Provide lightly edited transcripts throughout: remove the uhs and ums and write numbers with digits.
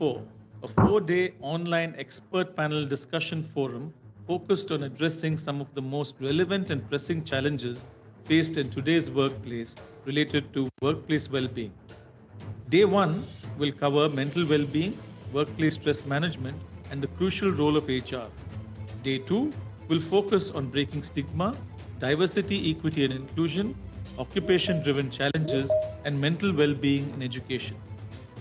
4, a 4-day online expert panel discussion forum focused on addressing some of the most relevant and pressing challenges faced in today's workplace related to workplace well-being. Day 1 will cover mental well-being, workplace stress management, and the crucial role of HR. Day 2 will focus on breaking stigma, diversity, equity, and inclusion, occupation-driven challenges, and mental well-being in education.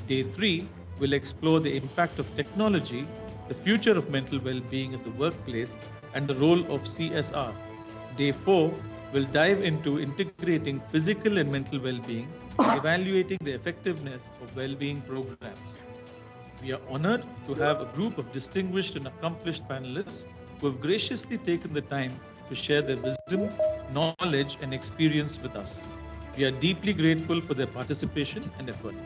Day 3 will explore the impact of technology, the future of mental well-being at the workplace, and the role of CSR. Day 4 will dive into integrating physical and mental well-being, evaluating the effectiveness of well-being programs. We are honored to have a group of distinguished and accomplished panelists who have graciously taken the time to share their wisdom, knowledge, and experience with us. We are deeply grateful for their participation and effort.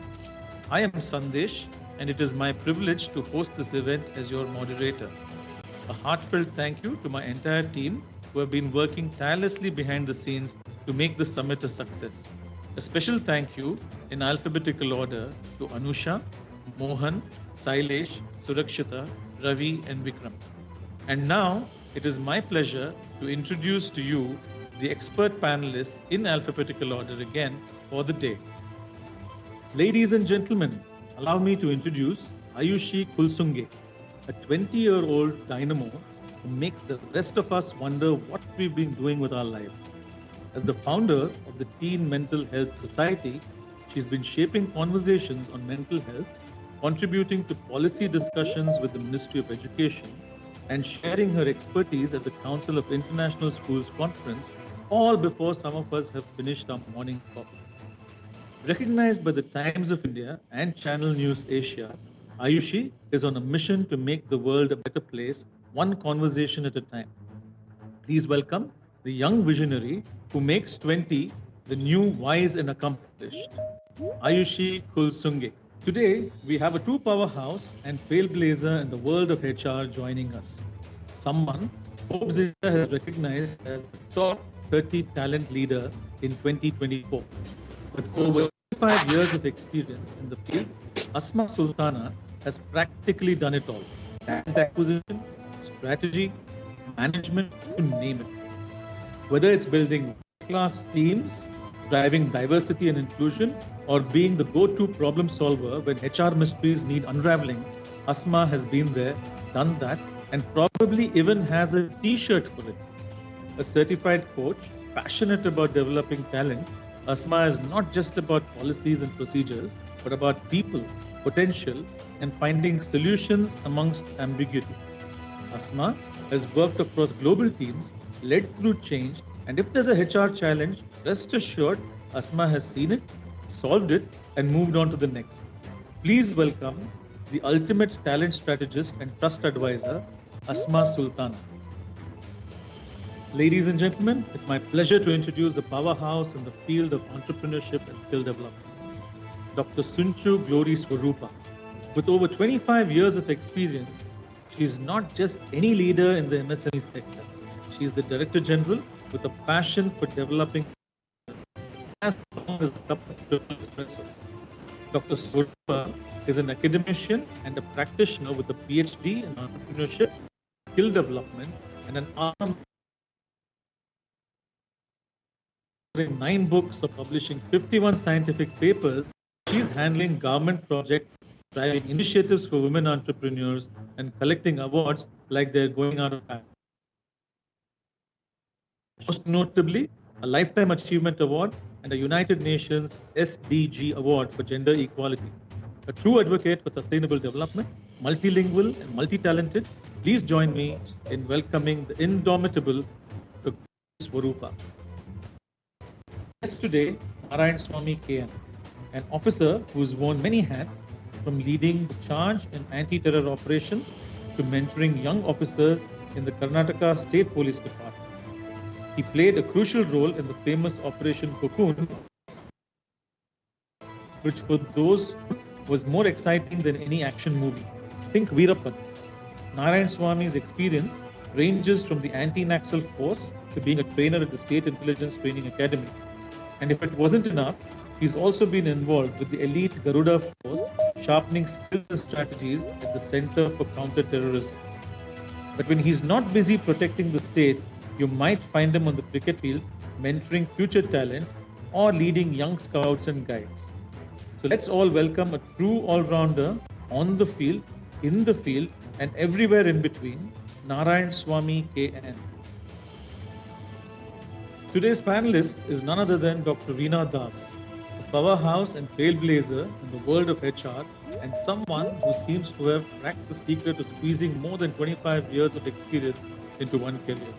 I am Sandesh, and it is my privilege to host this event as your moderator. A heartfelt thank you to my entire team who have been working tirelessly behind the scenes to make the summit a success. A special thank you in alphabetical order to Anusha, Mohan, Sailesh, Surakshita, Ravi, and Vikram. And now it is my pleasure to introduce to you the expert panelists in alphabetical order again for the day. Ladies and gentlemen, allow me to introduce Ayushi Kulsunge, a 20-year-old dynamo who makes the rest of us wonder what we've been doing with our lives. As the founder of the Teen Mental Health Society, she's been shaping conversations on mental health, contributing to policy discussions with the Ministry of Education, and sharing her expertise at the Council of International Schools Conference, all before some of us have finished our morning coffee. Recognized by the Times of India and Channel News Asia, Ayushi is on a mission to make the world a better place, one conversation at a time. Please welcome the young visionary who makes 20 the new wise and accomplished, Ayushi Kulsunge. Today, we have a true powerhouse and trailblazer in the world of HR joining us. Someone Forbes India has recognized as a top 30 talent leader in 2024. With over 25 years of experience in the field, Asma Sultana has practically done it all. Talent acquisition, strategy, management, you name it. Whether it's building class teams, driving diversity and inclusion, or being the go-to problem solver when HR mysteries need unraveling, Asma has been there, done that, and probably even has a t-shirt for it. A certified coach, passionate about developing talent, Asma is not just about policies and procedures, but about people, potential, and finding solutions amongst ambiguity. Asma has worked across global teams, led through change, and if there's a HR challenge, rest assured, Asma has seen it, solved it, and moved on to the next. Please welcome the ultimate talent strategist and trust advisor, Asma Sultana. Ladies and gentlemen, it's my pleasure to introduce a powerhouse in the field of entrepreneurship and skill development, Dr. Sunchu Glory Swarupa. With over 25 years of experience, she is not just any leader in the MSME sector. She is the Director General with a passion for developing as long as the cup of triple espresso. Dr. Swarupa is an academician and a practitioner with a PhD in entrepreneurship, skill development, and an arm in 9 books or publishing 51 scientific papers. She's handling government projects, driving initiatives for women entrepreneurs, and collecting awards like they're going out of time. Most notably, a Lifetime Achievement Award and a United Nations SDG Award for Gender Equality. A true advocate for sustainable development, multilingual and multi-talented, please join me in welcoming the indomitable Dr. Swarupa. Today, Narayan Swamy KN, an officer who's worn many hats, from leading the charge in anti-terror operations to mentoring young officers in the Karnataka State Police Department. He played a crucial role in the famous Operation Cocoon, which for those was more exciting than any action movie. Think Veerappan. Narayan Swamy's experience ranges from the anti-Naxal force to being a trainer at the State Intelligence Training Academy. And if it wasn't enough, he's also been involved with the elite Garuda force, sharpening skills and strategies at the Center for Counter-Terrorism. But when he's not busy protecting the state, you might find him on the cricket field, mentoring future talent or leading young scouts and guides. So let's all welcome a true all-rounder on the field, in the field, and everywhere in between, Narayan Swami KN. Today's panelist is none other than Dr. Reena Das, a powerhouse and trailblazer in the world of HR, and someone who seems to have cracked the secret of squeezing more than 25 years of experience into one career.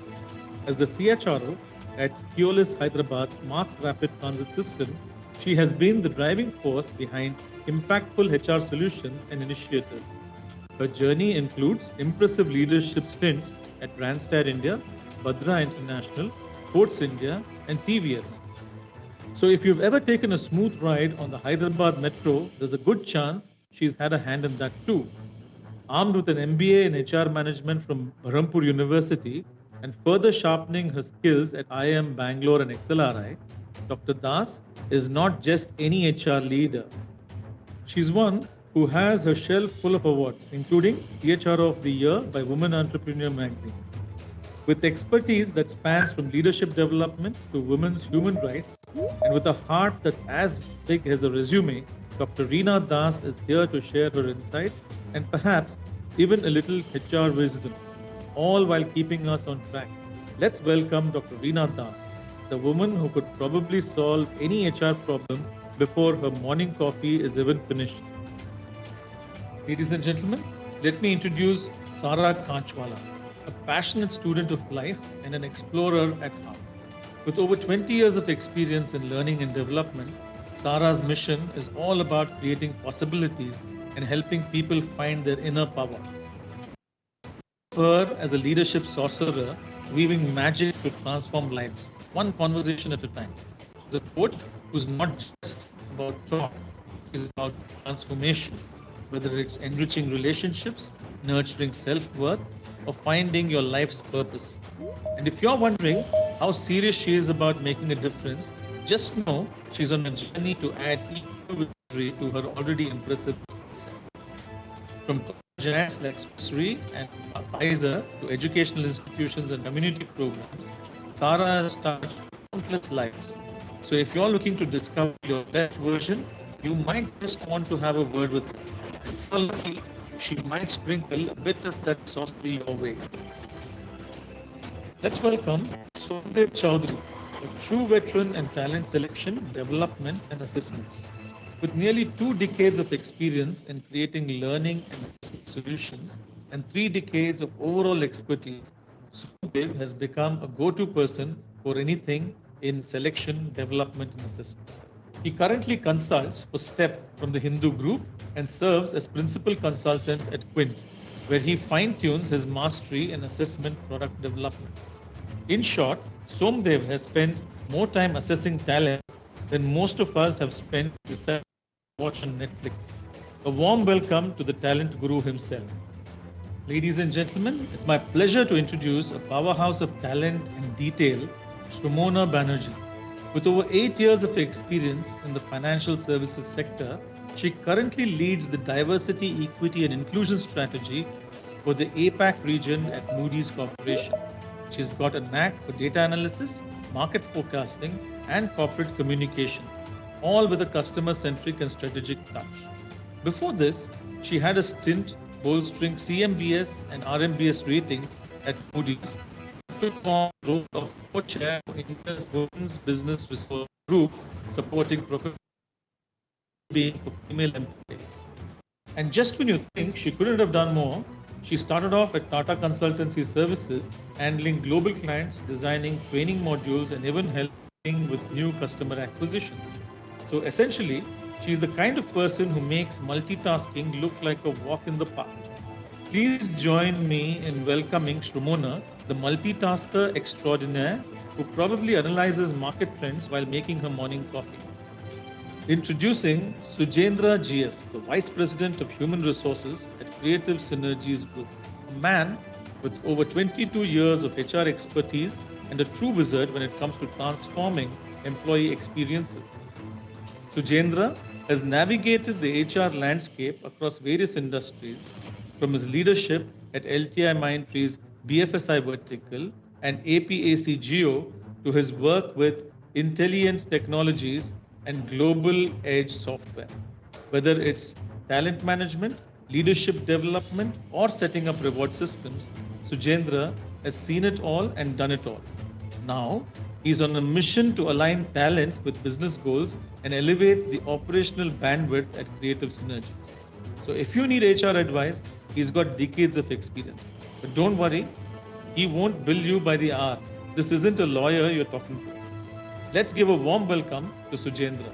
As the CHRO at Keolis Hyderabad Mass Rapid Transit System, she has been the driving force behind impactful HR solutions and initiatives. Her journey includes impressive leadership stints at Randstad India, Badra International, Ports India, and TVS. So if you've ever taken a smooth ride on the Hyderabad Metro, there's a good chance she's had a hand in that too. Armed with an MBA in HR management from Berhampur University and further sharpening her skills at IIM Bangalore and XLRI, Dr. Das is not just any HR leader. She's one who has her shelf full of awards, including CHRO of the Year by Women Entrepreneur magazine. With expertise that spans from leadership development to women's human rights, and with a heart that's as big as a resume, Dr. Reena Das is here to share her insights and perhaps even a little HR wisdom, all while keeping us on track. Let's welcome Dr. Reena Das, the woman who could probably solve any HR problem before her morning coffee is even finished. Ladies and gentlemen, let me introduce Sara Kanchwala, a passionate student of life and an explorer at heart. With over 20 years of experience in learning and development, Sara's mission is all about creating possibilities and helping people find their inner power. Her as a leadership sorcerer, weaving magic to transform lives, one conversation at a time. The coach who's not just about talk, is about transformation, whether it's enriching relationships, nurturing self-worth, or finding your life's purpose. And if you're wondering how serious she is about making a difference, just know she's on a journey to add equal victory to her already impressive skills. From giants like Sri and Pfizer to educational institutions and community programs, Sara has touched countless lives. So if you're looking to discover your best version, you might just want to have a word with her. If you're lucky, she might sprinkle a bit of that saucery your way. Let's welcome Somdev Chowdhury, a true veteran in talent selection, development, and assessments. With nearly 2 decades of experience in creating learning and solutions and 3 decades of overall expertise, Somdev has become a go-to person for anything in selection, development, and assessments. He currently consults for STEP from the Hindu Group and serves as principal consultant at Quint, where he fine-tunes his mastery in assessment product development. In short, Somdev has spent more time assessing talent than most of us have spent deciding to watch on Netflix. A warm welcome to the talent guru himself. Ladies and gentlemen, it's my pleasure to introduce a powerhouse of talent and detail, Shramona Banerjee. With over 8 years of experience in the financial services sector, she currently leads the diversity, equity, and inclusion strategy for the APAC region at Moody's Corporation. She's got a knack for data analysis, market forecasting, and corporate communication, all with a customer-centric and strategic touch. Before this, she had a stint bolstering CMBS and RMBS ratings at Moody's, took on the role of co-chair for India's Women's Business Resource Group, supporting professional well-being for female employees. And just when you think she couldn't have done more, she started off at Tata Consultancy Services, handling global clients, designing training modules, and even helping with new customer acquisitions. So essentially, she's the kind of person who makes multitasking look like a walk in the park. Please join me in welcoming Shramona, the multitasker extraordinaire who probably analyzes market trends while making her morning coffee. Introducing Sujendra GS, the Vice President of Human Resources at Creative Synergies Group, a man with over 22 years of HR expertise and a true wizard when it comes to transforming employee experiences. Sujendra has navigated the HR landscape across various industries, from his leadership at LTI Mindtree's BFSI vertical and APAC Geo to his work with Intelligent Technologies and Global Edge Software. Whether it's talent management, leadership development, or setting up reward systems, Sujendra has seen it all and done it all. Now, he's on a mission to align talent with business goals and elevate the operational bandwidth at creative synergies. So, if you need HR advice, he's got decades of experience. But don't worry, he won't bill you by the hour. This isn't a lawyer you're talking to. Let's give a warm welcome to Sujendra.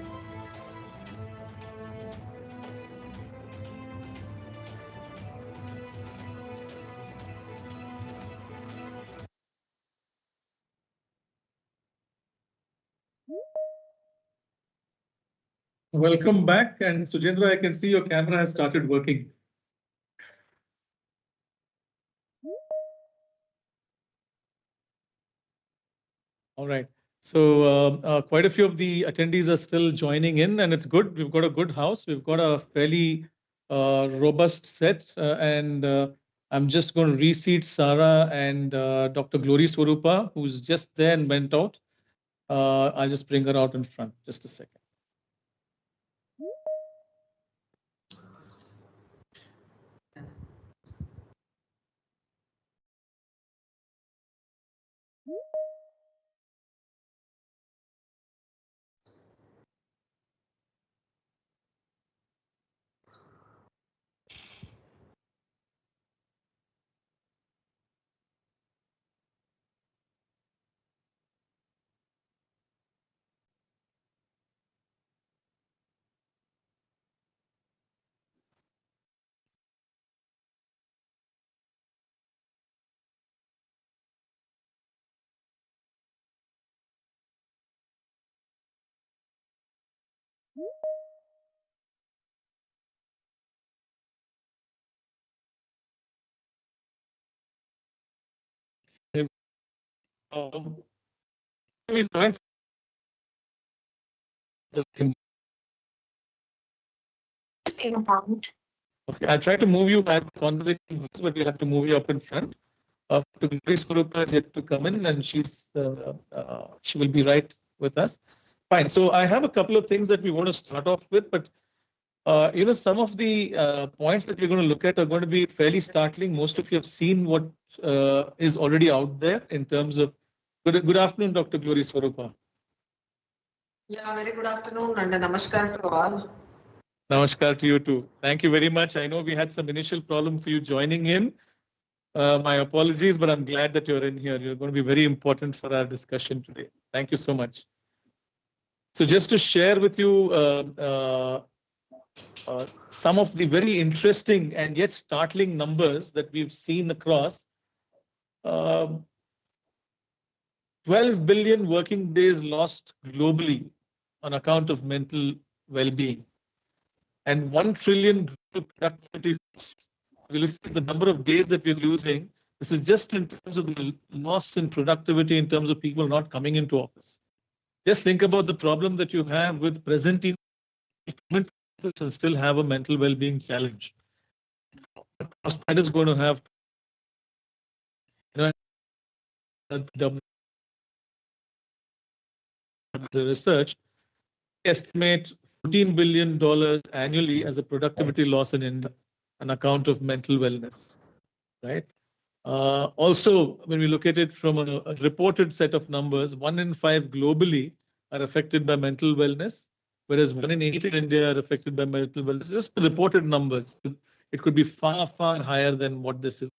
Welcome back. And Sujendra, I can see your camera has started working. All right. So quite a few of the attendees are still joining in, and it's good. We've got a good house. We've got a fairly robust set, and I'm just going to reseat Sarah and Dr. Glory Swarupa, who's just there and went out. I'll just bring her out in front. Just a second. Okay, I'll try to move you as the conversation moves, but we'll have to move you up in front. Glory Swarupa is yet to come in, and she will be right with us. Fine. So I have a couple of things that we want to start off with, but some of the points that we're going to look at are going to be fairly startling. Most of you have seen what is already out there in terms of. Good afternoon, Dr. Glory Swarupa. Yeah, very good afternoon and namaskar to all. Namaskar to you too. Thank you very much. I know we had some initial problem for you joining in. My apologies, but I'm glad that you're in here. You're going to be very important for our discussion today. Thank you so much. So just to share with you some of the very interesting and yet startling numbers that we've seen across. 12 billion working days lost globally on account of mental well-being, and 1 trillion productivity. We look at the number of days that we're losing. This is just in terms of the loss in productivity, in terms of people not coming into office. Just think about the problem that you have with presenting and still have a mental well-being challenge. That is going to have the research estimate $14 billion annually as a productivity loss in India on account of mental wellness, right? Also, when we look at it from a reported set of numbers, 1 in 5 globally are affected by mental wellness, whereas 1 in 8 in India are affected by mental wellness. Just the reported numbers. It could be far, far higher than what this is.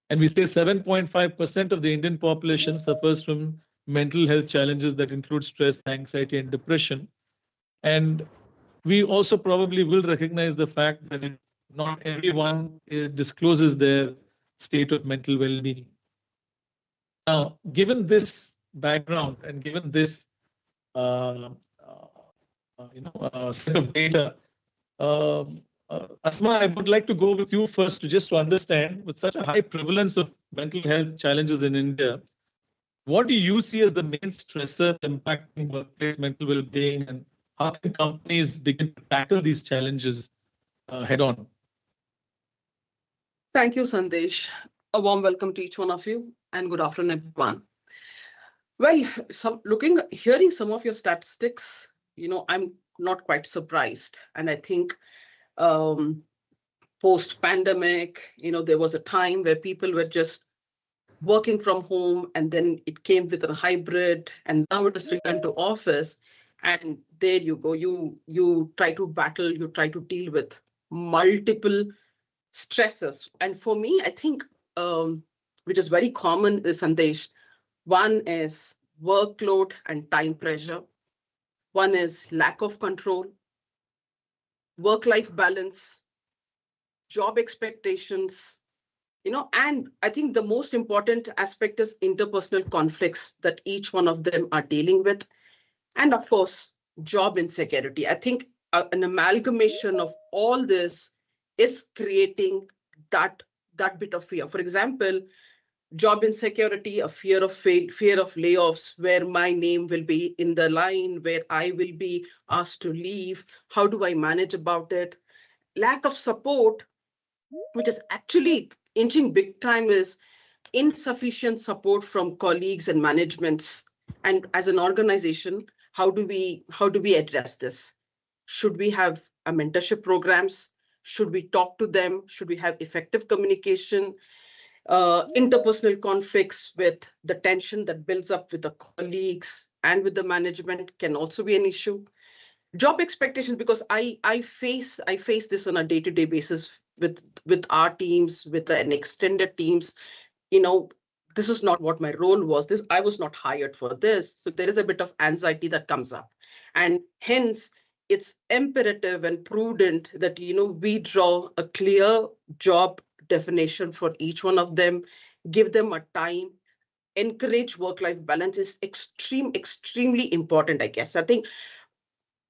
And we say 7.5% of the Indian population suffers from mental health challenges that include stress, anxiety, and depression. And we also probably will recognize the fact that not everyone discloses their state of mental well-being. Now, given this background and given this set of data, Asma, I would like to go with you first to understand, with such a high prevalence of mental health challenges in India, what do you see as the main stressor impacting workplace mental well-being, and how can companies begin to tackle these challenges head on? Thank you, Sandesh. A warm welcome to each one of you, and good afternoon, everyone. Well, hearing some of your statistics, I'm not quite surprised, and I think um, post-pandemic, there was a time where people were just working from home, and then it came with a hybrid, and now it is returned to office, and there you go. You try to battle, you try to deal with multiple stresses. And for me, I think, which is very common, is Sandesh. One is workload and time pressure. One is lack of control, work-life balance, job expectations, and I think the most important aspect is interpersonal conflicts that each one of them are dealing with. And of course, job insecurity. I think an amalgamation of all this is creating that that bit of fear. For example, job insecurity, a fear of layoffs, where my name will be in the line, where I will be asked to leave. How do I manage about it? Lack of support, which is actually inching big time, is insufficient support from colleagues and managements. And as an organization, how do we address this? Should we have a mentorship programs? Should we talk to them? Should we have effective communication? Interpersonal conflicts with the tension that builds up with the colleagues and with the management can also be an issue. Job expectations, because I face this on a day-to-day basis with our teams, with an extended teams. you know this is not what my role was. This, I was not hired for this, so there is a bit of anxiety that comes up, and hence it's imperative and prudent that we draw a clear job definition for each one of them, give them a time, encourage work-life balance is extremely important. I guess I think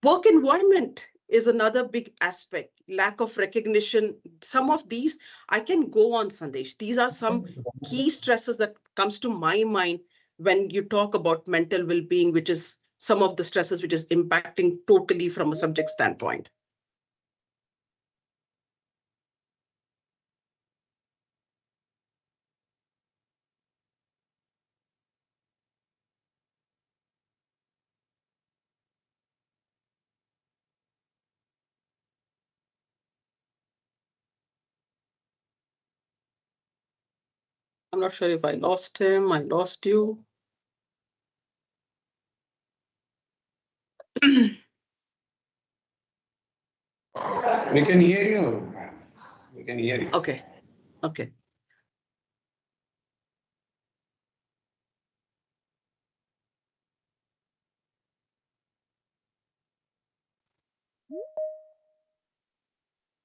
work environment is another big aspect. Lack of recognition. Some of these, I can go on, Sandesh. These are some key stresses that comes to my mind when you talk about mental well-being, which is some of the stresses which is impacting totally from a subject standpoint. I'm not sure if I lost him. I lost you. We can hear you. We can hear you. Okay. Okay.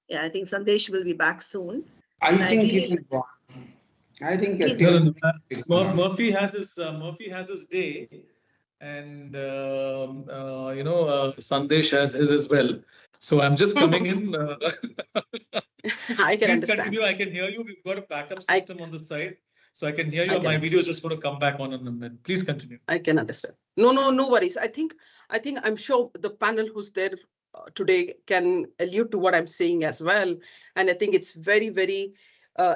Yeah, I think Sandesh will be back soon. I And think ideally- it is gone. I think Please it go is ahead. gone. Murphy has his day, and Sandesh has his as well. So I'm just coming in. I can Please understand. continue. I can hear you. We've got a backup I- system on the side, so I can hear you. I can My video is understand. just going to come back on in a minute. Please continue. I can understand. No worries. I think I'm sure the panel who's there today can allude to what I'm saying as well. And I think it's very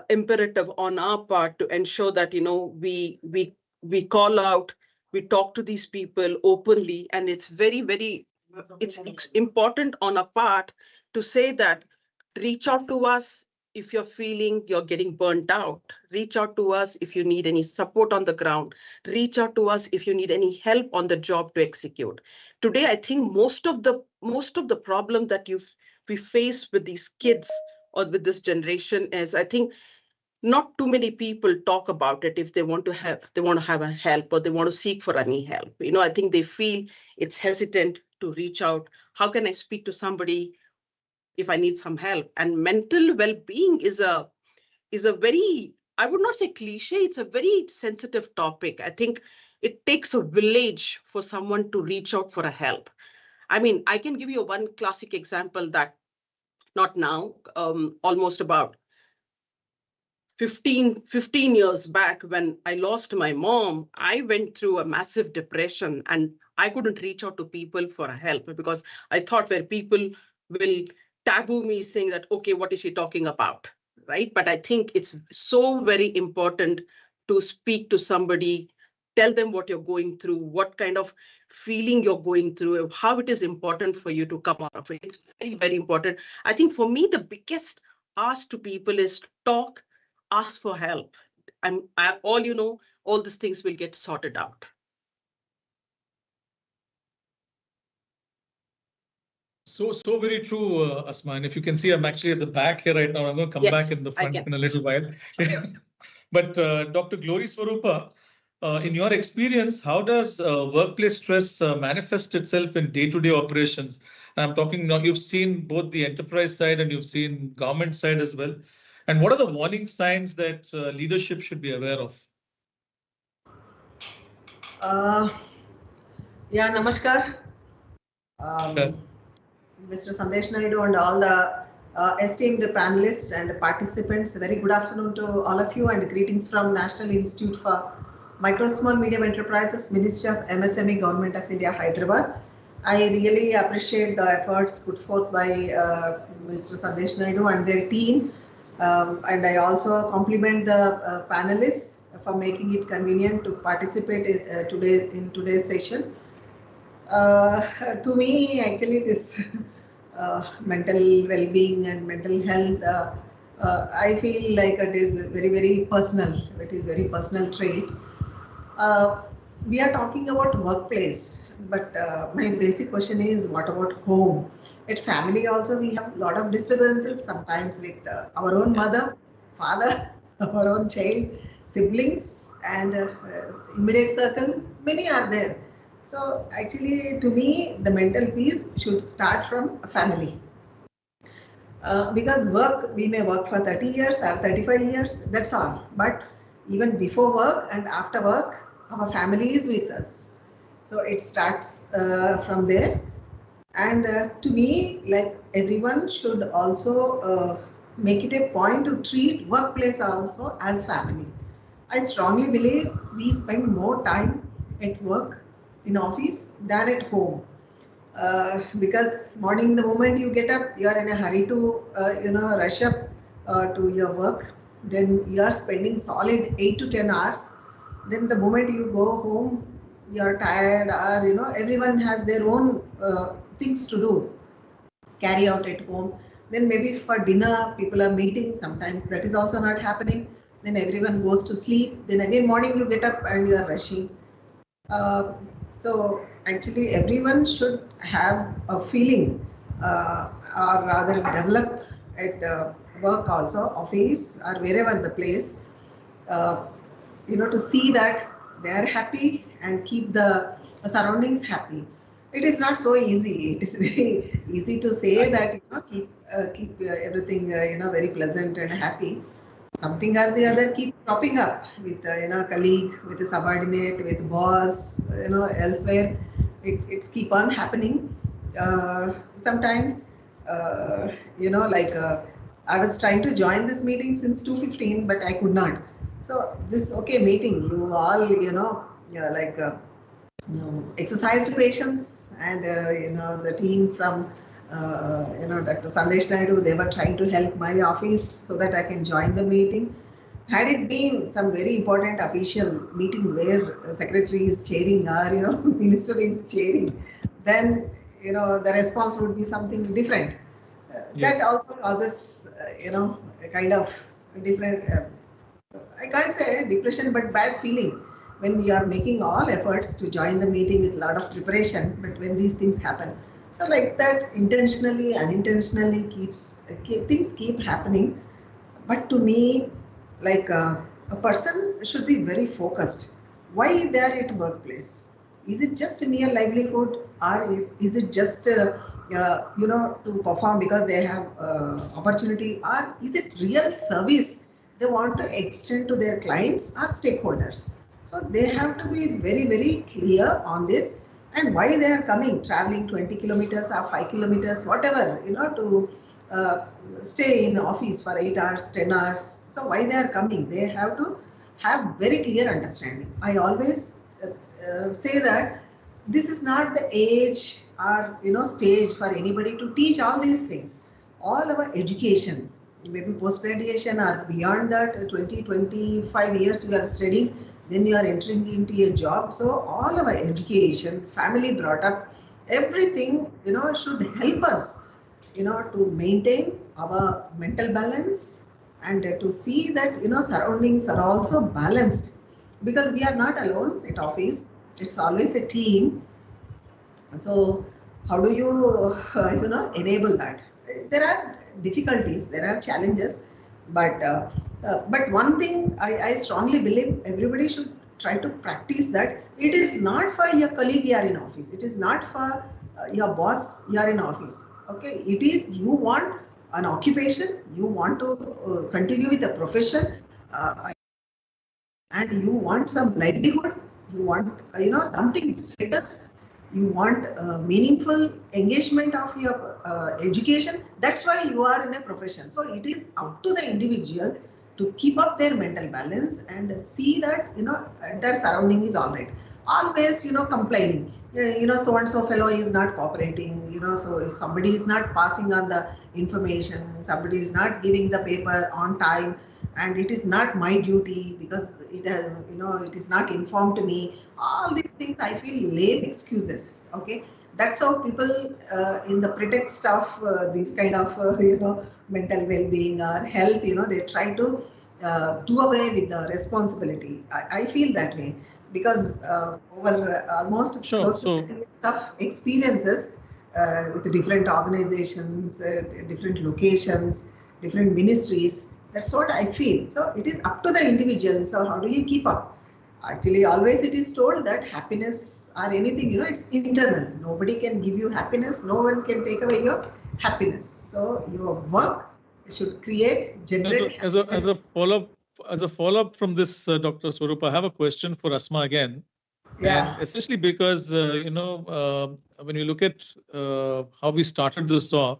imperative on our part to ensure that we call out, we talk to these people openly, and it's very important on our part to say that reach out to us if you're feeling you're getting burnt out. Reach out to us if you need any support on the ground. Reach out to us if you need any help on the job to execute. Today, I think most of the problem that we face with these kids or with this generation is, I think, not too many people talk about it if they want to have a help or they want to seek for any help. I think they feel it's hesitant to reach out. How can I speak to somebody if I need some help? And mental well-being is a very, I would not say cliche, it's a very sensitive topic. I think it takes a village for someone to reach out for a help. I mean, I can give you one classic example that not now, almost about 15 years back when I lost my mom. I went through a massive depression, and I couldn't reach out to people for help because I thought where people will taboo me saying that, okay, what is she talking about? Right. But I think it's so very important to speak to somebody, tell them what you're going through, what kind of feeling you're going through, how it is important for you to come out of it. It's very, very important. I think for me, the biggest ask to people is talk, ask for help. All you know, all these things will get sorted out. So very true, Asma. And if you can see, I'm actually at the back here right now. I'm going to come back in the front in a little while. But Dr. Glory Swarupa, in your experience, how does workplace stress manifest itself in day-to-day operations? And I'm talking now, you've seen both the enterprise side and you've seen government side as well. And what are the warning signs that leadership should be aware of? Yeah, namaskar. Mr. Sandesh Naidu and all the esteemed panelists and participants, very good afternoon to all of you and greetings from National Institute for Micro, Small, Medium Enterprises, Ministry of MSME, Government of India, Hyderabad. I really appreciate the efforts put forth by Mr. Sandesh Naidu and their team. And I also compliment the panelists for making it convenient to participate in today's session. To me, actually, this mental well-being and mental health, I feel like it is very, very personal. It is very personal trait. We are talking about workplace, but my basic question is, what about home? At family also, we have a lot of disturbances, sometimes with our own mother, father, our own child, siblings, and immediate circle. Many are there. So actually, to me, the mental peace should start from a family. Because work, we may work for 30 years or 35 years, that's all. But even before work and after work, our family is with us. So it starts from there. And to me, like everyone should also make it a point to treat workplace also as family. I strongly believe we spend more time at work in office than at home. Because morning, the moment you get up, you are in a hurry to rush up to your work. Then you are spending solid 8 to 10 hours. Then the moment you go home, you are tired, or everyone has their own things to do, carry out at home. Then maybe for dinner, people are meeting. Sometimes that is also not happening. Then everyone goes to sleep. Then again morning you get up and you are rushing. So actually everyone should have a feeling or rather develop at work also, office or wherever the place, to see that they are happy and keep the surroundings happy. It is not so easy. It is very easy to say that keep everything very pleasant and happy. Something or the other keep cropping up with colleague, with a subordinate, with boss, elsewhere. It's keep on happening. Sometimes, I was trying to join this meeting since 2:15, but I could not. So this meeting, you all exercised patience, and the team from Dr. Sandesh Naidu, they were trying to help my office so that I can join the meeting. Had it been some very important official meeting where secretary is chairing or minister is chairing, then the response would be something different. Yes. That also causes a kind of different. I can't say depression, but bad feeling when you are making all efforts to join the meeting with a lot of preparation, but when these things happen. So like that, intentionally, unintentionally, things keep happening. But to me, like a person should be very focused. Why they are at workplace? Is it just a mere livelihood, or is it just to perform because they have opportunity, or is it real service they want to extend to their clients or stakeholders? So they have to be very, very clear on this. And why they are coming, traveling 20 kilometers or 5 kilometers, whatever, to stay in office for 8 hours, 10 hours. So why they are coming? They have to have very clear understanding. I always say that this is not the age or stage for anybody to teach all these things. All our education, maybe post graduation or beyond that, 20-25 years we are studying, then you are entering into a job. So all our education, family brought up, everything should help us to maintain our mental balance, and to see that surroundings are also balanced, because we are not alone at office, it's always a team. So how do you enable that? There are difficulties, there are challenges, but one thing I strongly believe everybody should try to practice, that it is not for your colleague you are in office, it is not for your boss you are in office. Okay, it is you want an occupation, you want to continue with a profession, and you want some livelihood, you want something status, you want meaningful engagement of your education. That's why you are in a profession. So it is up to the individual to keep up their mental balance and see that their surrounding is all right. Always complaining, so and so fellow is not cooperating, so if somebody is not passing on the information, somebody is not giving the paper on time, and it is not my duty because it has, it is not informed to me. All these things I feel lame excuses. Okay, that's how people in the pretext of these kind of mental well-being or health, they try to do away with the responsibility. I feel that way, because over almost Sure. close to So 30 years of experiences with different organizations, different locations, different ministries. That's what I feel. So it is up to the individual. So how do you keep up? Actually, always it is told that happiness or anything, it's internal. Nobody can give you happiness. No one can take away your happiness. So your work should create, generate as a happiness. follow-up from this, Dr. Swarup, I have a question for Asma again. Yeah. And essentially because, when you look at how we started this off,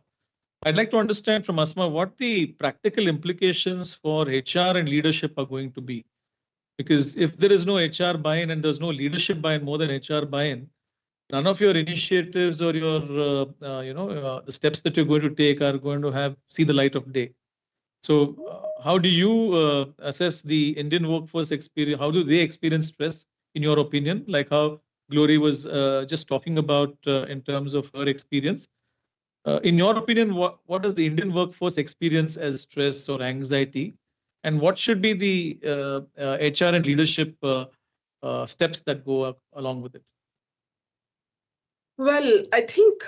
I'd like to understand from Asma what the practical implications for HR and leadership are going to be. Because if there is no HR buy-in and there's no leadership buy-in more than HR buy-in, none of your initiatives or your, the steps that you're going to take are going to see the light of day. So how do you assess the Indian workforce experience? How do they experience stress, in your opinion? Like how Glory was just talking about in terms of her experience. In your opinion, what does the Indian workforce experience as stress or anxiety? And what should be the HR and leadership steps that go along with it? Well, I think,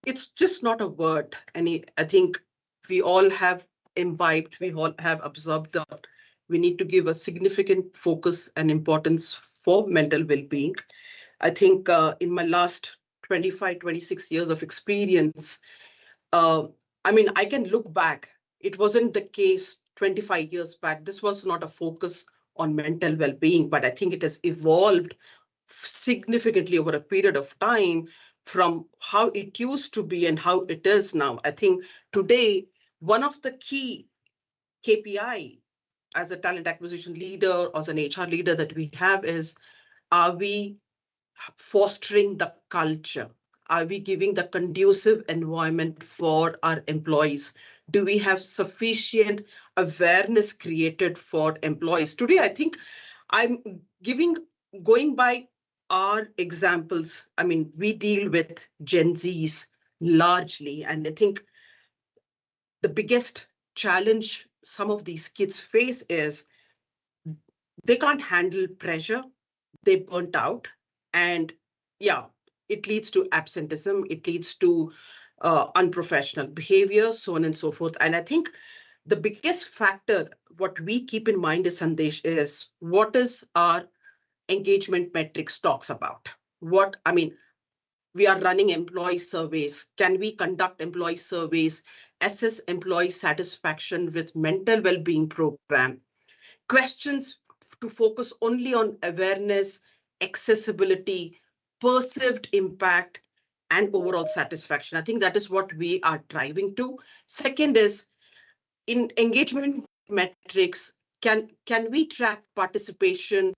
it's just not a word. I think we all have imbibed, we all have absorbed that we need to give a significant focus and importance for mental well-being. I think in my last 25, 26 years of experience, I can look back. It wasn't the case 25 years back. This was not a focus on mental well-being, but I think it has evolved significantly over a period of time from how it used to be and how it is now. I think today, one of the key KPI as a talent acquisition leader or as an HR leader that we have is, are we fostering the culture? Are we giving the conducive environment for our employees? Do we have sufficient awareness created for employees? Today, I think I'm going by our examples. We deal with Gen Zs largely, and I think the biggest challenge some of these kids face is they can't handle pressure, they burnt out, and yeah, it leads to absenteeism, it leads to unprofessional behavior, so on and so forth. And I think the biggest factor, what we keep in mind is, Sandesh, is what is our engagement metrics talks about. We are running employee surveys. Can we conduct employee surveys, assess employee satisfaction with mental well-being program? Questions to focus only on awareness, accessibility, perceived impact, and overall satisfaction. I think that is what we are driving to. Second is, in engagement metrics, can we track participation,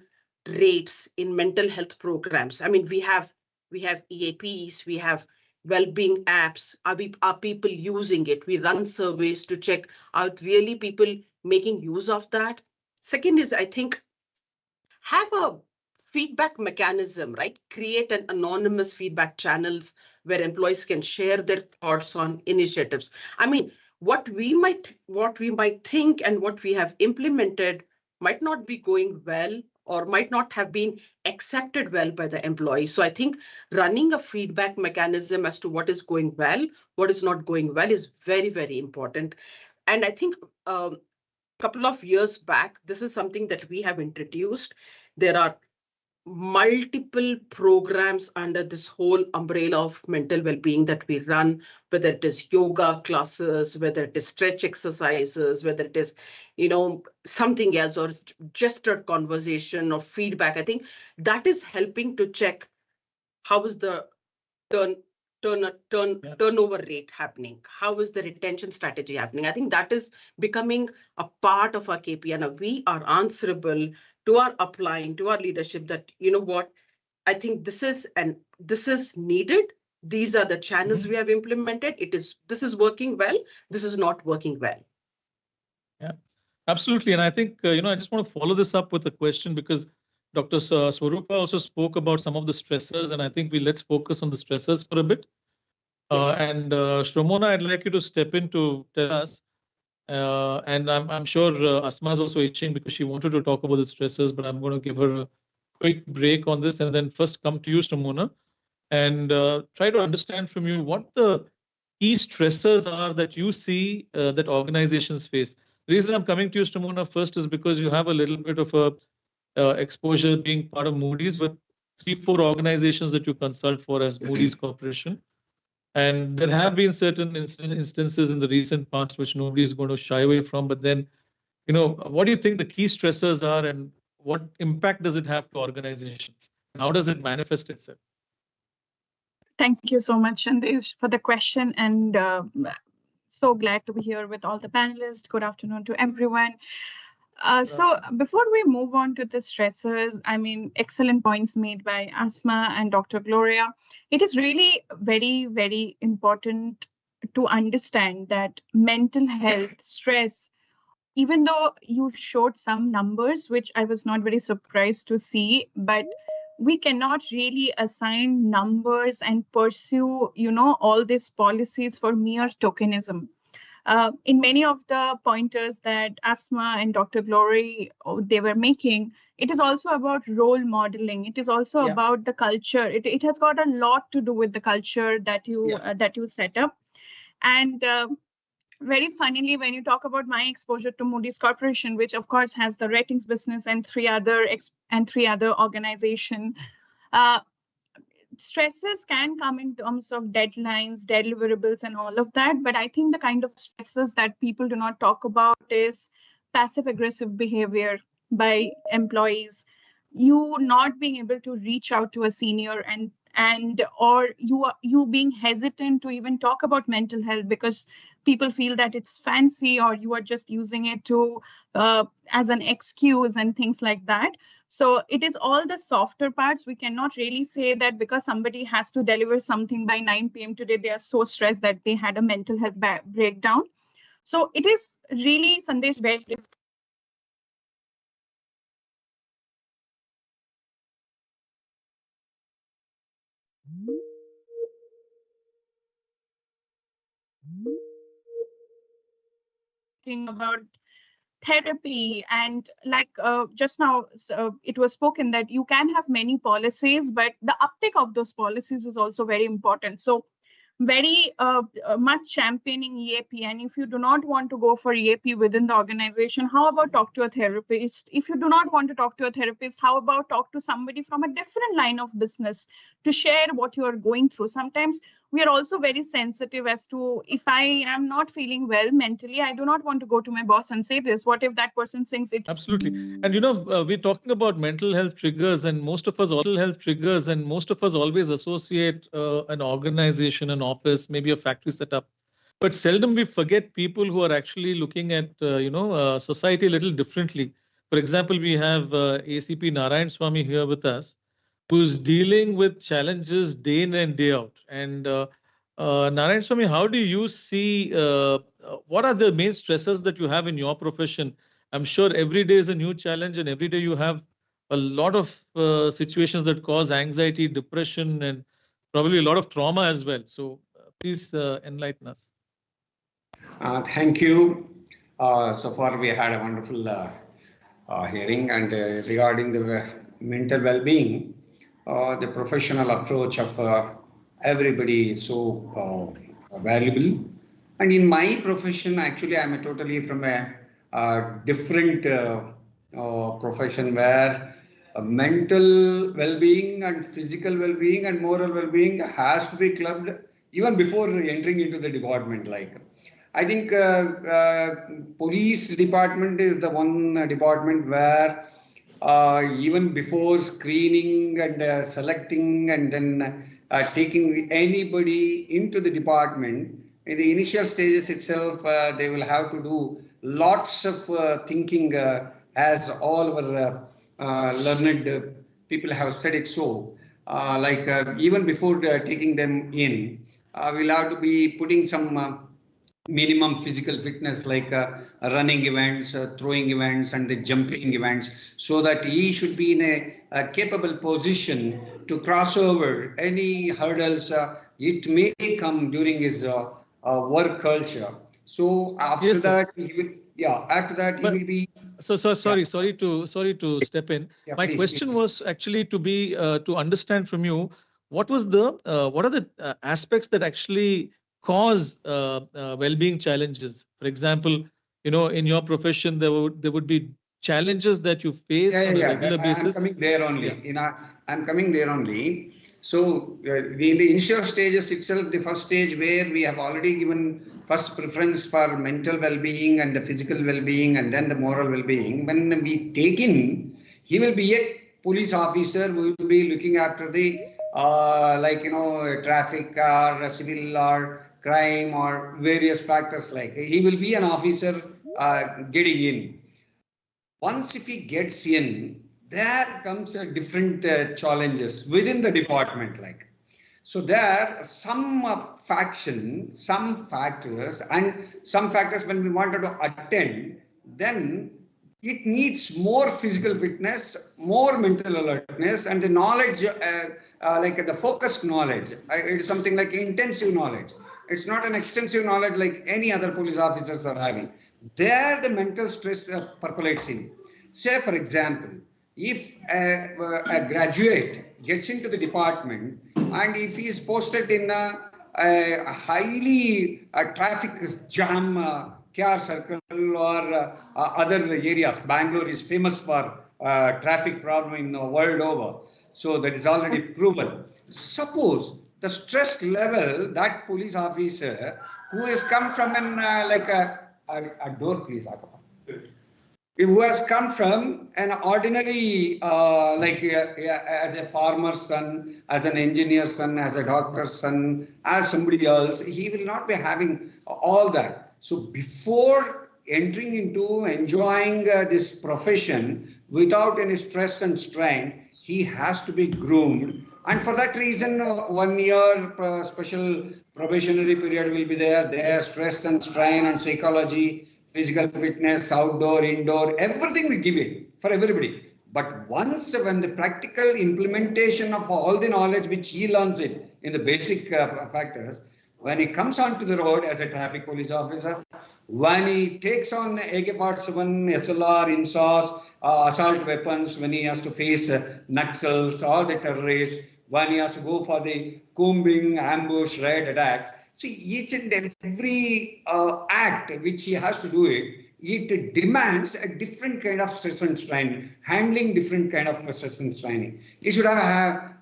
rates in mental health programs. I mean, we have EAPs, we have well-being apps. Are people using it? We run surveys to check, are really people making use of that? Second is, I think, have a feedback mechanism, right? Create an anonymous feedback channels where employees can share their thoughts on initiatives. I mean, what we might think and what we have implemented might not be going well or might not have been accepted well by the employees. So I think running a feedback mechanism as to what is going well, what is not going well is very, very important. And I think couple of years back, this is something that we have introduced. There are multiple programs under this whole umbrella of mental well-being that we run, whether it is yoga classes, whether it is stretch exercises, whether it is, something else, or just a conversation or feedback. I think that is helping to check how is the turnover rate happening? How is the retention strategy happening? I think that is becoming a part of our KPI. Now we are answerable to our upline, to our leadership that, I think this is needed. These are the channels we have implemented. This is working well. This is not working well. Yeah, absolutely. And I think, I just want to follow this up with a question, because Dr. Swarupa also spoke about some of the stressors, and I think let's focus on the stressors for a bit. Yes. And Shramona, I'd like you to step in to tell us. And I'm sure Asma is also itching because she wanted to talk about the stressors, but I'm going to give her a quick break on this and then first come to you, Shramona, and try to understand from you what the key stressors are that you see that organizations face. The reason I'm coming to you, Shramona, first is because you have a little bit of a exposure being part of Moody's with 3-4 organizations that you consult for as Moody's Corporation. And there have been certain instances in the recent past which nobody is going to shy away from. But then, what do you think the key stressors are and what impact does it have to organizations? How does it manifest itself? Thank you so much, Sandesh, for the question. And so glad to be here with all the panelists. Good afternoon to everyone. So before we move on to the stressors, I mean, excellent points made by Asma and Dr. Gloria. It is really very, very important to understand that mental health, stress, even though you showed some numbers, which I was not very surprised to see, but we cannot really assign numbers and pursue, all these policies for mere tokenism. In many of the pointers that Asma and Dr. Glory, they were making, it is also about role modeling. It is also about the culture. It has got a lot to do with the culture that you set up. And very funnily, when you talk about my exposure to Moody's Corporation, which of course has the ratings business and three other organizations, stresses can come in terms of deadlines, deliverables, and all of that. But I think the kind of stresses that people do not talk about is passive-aggressive behavior by employees, you not being able to reach out to a senior or you being hesitant to even talk about mental health because people feel that it's fancy or you are just using it to as an excuse and things like that. So it is all the softer parts. We cannot really say that because somebody has to deliver something by 9 p.m. today, they are so stressed that they had a mental health breakdown. So it is really, Sandesh, very difficult. About therapy and like just now it was spoken that you can have many policies, but the uptake of those policies is also very important. So very much championing EAP, and if you do not want to go for EAP within the organization, how about talk to a therapist? If you do not want to talk to a therapist, how about talk to somebody from a different line of business to share what you are going through? Sometimes we are also very sensitive as to if I am not feeling well mentally, I do not want to go to my boss and say this. What if that person thinks it? Absolutely. And we're talking about mental health triggers, and most of us always associate an organization, an office, maybe a factory setup. But seldom we forget people who are actually looking at society a little differently. For example, we have ACP Narayan Swami here with us, who's dealing with challenges day in and day out. And Narayan Swami, how do you see what are the main stresses that you have in your profession? I'm sure every day is a new challenge, and every day you have a lot of situations that cause anxiety, depression, and probably a lot of trauma as well. So please enlighten us. Thank you. So far, we had a wonderful hearing, and regarding the mental well-being, the professional approach of everybody is so valuable. And in my profession, actually, I'm totally from a different profession where mental well-being and physical well-being and moral well-being has to be clubbed even before entering into the department. Like, I think police department is the one department where even before screening and selecting and then taking anybody into the department, in the initial stages itself, they will have to do lots of thinking, as all our learned people have said it so. Even before taking them in, we'll have to be putting some minimum physical fitness like running events, throwing events, and the jumping events, so that he should be in a capable position to cross over any hurdles it may come during his work culture. So after Yes, that, after that he will be. So sorry to step in. Yeah, My please, question please. was actually to be to understand from you what are the aspects that actually cause well-being challenges. For example, in your profession there would be challenges that you face on a regular basis. I'm coming there only. I'm coming there only. So in the initial stages itself, the first stage where we have already given first preference for mental well-being and the physical well-being and then the moral well-being. When we take in, he will be a police officer who will be looking after the traffic or civil or crime or various factors. Like, he will be an officer getting in. Once if he gets in, there comes a different challenges within the department. Like, so there some some factors when we wanted to attend, then it needs more physical fitness, more mental alertness, and the knowledge, like the focused knowledge. It's something like intensive knowledge. It's not an extensive knowledge like any other police officers are having. There the mental stress percolates in. Say, for example, if a graduate gets into the department and if he is posted in a highly traffic jam, KR circle or other areas, Bangalore is famous for traffic problem in the world over. So that is already proven. Suppose the stress level that police officer who has come from a door, please, who has come from an ordinary, as a farmer's son, as an engineer's son, as a doctor's son, as somebody else, he will not be having all that. So before entering into enjoying this profession without any stress and strain, he has to be groomed. And for that reason, 1 year special probationary period will be there. Their stress and strain and psychology, physical fitness, outdoor, indoor, everything we give it for everybody. But once when the practical implementation of all the knowledge which he learns it in the basic factors, when he comes onto the road as a traffic police officer, when he takes on AK-47, SLR, INSAS, assault weapons, when he has to face Naxals or the terrorists, when he has to go for the combing, ambush, raid attacks. See, each and every act which he has to do it demands a different kind of stress and strain, handling different kind of stress and strain. He should have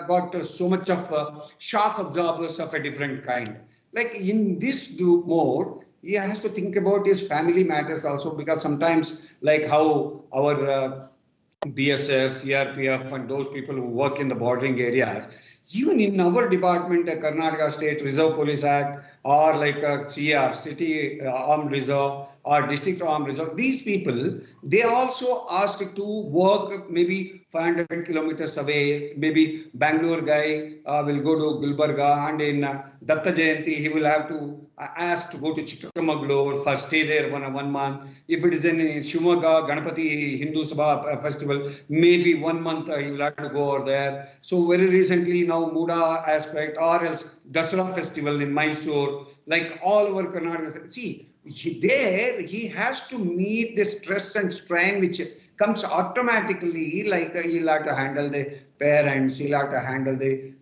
got so much of shock absorbers of a different kind. Like in this mode, he has to think about his family matters also, because sometimes, like how our BSF, CRPF, and those people who work in the bordering areas, even in our department, the Karnataka State Reserve Police Act, or like a CR, City Armed Reserve, or District Armed Reserve. These people, they also asked to work maybe 500 kilometers away. Maybe Bangalore guy will go to Gulbarga, and in Datta Jayanti, he will have to ask to go to Chikmagalur for stay there one month. If it is in Shimoga Ganapati Hindu Sabha festival, maybe 1 month he will have to go over there. So very recently now Muda aspect, or else Dasara festival in Mysore, like all over Karnataka. See, he has to meet the stress and strain which comes automatically, like he'll have to handle the parents, he'll have to handle the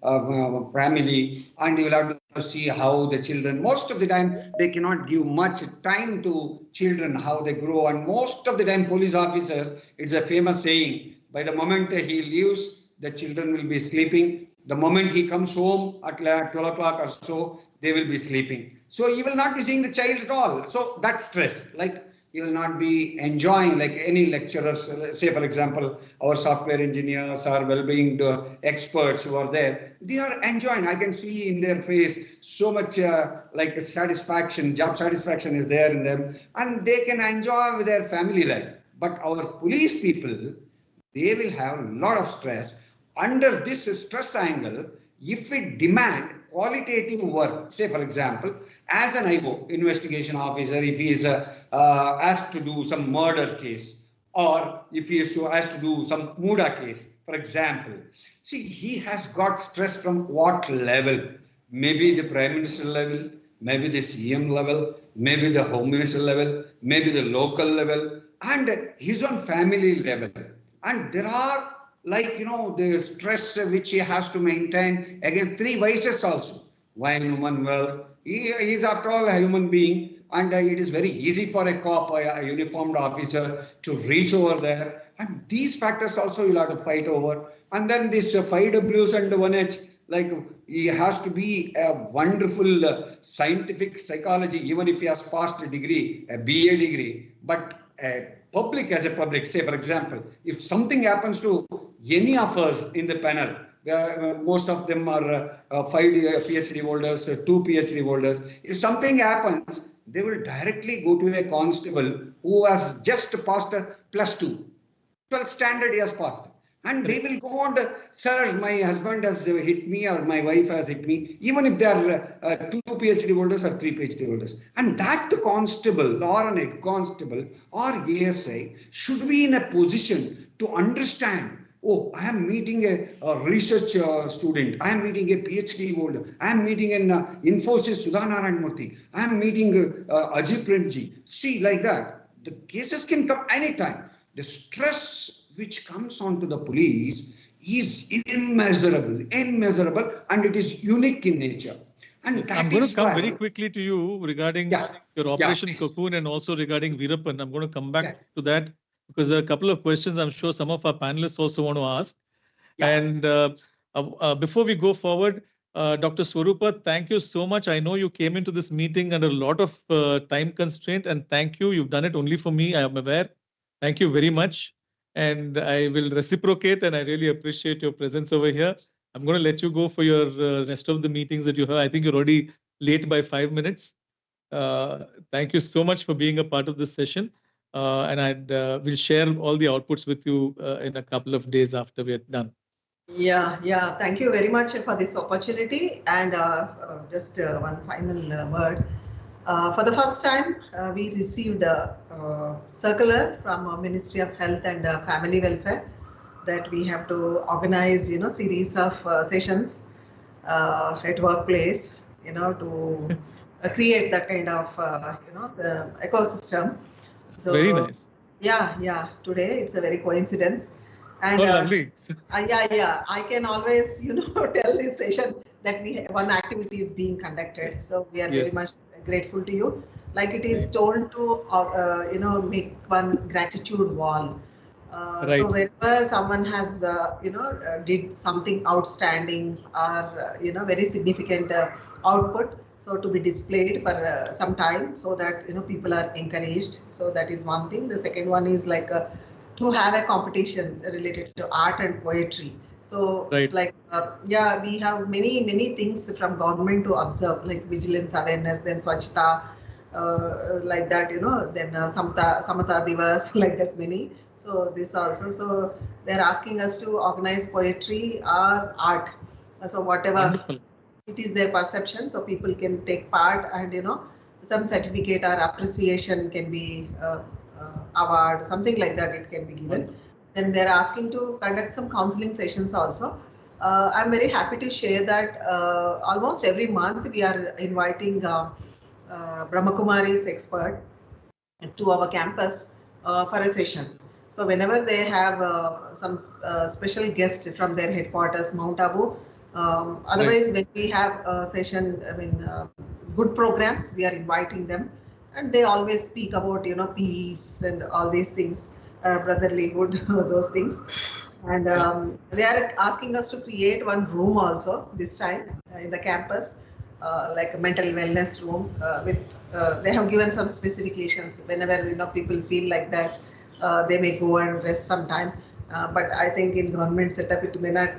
family, and you'll have to see how the children, most of the time they cannot give much time to children, how they grow, and most of the time police officers, it's a famous saying, by the moment he leaves, the children will be sleeping. The moment he comes home at 12 o'clock or so, they will be sleeping. So you will not be seeing the child at all. So that stress, like you will not be enjoying, like any lecturers, say for example, our software engineers or well-being experts who are there, they are enjoying. I can see in their face so much like satisfaction, job satisfaction is there in them, and they can enjoy with their family life. But our police people, they will have a lot of stress. Under this stress angle, if we demand qualitative work, say for example, as an IO, investigation officer, if he is asked to do some murder case, or if he is asked to do some Muda case, for example, see, he has got stress from what level? Maybe the Prime Minister level, maybe the CM level, maybe the Home Minister level, maybe the local level, and his own family level. And there are, like, the stress which he has to maintain. Again, 3 vices also. Wine, woman, wealth. He is after all a human being, and it is very easy for a cop or a uniformed officer to reach over there. And these factors also you'll have to fight over. And then this 5 Ws and 1H, like he has to be a wonderful scientific psychology, even if he has passed a degree, a BA degree, but public as a public, say for example, if something happens to any of us in the panel, most of them are 5 PhD holders, 2 PhD holders, if something happens, they will directly go to a constable who has just passed a +2, 12th standard he has passed. And they will go on, sir, my husband has hit me, or my wife has hit me, even if they are 2 PhD holders or 3 PhD holders. And that constable or an head constable or ASI should be in a position to understand, oh, I am meeting a research student, I am meeting a PhD holder, I am meeting an Infosys Sudhanarayan Murthy, I am meeting Ajit Premji. See, like that, the cases can come anytime. The stress which comes onto the police is immeasurable, and it is unique in nature. And yes, that I'm going to come why, very quickly to you regarding your Operation Cocoon, and also regarding Veerappan. I'm going to come back to that, because there are a couple of questions I'm sure some of our panelists also want to ask. And before we go forward, Dr. Swarupa, thank you so much. I know you came into this meeting under a lot of time constraint, and thank you. You've done it only for me, I am aware. Thank you very much. And I will reciprocate, and I really appreciate your presence over here. I'm going to let you go for your rest of the meetings that you have. I think you're already late by 5 minutes. Thank you so much for being a part of this session. And we'll share all the outputs with you in a couple of days after we're done. Yeah. Thank you very much for this opportunity. And just one final word. For the first time, we received a circular from Ministry of Health and Family Welfare that we have to organize, series of sessions at workplace, to create that kind of, the ecosystem. So, very nice. Yeah. Today it's a very coincidence. And lovely. I can always, tell this session that one activity is being conducted. So we are very much grateful to you. Like it is told to, make one gratitude wall. So whenever someone has, did something outstanding or, very significant output, so to be displayed for some time, so that, people are encouraged. So that is one thing. The second one is like to have a competition related to art and poetry. So Right. like, yeah, we have many things from government to observe, like vigilance awareness, then Swachhta, like that, then Samata Divas, like that many. So this also, so they're asking us to organize poetry or art. So whatever Wonderful. it is their perception, so people can take part, and some certificate or appreciation can be award, something like that it can be given. Then they're asking to conduct some counseling sessions also. I'm very happy to share that almost every month we are inviting Brahmakumari's expert to our campus for a session. So whenever they have some special guest from their headquarters, Mount Abu, otherwise when we have a session, good programs, we are inviting them, and they always speak about peace and all these things, brotherlyhood, those things. And they are asking us to create one room also this time in the campus, like a mental wellness room with. They have given some specifications. Whenever people feel like that, they may go and rest some time. But I think in government setup it may not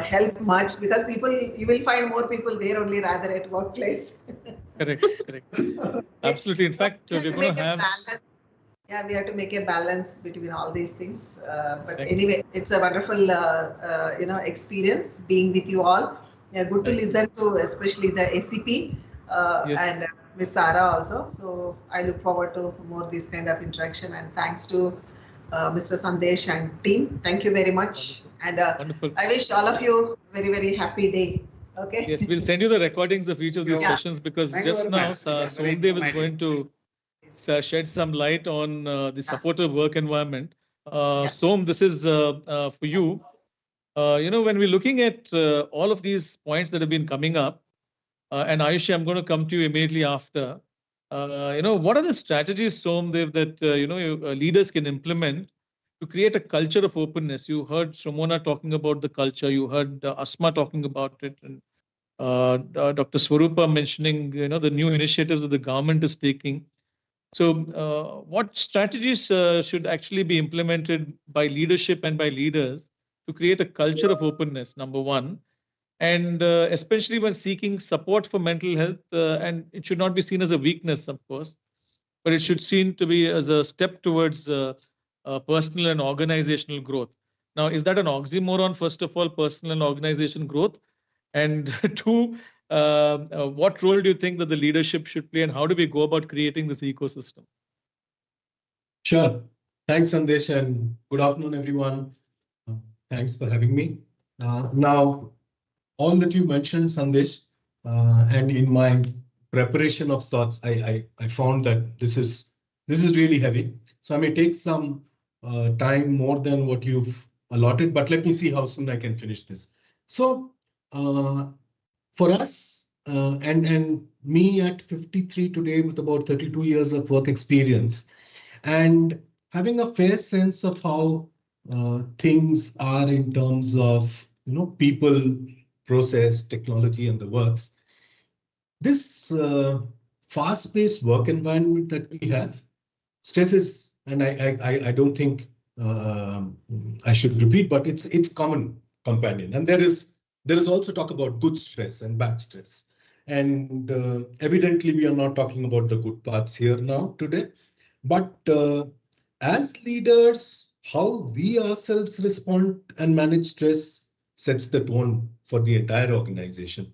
help much, because you will find more people there only rather at workplace. Correct. Absolutely. In fact, we're going to have. Yeah, we have to make a balance between all these things. But anyway, it's a wonderful, experience being with you all. Yeah, good to listen to, especially the ACP and Miss Sarah also. So I look forward to more this kind of interaction. And thanks to Mr. Sandesh and team. Thank you very much. Wonderful. And I wish all of you very happy day. Okay. Yes, we'll send you the recordings of each of these sessions, because just now Somdev is going to shed some light on the supportive work environment. Som, this is for you. When we're looking at all of these points that have been coming up, and Ayushi, I'm going to come to you immediately after. What are the strategies, Somdev, that leaders can implement to create a culture of openness? You heard Shramona talking about the culture. You heard Asma talking about it, and Dr. Swarupa mentioning the new initiatives that the government is taking. So, what strategies should actually be implemented by leadership and by leaders to create a culture of openness? Number one, and especially when seeking support for mental health, and it should not be seen as a weakness, of course, but it should seen to be as a step towards personal and organizational growth. Now, is that an oxymoron? First of all, personal and organization growth, and two, what role do you think that the leadership should play, and how do we go about creating this ecosystem? Sure. Thanks, Sandesh, and good afternoon, everyone. Thanks for having me. Now, all that you mentioned, Sandesh, and in my preparation of sorts, I found that this is really heavy. So I may take some time more than what you've allotted, but let me see how soon I can finish this. So for us, and me at 53 today with about 32 years of work experience, and having a fair sense of how things are in terms of people, process, technology, and the works. This fast-paced work environment that we have stresses, and I don't think I should repeat, but it's common companion, and there is also talk about good stress and bad stress, and evidently we are not talking about the good parts here now today, but as leaders, how we ourselves respond and manage stress sets the tone for the entire organization,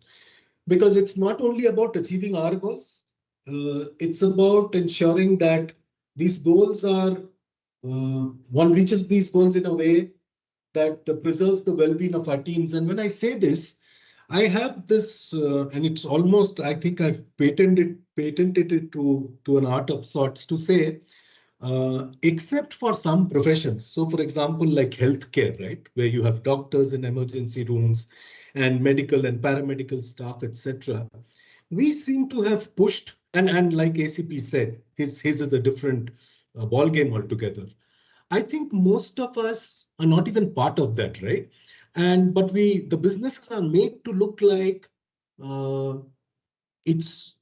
because it's not only about achieving our goals, it's about ensuring that these goals are, one reaches these goals in a way that preserves the well-being of our teams. And when I say this, I have this, and it's almost, I think I've patented it to an art of sorts to say, except for some professions. So for example, like healthcare, right, where you have doctors in emergency rooms and medical and paramedical staff, etc. We seem to have pushed, and like ACP said, his is a different ball game altogether. I think most of us are not even part of that, right? But the businesses are made to look like it's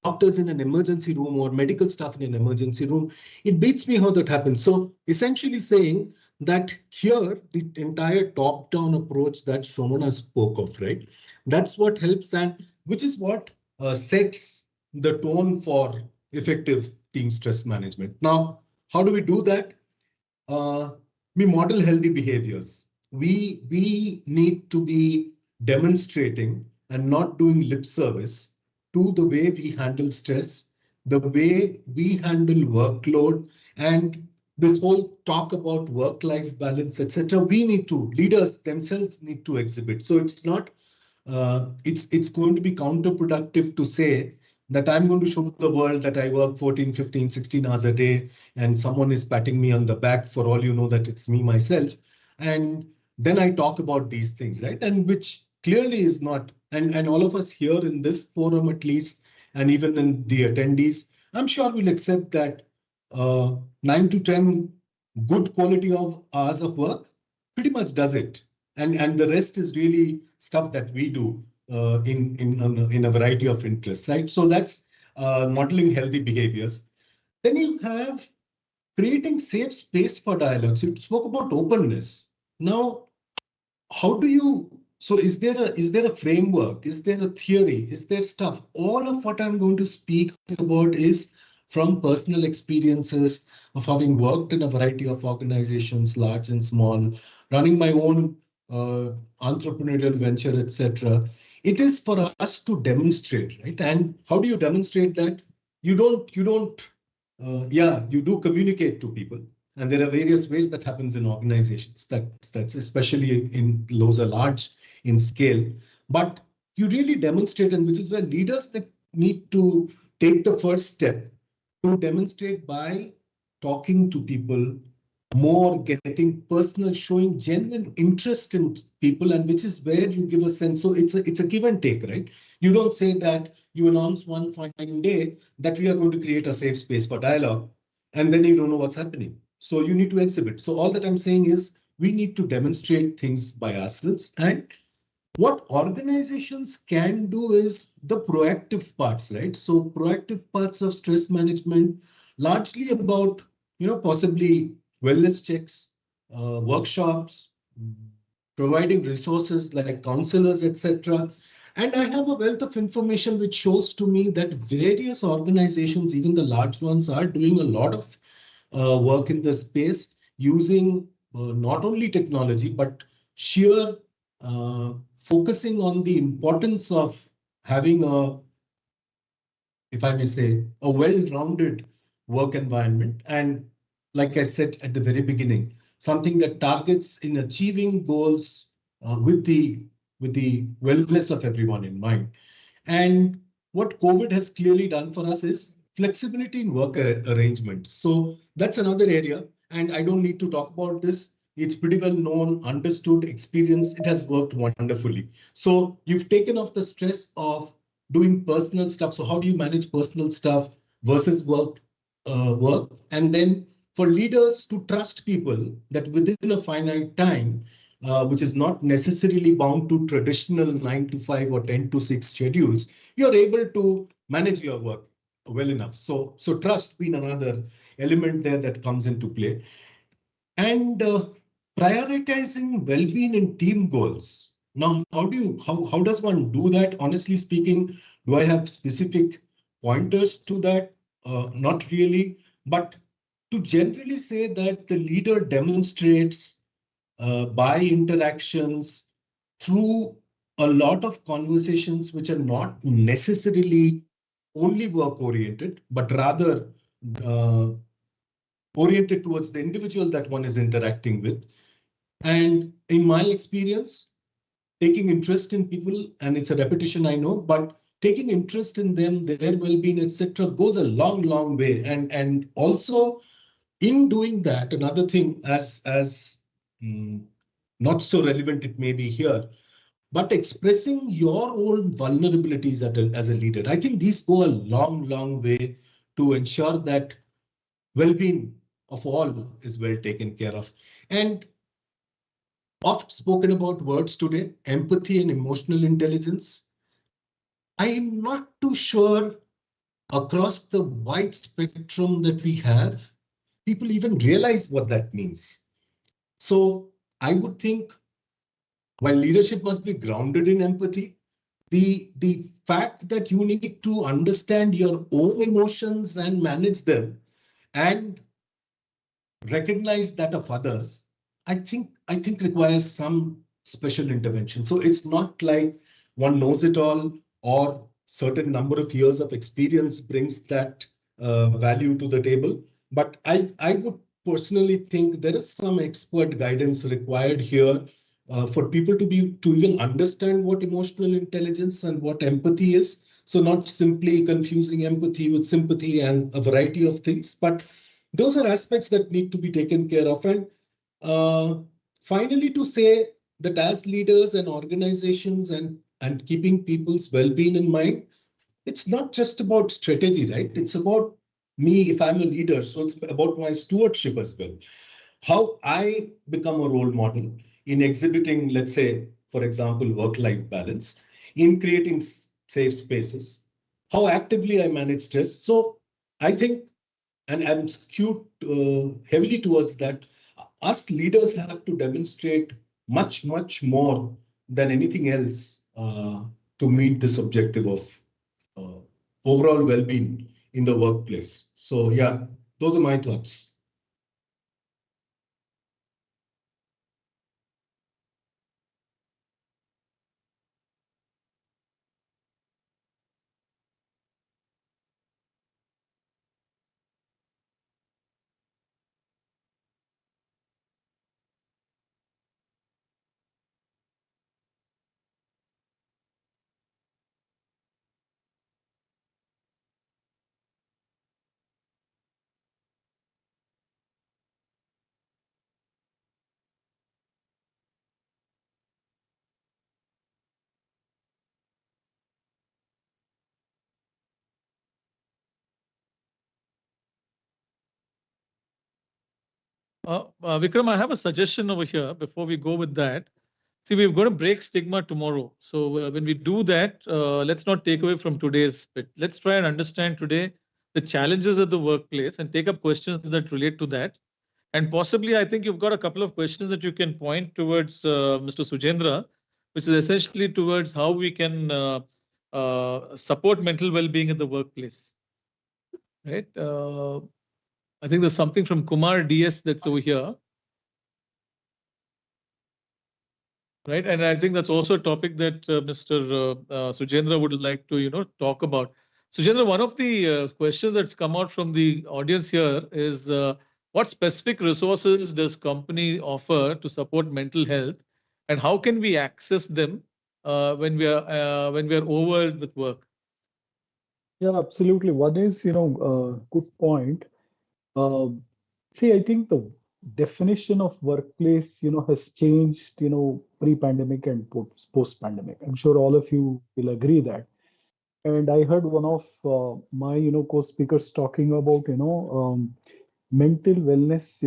doctors in an emergency room or medical staff in an emergency room. It beats me how that happens. So essentially saying that here the entire top-down approach that Shomana spoke of, right? That's what helps, and which is what sets the tone for effective team stress management. Now, how do we do that? We model healthy behaviors. We need to be demonstrating and not doing lip service to the way we handle stress, the way we handle workload, and this whole talk about work-life balance, etc. We need to, leaders themselves need to exhibit. So it's not, it's going to be counterproductive to say that I'm going to show the world that I work 14, 15, 16 hours a day and someone is patting me on the back for all you know that it's me myself. And then I talk about these things, right? And which clearly is not, and all of us here in this forum at least, and even in the attendees, I'm sure will accept that 9 to 10 good quality of hours of work pretty much does it. And the rest is really stuff that we do in a variety of interests, right? So that's modeling healthy behaviors. Then you have creating safe space for dialogues. You spoke about openness. Now, how do you, so is there a framework? Is there a theory? Is there stuff? All of what I'm going to speak about is from personal experiences of having worked in a variety of organizations, large and small, running my own entrepreneurial venture, etc. It is for us to demonstrate, right? And how do you demonstrate that? You do communicate to people. And there are various ways that happens in organizations. That's especially in those are large in scale. But you really demonstrate, and which is where leaders that need to take the first step to demonstrate by talking to people more, getting personal, showing genuine interest in people, and which is where you give a sense. So it's a give and take, right? You don't say that you announce one fine day that we are going to create a safe space for dialogue, and then you don't know what's happening. So you need to exhibit. So all that I'm saying is we need to demonstrate things by ourselves. And what organizations can do is the proactive parts, right? So proactive parts of stress management, largely about, possibly wellness checks, workshops, providing resources like counselors, etc. And I have a wealth of information which shows to me that various organizations, even the large ones, are doing a lot of work in this space using not only technology, but sheer focusing on the importance of having if I may say, a well-rounded work environment. And like I said at the very beginning, something that targets in achieving goals with the wellness of everyone in mind. And what COVID has clearly done for us is flexibility in work arrangements. So that's another area, and I don't need to talk about this. It's pretty well known, understood, experienced. It has worked wonderfully. So you've taken off the stress of doing personal stuff. So how do you manage personal stuff versus work? And then for leaders to trust people that within a finite time, which is not necessarily bound to traditional 9 to 5 or 10 to 6 schedules, you're able to manage your work well enough. So trust being another element there that comes into play. And prioritizing well-being in team goals. Now, how does one do that? Honestly speaking, do I have specific pointers to that? Not really, but to generally say that the leader demonstrates by interactions through a lot of conversations which are not necessarily only work oriented, but rather oriented towards the individual that one is interacting with. And in my experience, taking interest in people, and it's a repetition, I know, but taking interest in them, their well-being, etc., goes a long, long way. And also in doing that, another thing, as not so relevant it may be here, but expressing your own vulnerabilities as a leader. I think these go a long, long way to ensure that well-being of all is well taken care of. And oft spoken about words today, empathy and emotional intelligence. I'm not too sure across the wide spectrum that we have, people even realize what that means. So I would think while leadership must be grounded in empathy, the fact that you need to understand your own emotions and manage them and recognize that of others, I think requires some special intervention. So it's not like one knows it all or certain number of years of experience brings that value to the table. But I would personally think there is some expert guidance required here for people to even understand what emotional intelligence and what empathy is. So not simply confusing empathy with sympathy and a variety of things, but those are aspects that need to be taken care of. And uh, finally, to say that as leaders and organizations and keeping people's well-being in mind, it's not just about strategy, right? It's about me if I'm a leader. So it's about my stewardship as well. How I become a role model in exhibiting, let's say, for example, work-life balance, in creating safe spaces, how actively I manage stress. So I think, and I'm skewed heavily towards that, us leaders have to demonstrate much, much more than anything else to meet this objective of uh, overall well-being in the workplace. So yeah, those are my thoughts. Vikram, I have a suggestion over here before we go with that. See, we're going to break stigma tomorrow. So when we do that, let's not take away from today's bit. Let's try and understand today the challenges of the workplace and take up questions that relate to that. And possibly, I think you've got a couple of questions that you can point towards Mr. Sujendra, which is essentially towards how we can support mental well-being in the workplace. Right? I think there's something from Kumar DS that's over here. Right, and I think that's also a topic that Mr. Sujendra would like to talk about. Sujendra, one of the questions that's come out from the audience here is what specific resources does company offer to support mental health, and how can we access them when we are overwhelmed with work? Yeah, absolutely. One is, good point. Uh, See, I think the definition of workplace, has changed, pre-pandemic and post-pandemic. I'm sure all of you will agree that. And I heard one of my, co-speakers talking about, mental wellness,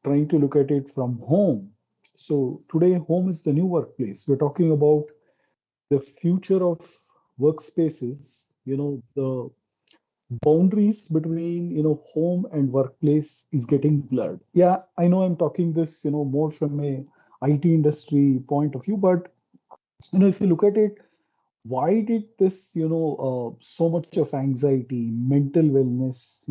trying to look at it from home. So today, home is the new workplace. We're talking about the future of workspaces, the boundaries between home and workplace is getting blurred. Yeah, I know I'm talking this more from a IT industry point of view, but if you look at it, why did this so much of anxiety, mental wellness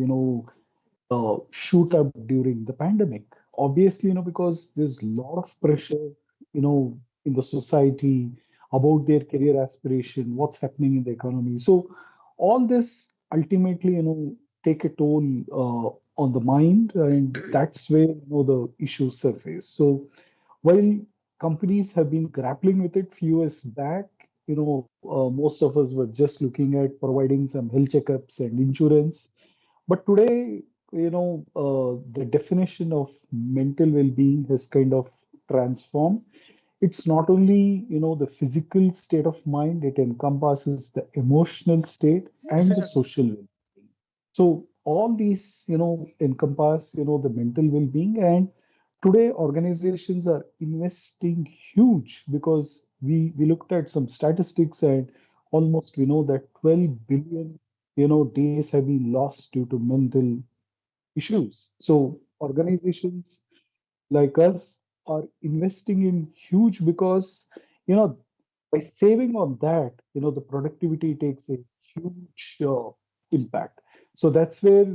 shoot up during the pandemic? Obviously, because there's a lot of pressure, in the society about their career aspiration, what's happening in the economy. So all this ultimately, take a toll on the mind, and that's where, the issues surface. So while companies have been grappling with it few years back, most of us were just looking at providing some health checkups and insurance. But today, the definition of mental well-being has kind of transformed. It's not only, the physical state of mind, it encompasses the emotional state and the social well-being. So all these, encompass, the mental well-being. And today organizations are investing huge because we looked at some statistics, and almost we know that 12 billion, days have been lost due to mental issues. So organizations like us are investing in huge because, by saving on that, the productivity takes a huge impact. So that's where,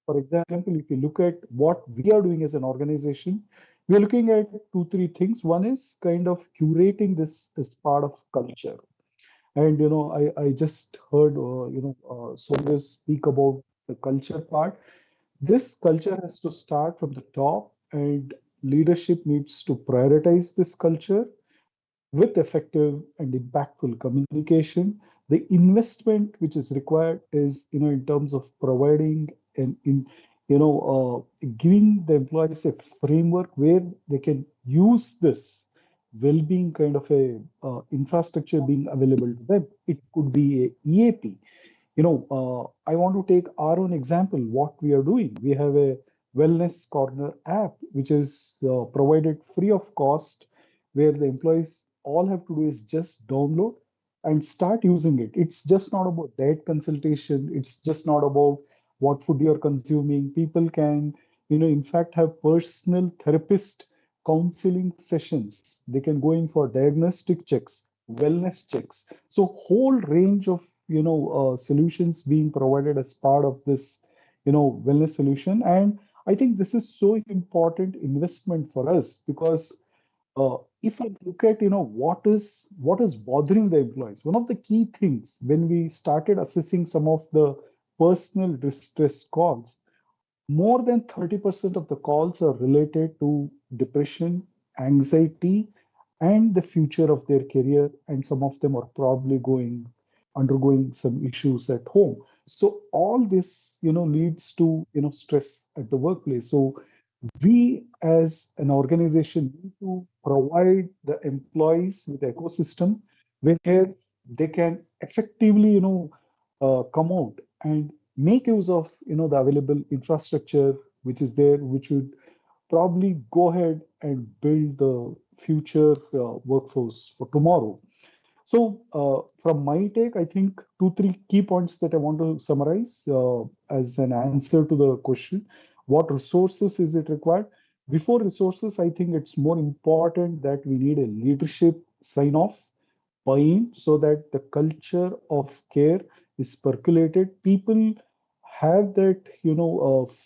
for example, if you look at what we are doing as an organization, we are looking at two, three things. One is kind of curating this as part of culture. And, I just heard, Sonia speak about the culture part. This culture has to start from the top, and leadership needs to prioritize this culture with effective and impactful communication. The investment which is required is, in terms of providing and giving the employees a framework where they can use this well-being kind of a infrastructure being available to them. It could be a EAP. I want to take our own example, what we are doing. We have a Wellness Corner app, which is provided free of cost, where the employees all have to do is just download and start using it. It's just not about diet consultation. It's just not about what food you're consuming. People can, in fact, have personal therapist counseling sessions. They can go in for diagnostic checks, wellness checks. So whole range of solutions being provided as part of this wellness solution. And I think this is so important investment for us because if I look at what is bothering the employees, one of the key things when we started assessing some of the personal distress calls, more than 30% of the calls are related to depression, anxiety, and the future of their career, and some of them are probably undergoing some issues at home. So all this, leads to, stress at the workplace. So we as an organization need to provide the employees with ecosystem where they can effectively, come out and make use of, the available infrastructure which is there, which would probably go ahead and build the future workforce for tomorrow. So, from my take, I think two, three key points that I want to summarize as an answer to the question: what resources is it required? Before resources, I think it's more important that we need a leadership sign off, buy-in, so that the culture of care is percolated. People have that,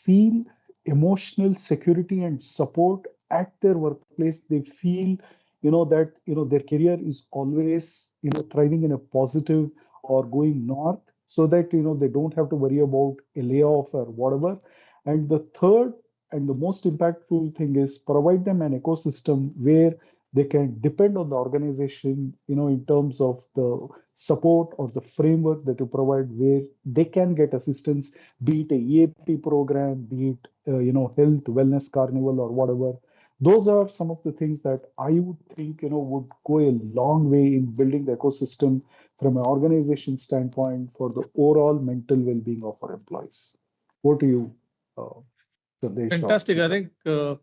feel emotional security and support at their workplace. They feel, that, their career is always, thriving in a positive or going north, so that, they don't have to worry about a layoff or whatever. And the third and the most impactful thing is provide them an ecosystem where they can depend on the organization, in terms of the support or the framework that you provide, where they can get assistance, be it a EAP program, be it, health, wellness carnival or whatever. Those are some of the things that I would think, would go a long way in building the ecosystem from an organization standpoint for the overall mental well-being of our employees. Over to you, Sandesh. Fantastic. I think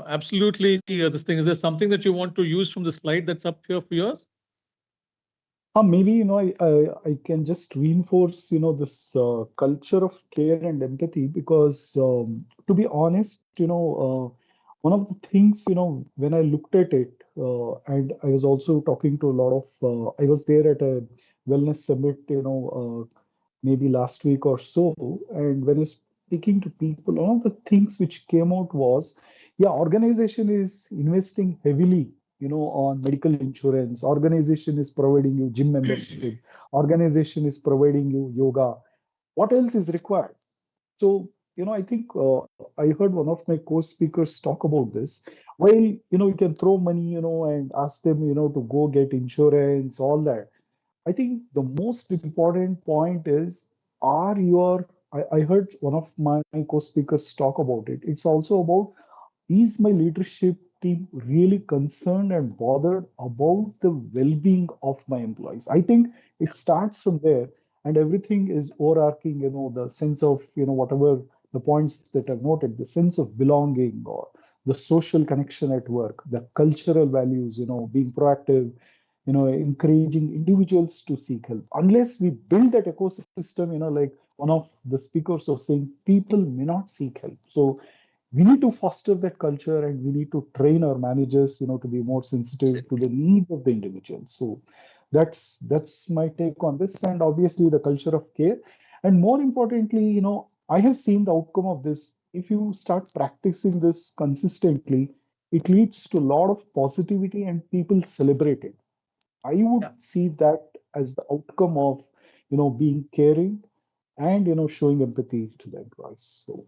absolutely this thing. Is there something that you want to use from the slide that's up here for yours? Maybe, I can just reinforce, this culture of care and empathy because, to be honest, one of the things, when I looked at it, and I was also talking to a lot of, I was there at a wellness summit, maybe last week or so, and when I was speaking to people, one of the things which came out was, yeah, organization is investing heavily, on medical insurance. Organization is providing you gym membership. Organization is providing you yoga. What else is required? So, I think I heard one of my co-speakers talk about this. While, you can throw money, and ask them, to go get insurance, all that. I think the most important point is, I heard one of my co-speakers talk about it. It's also about, is my leadership team really concerned and bothered about the well-being of my employees? I think it starts from there, and everything is overarching, the sense of, whatever the points that I've noted, the sense of belonging or the social connection at work, the cultural values, being proactive, encouraging individuals to seek help. Unless we build that ecosystem, like one of the speakers was saying, people may not seek help. So we need to foster that culture, and we need to train our managers, to be more sensitive to the needs of the individuals. So that's my take on this, and obviously the culture of care. And more importantly, I have seen the outcome of this. If you start practicing this consistently, it leads to a lot of positivity and people celebrate it. I would see that as the outcome of, being caring and, showing empathy to the employees. So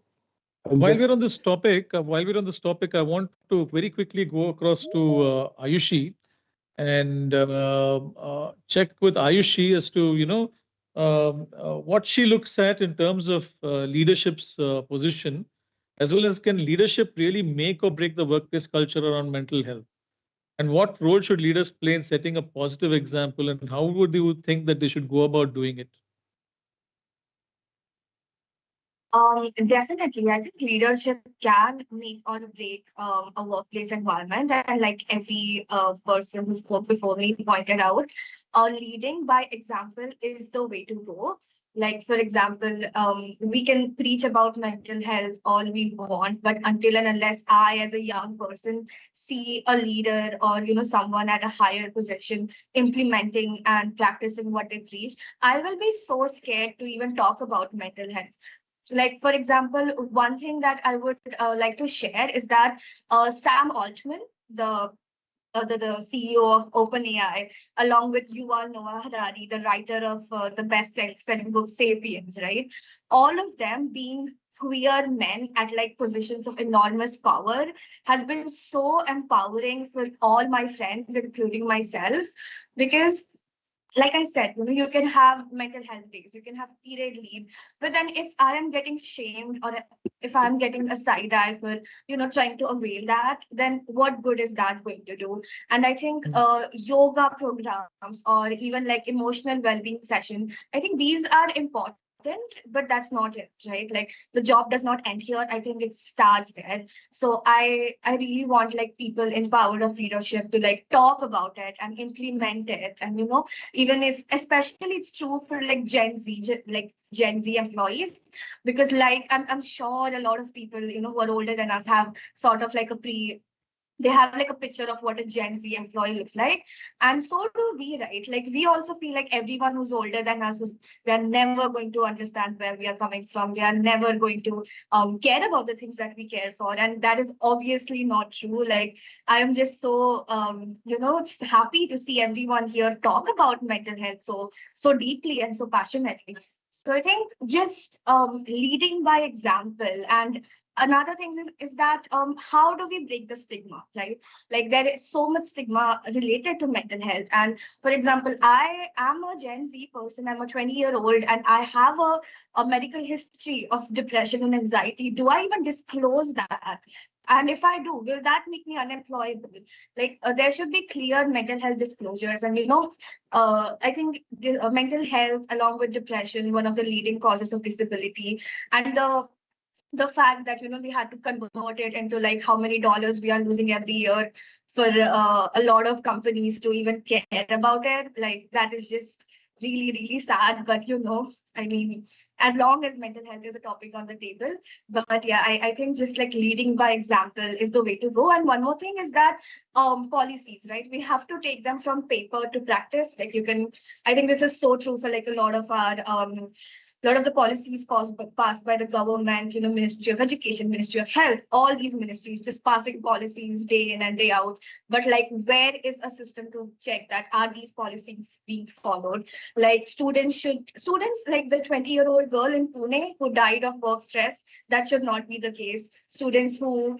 I'll While we're just on this topic, I want to very quickly go across to Ayushi and check with Ayushi as to what she looks at in terms of leadership's position, as well as can leadership really make or break the workplace culture around mental health, and what role should leaders play in setting a positive example, and how would you think that they should go about doing it? Definitely. I think leadership can make or break a workplace environment. And like every person who spoke before me pointed out, leading by example is the way to go. Like, for example, we can preach about mental health all we want, but until and unless I, as a young person, see a leader or, someone at a higher position implementing and practicing what they preach, I will be so scared to even talk about mental health. Like, for example, one thing that I would like to share is that Sam Altman, the CEO of OpenAI, along with Yuval Noah Harari, the writer of the best-selling book *Sapiens*, right? All of them being queer men at like positions of enormous power has been so empowering for all my friends, including myself, because like I said, you can have mental health days, you can have period leave, but then if I am getting shamed or if I'm getting a side eye for, trying to avail that, then what good is that going to do? And I think yoga programs or even like emotional well-being session, I think these are important, but that's not it, right? Like the job does not end here. I think it starts there. So I really want like people in power of leadership to like talk about it and implement it. And even if especially it's true for like Gen Z employees, because like I'm sure a lot of people who are older than us have sort of like they have like a picture of what a Gen Z employee looks like. And so do we, right? Like we also feel like everyone who's older than us, they're never going to understand where we are coming from. They are never going to care about the things that we care for. And that is obviously not true. Like I'm just so, just happy to see everyone here talk about mental health so deeply and so passionately. So I think just leading by example. And another thing is that how do we break the stigma, right? Like there is so much stigma related to mental health. And for example, I am a Gen Z person, I'm a 20-year-old, and I have a medical history of depression and anxiety. Do I even disclose that? And if I do, will that make me unemployable? Like there should be clear mental health disclosures. And I think mental health along with depression, one of the leading causes of disability. And the fact that we had to convert it into like how many dollars we are losing every year for a lot of companies to even care about it, like that is just really sad. But I mean, as long as mental health is a topic on the table. But yeah, I think just like leading by example is the way to go. And one more thing is that policies, right? We have to take them from paper to practice. Like I think this is so true for like a lot of the policies passed by the government, Ministry of Education, Ministry of Health, all these ministries just passing policies day in and day out. But like, where is a system to check that are these policies being followed? Like students like the 20-year-old girl in Pune who died of work stress, that should not be the case. Students who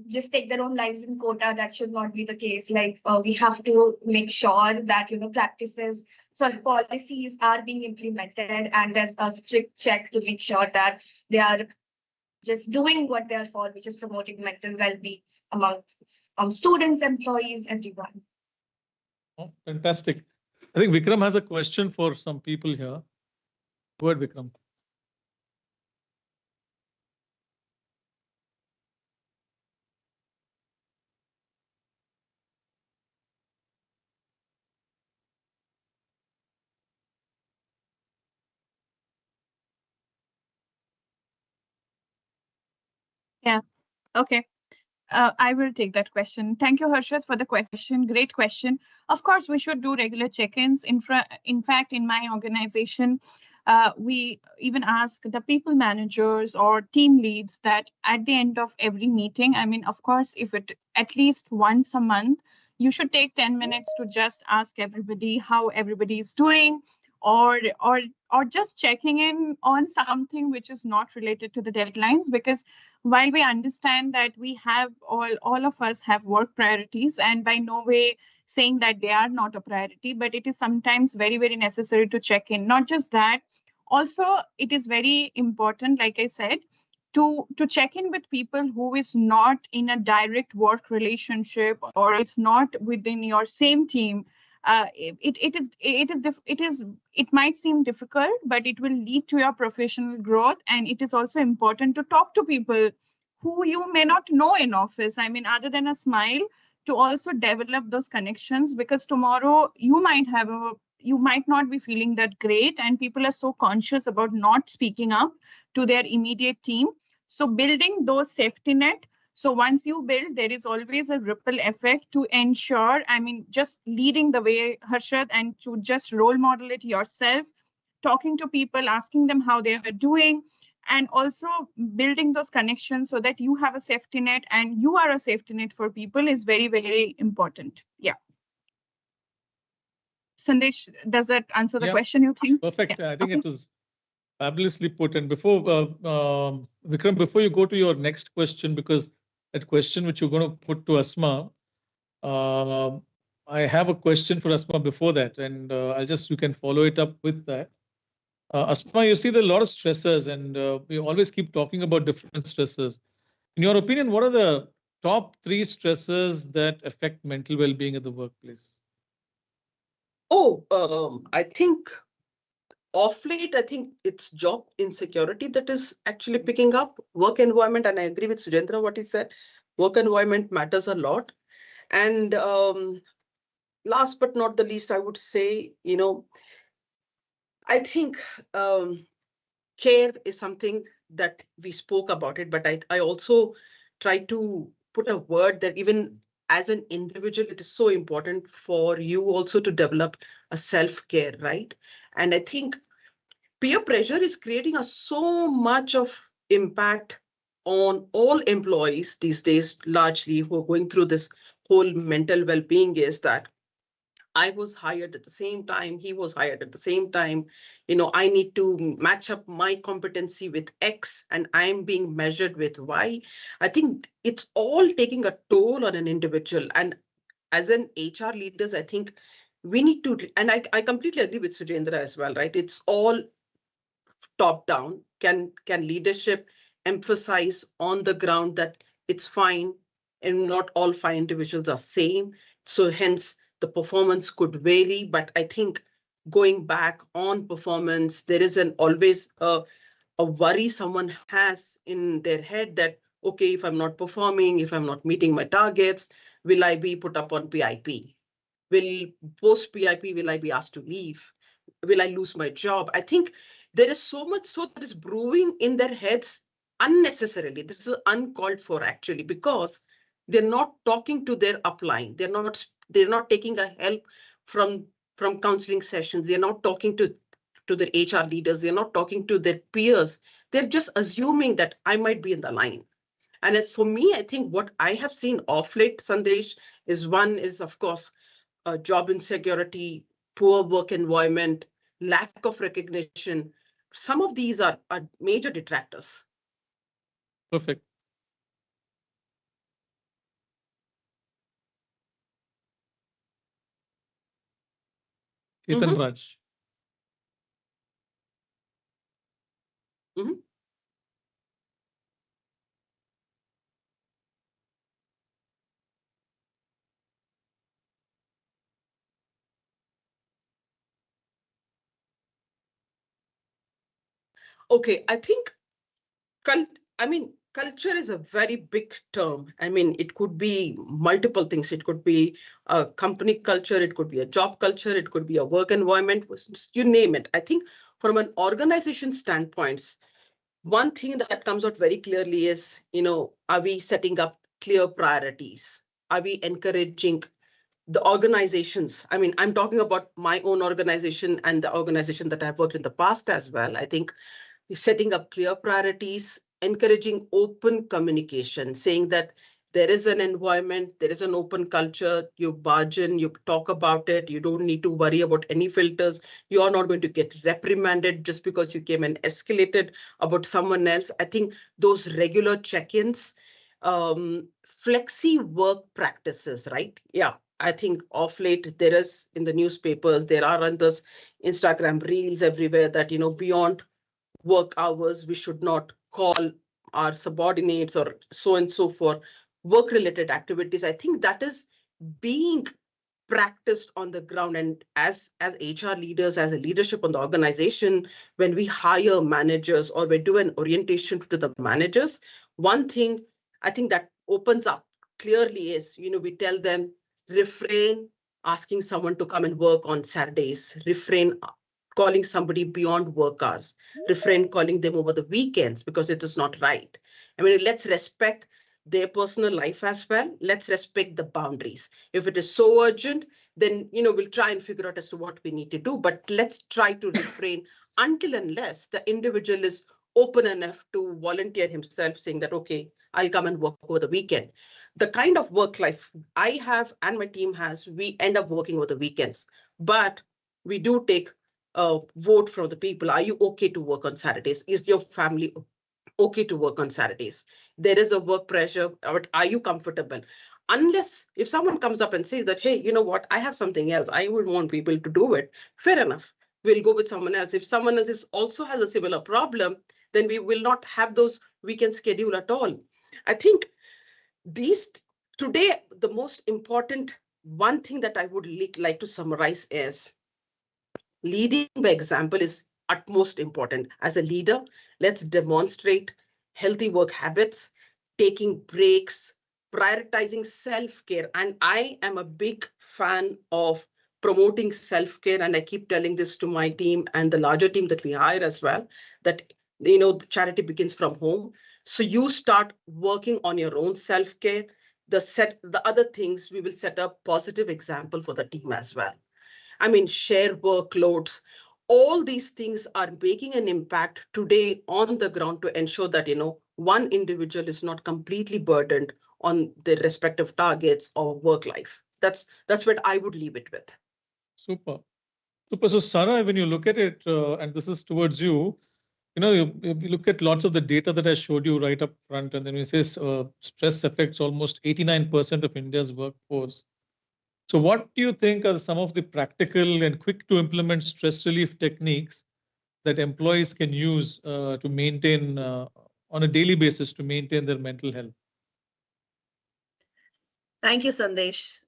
just take their own lives in quota, that should not be the case. Like we have to make sure that policies are being implemented and there's a strict check to make sure that they are just doing what they're for, which is promoting mental well-being among students, employees, everyone. Oh, fantastic. I think Vikram has a question for some people here. Go ahead, Vikram. Yeah. Okay. I will take that question. Thank you, Harshad, for the question. Great question. Of course, we should do regular check-ins. In fact, in my organization, we even ask the people managers or team leads that at the end of every meeting, I mean, of course, if it at least once a month, you should take 10 minutes to just ask everybody how everybody is doing, or or or just checking in on something which is not related to the deadlines, because while we understand that we have all of us have work priorities, and by no way saying that they are not a priority, but it is sometimes very necessary to check in. Not just that, also it is very important, like I said, to check in with people who is not in a direct work relationship, or it's not within your same team. It might seem difficult, but it will lead to your professional growth. And it is also important to talk to people who you may not know in office. I mean, other than a smile, to also develop those connections, because tomorrow you might not be feeling that great, and people are so conscious about not speaking up to their immediate team. So building those safety net. So once you build, there is always a ripple effect to ensure, I mean, just leading the way, Harshad, and to just role model it yourself, talking to people, asking them how they are doing, and also building those connections so that you have a safety net and you are a safety net for people is very important. Yeah. Sandesh, does that answer the question, you think? Perfect. Yeah. I think it was fabulously put. And before, Vikram, before you go to your next question, because that question which you're going to put to Asma, I have a question for Asma before that, and you can follow it up with that. Asma, you see there are a lot of stressors, and we always keep talking about different stressors. In your opinion, what are the top 3 stressors that affect mental well-being at the workplace? I think off late, I think it's job insecurity that is actually picking up, work environment. And I agree with Sujendra what he said. Work environment matters a lot. And last but not the least, I would say, I think care is something that we spoke about it, but I also try to put a word that even as an individual, it is so important for you also to develop a self-care, right? And I think peer pressure is creating so much of impact on all employees these days, largely who are going through this whole mental well-being, is that I was hired at the same time, he was hired at the same time. I need to match up my competency with X and I'm being measured with Y. I think it's all taking a toll on an individual. And as an HR leaders, I think we need to, and I completely agree with Sujendra as well, right? It's all top down. Can leadership emphasize on the ground that it's fine and not all fine individuals are same? So hence the performance could vary, but I think going back on performance, there is always a worry someone has in their head that, okay, if I'm not performing, if I'm not meeting my targets, will I be put up on PIP? Will post PIP, will I be asked to leave? Will I lose my job? I think there is so much so that is brewing in their heads unnecessarily. This is uncalled for actually, because they're not talking to their upline. They're not taking a help from counseling sessions. They're not talking to their HR leaders. They're not talking to their peers. They're just assuming that I might be in the line. And as for me, I think what I have seen off late, Sandesh, is of course job insecurity, poor work environment, lack of recognition. Some of these are major detractors. Perfect. Ketan Raj. Okay, I think culture is a very big term. I mean, it could be multiple things. It could be a company culture, it could be a job culture, it could be a work environment, you name it. I think from an organization standpoint, one thing that comes out very clearly is, are we setting up clear priorities? Are we encouraging the organizations? I mean, I'm talking about my own organization and the organization that I've worked in the past as well. I think setting up clear priorities, encouraging open communication, saying that there is an environment, there is an open culture, you barge in, you talk about it, you don't need to worry about any filters. You are not going to get reprimanded just because you came and escalated about someone else. I think those regular check-ins, flexi work practices, right? Yeah, I think of late there is in the newspapers, there are on this Instagram reels everywhere that, beyond work hours, we should not call our subordinates or so and so for work-related activities. I think that is being practiced on the ground. And as HR leaders, as a leadership on the organization, when we hire managers or we do an orientation to the managers, one thing I think that opens up clearly is, we tell them, refrain asking someone to come and work on Saturdays, refrain calling somebody beyond work hours, refrain calling them over the weekends because it is not right. I mean, let's respect their personal life as well. Let's respect the boundaries. If it is so urgent, then, we'll try and figure out as to what we need to do. But let's try to refrain until unless the individual is open enough to volunteer himself saying that, okay, I'll come and work over the weekend. The kind of work life I have and my team has, we end up working over the weekends. But we do take a vote from the people. Are you okay to work on Saturdays? Is your family okay to work on Saturdays? There is a work pressure, but are you comfortable? Unless if someone comes up and says that, hey, you know what, I have something else, I would want people to do it, fair enough. We'll go with someone else. If someone else also has a similar problem, then we will not have those weekend schedule at all. I think today, the most important one thing that I would like to summarize is leading by example is utmost important. As a leader, let's demonstrate healthy work habits, taking breaks, prioritizing self-care. And I am a big fan of promoting self-care. And I keep telling this to my team and the larger team that we hire as well, that, the charity begins from home. So you start working on your own self-care. The other things, we will set up positive example for the team as well. I mean, share workloads. All these things are making an impact today on the ground to ensure that, one individual is not completely burdened on their respective targets or work life. That's what I would leave it with. Super. So Sarah, when you look at it, and this is towards you, you look at lots of the data that I showed you right up front, and then we say stress affects almost 89% of India's workforce. So what do you think are some of the practical and quick to implement stress relief techniques that employees can use to maintain on a daily basis to maintain their mental health? Thank you, Sandesh.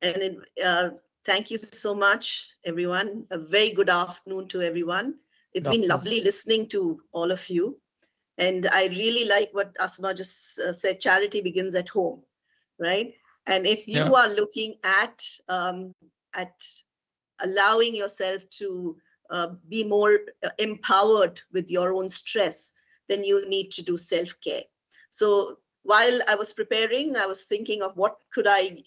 Thank you so much, everyone. A very good afternoon to everyone. It's been lovely listening to all of you. And I really like what Asma just said, charity begins at home, right? And if you are looking at allowing yourself to be more empowered with your own stress, then you need to do self-care. So while I was preparing, I was thinking of what could I,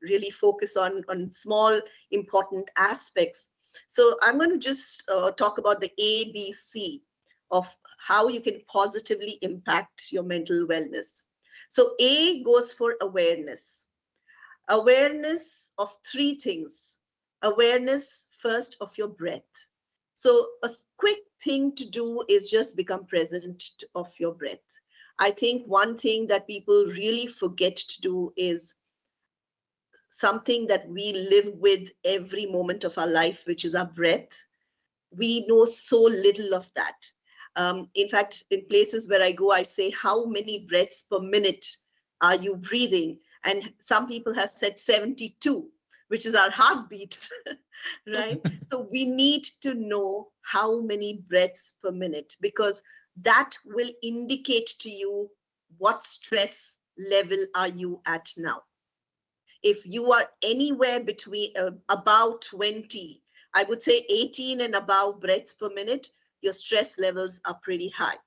really focus on small important aspects. So I'm going to just talk about the ABC of how you can positively impact your mental wellness. So A goes for awareness. Awareness of three things. Awareness first of your breath. So a quick thing to do is just become present of your breath. I think one thing that people really forget to do is something that we live with every moment of our life, which is our breath. We know so little of that. In fact, in places where I go, I say, how many breaths per minute are you breathing? And some people have said 72, which is our heartbeat, right? So we need to know how many breaths per minute, because that will indicate to you what stress level are you at now. If you are anywhere between about 20, I would say 18 and above breaths per minute, your stress levels are pretty high,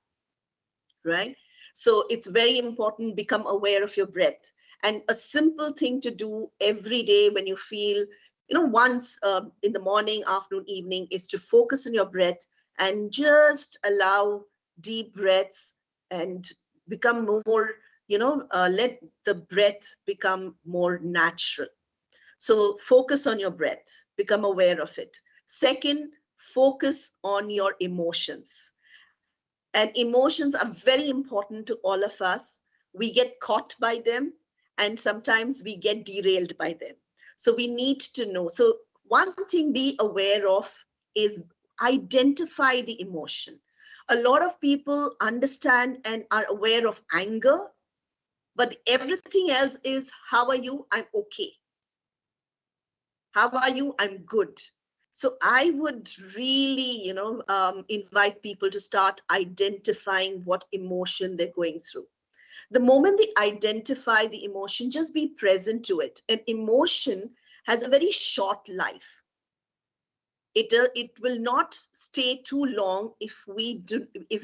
right? So it's very important, become aware of your breath. And a simple thing to do every day when you feel, once in the morning, afternoon, evening, is to focus on your breath and just allow deep breaths and become more, let the breath become more natural. So focus on your breath, become aware of it. Second, focus on your emotions. And emotions are very important to all of us. We get caught by them, and sometimes we get derailed by them. So we need to know. So one thing be aware of is identify the emotion. A lot of people understand and are aware of anger, but everything else is, how are you? I'm okay. How are you? I'm good. So I would really, invite people to start identifying what emotion they're going through. The moment they identify the emotion, just be present to it. An emotion has a very short life. It will not stay too long if we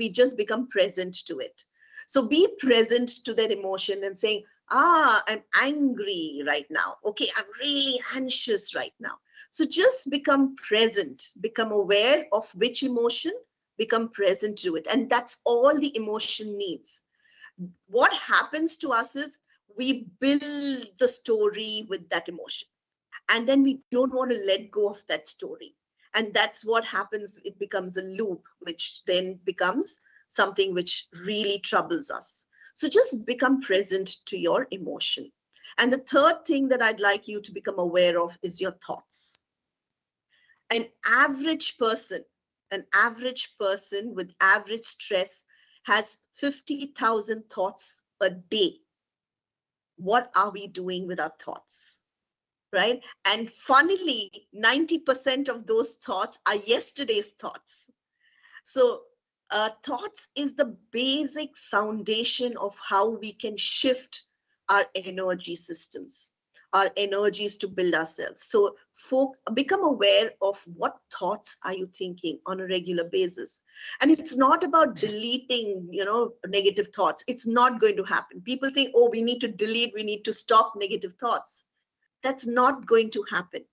just become present to it. So be present to that emotion and saying, I'm angry right now. Okay, I'm really anxious right now. So just become present, become aware of which emotion, become present to it. And that's all the emotion needs. What happens to us is we build the story with that emotion. And then we don't want to let go of that story. And that's what happens. It becomes a loop, which then becomes something which really troubles us. So just become present to your emotion. And the third thing that I'd like you to become aware of is your thoughts. An average person with average stress has 50,000 thoughts a day. What are we doing with our thoughts? Right? And funnily, 90% of those thoughts are yesterday's thoughts. So thoughts is the basic foundation of how we can shift our energy systems, our energies to build ourselves. So become aware of what thoughts are you thinking on a regular basis. And it's not about deleting, negative thoughts. It's not going to happen. People think, oh, we need to delete, we need to stop negative thoughts. That's not going to happen.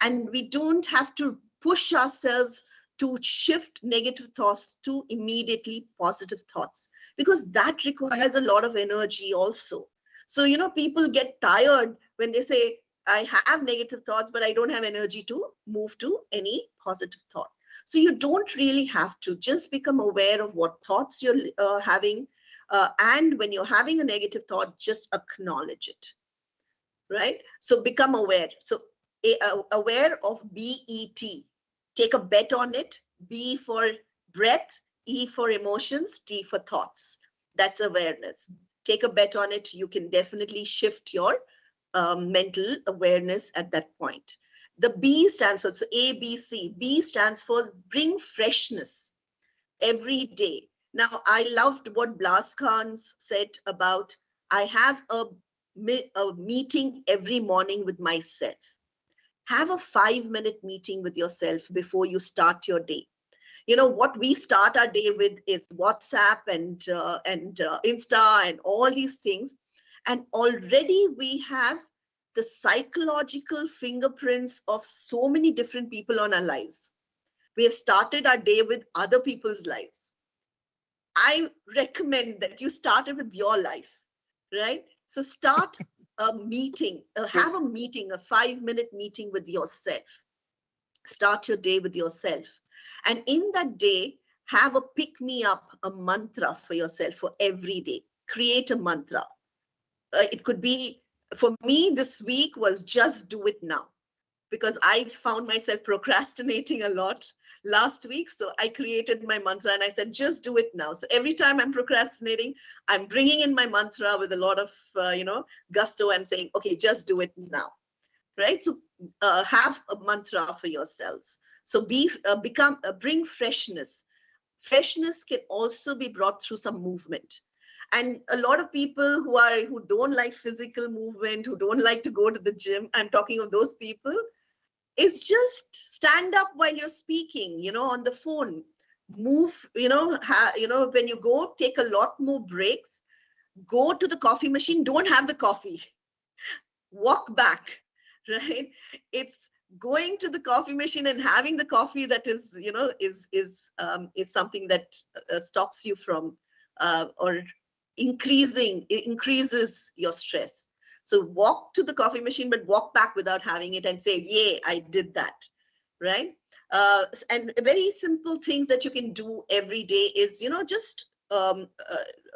And we don't have to push ourselves to shift negative thoughts to immediately positive thoughts, because that requires a lot of energy also. So, people get tired when they say, I have negative thoughts, but I don't have energy to move to any positive thought. So you don't really have to. Just become aware of what thoughts you're having. And when you're having a negative thought, just acknowledge it. Right? So become aware. So aware of BET. Take a bet on it. B for breath, E for emotions, T for thoughts. That's awareness. Take a bet on it. You can definitely shift your mental awareness at that point. The B stands for, so A, B, C. B stands for bring freshness every day. Now, I loved what Blas Khan said about, I have a meeting every morning with myself. Have a 5-minute meeting with yourself before you start your day. What we start our day with is WhatsApp and Insta and all these things. And already we have the psychological fingerprints of so many different people on our lives. We have started our day with other people's lives. I recommend that you start it with your life, right? So start a meeting, have a meeting, a 5-minute meeting with yourself. Start your day with yourself. And in that day, have a pick me up, a mantra for yourself for every day. Create a mantra. It could be, for me this week was just do it now, because I found myself procrastinating a lot last week. So I created my mantra and I said, just do it now. So every time I'm procrastinating, I'm bringing in my mantra with a lot of, gusto and saying, okay, just do it now. Right? So have a mantra for yourselves. So bring freshness. Freshness can also be brought through some movement. And a lot of people who don't like physical movement, who don't like to go to the gym, I'm talking of those people, is just stand up while you're speaking, on the phone. move, when you go, take a lot more breaks, go to the coffee machine, don't have the coffee, walk back, right? It's going to the coffee machine and having the coffee that is, is something that stops you from or increases your stress. So walk to the coffee machine, but walk back without having it and say, yay, I did that, right? And very simple things that you can do every day is, just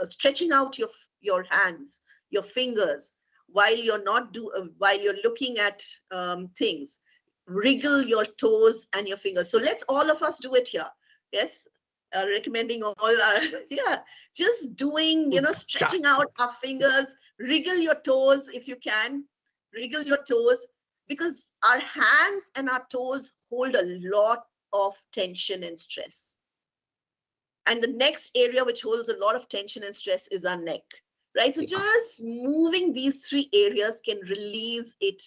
stretching out your hands, your fingers, while you're while you're looking at things. Wriggle your toes and your fingers. So let's all of us do it here. Yes, recommending all our, just doing, stretching out our fingers, wriggle your toes if you can, wriggle your toes, because our hands and our toes hold a lot of tension and stress. And the next area which holds a lot of tension and stress is our neck, right? So just moving these three areas can release it,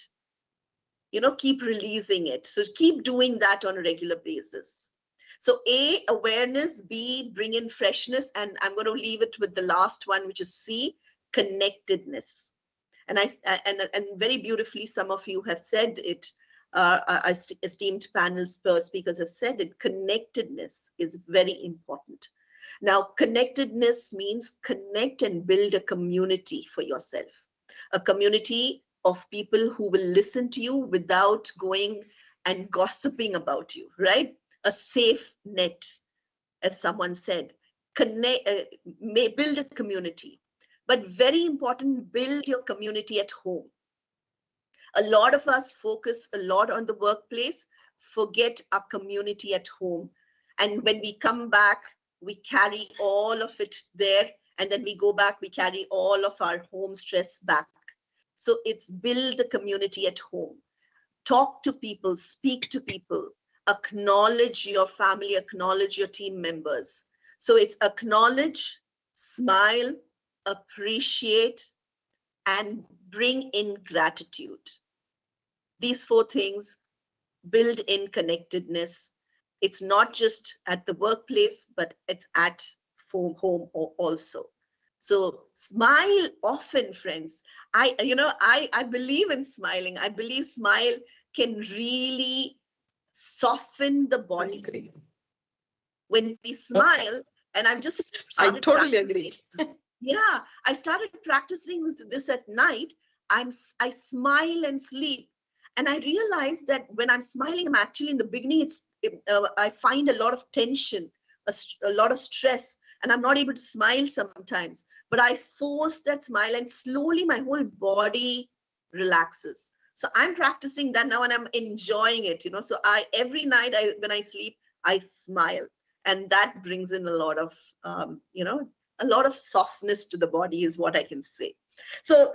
keep releasing it. So keep doing that on a regular basis. So A, awareness, B, bring in freshness, and I'm going to leave it with the last one, which is C, connectedness. And very beautifully, some of you have said it, esteemed panel speakers have said it, connectedness is very important. Now, connectedness means connect and build a community for yourself, a community of people who will listen to you without going and gossiping about you, right? A safe net, as someone said. Build a community. But very important, build your community at home. A lot of us focus a lot on the workplace, forget our community at home. And when we come back, we carry all of it there. And then we go back, we carry all of our home stress back. So it's build the community at home. Talk to people, speak to people, acknowledge your family, acknowledge your team members. So it's acknowledge, smile, appreciate, and bring in gratitude. These four things build in connectedness. It's not just at the workplace, but it's at home also. So smile often, friends. I believe in smiling. I believe smile can really soften the body. When we smile, and I'm just I totally agree. Yeah, I started practicing this at night. I smile and sleep. And I realized that when I'm smiling, I'm actually in the beginning, I find a lot of tension, a lot of stress, and I'm not able to smile sometimes. But I force that smile and slowly my whole body relaxes. So I'm practicing that now and I'm enjoying it, So every night when I sleep, I smile. And that brings in a lot of, a lot of softness to the body is what I can say. So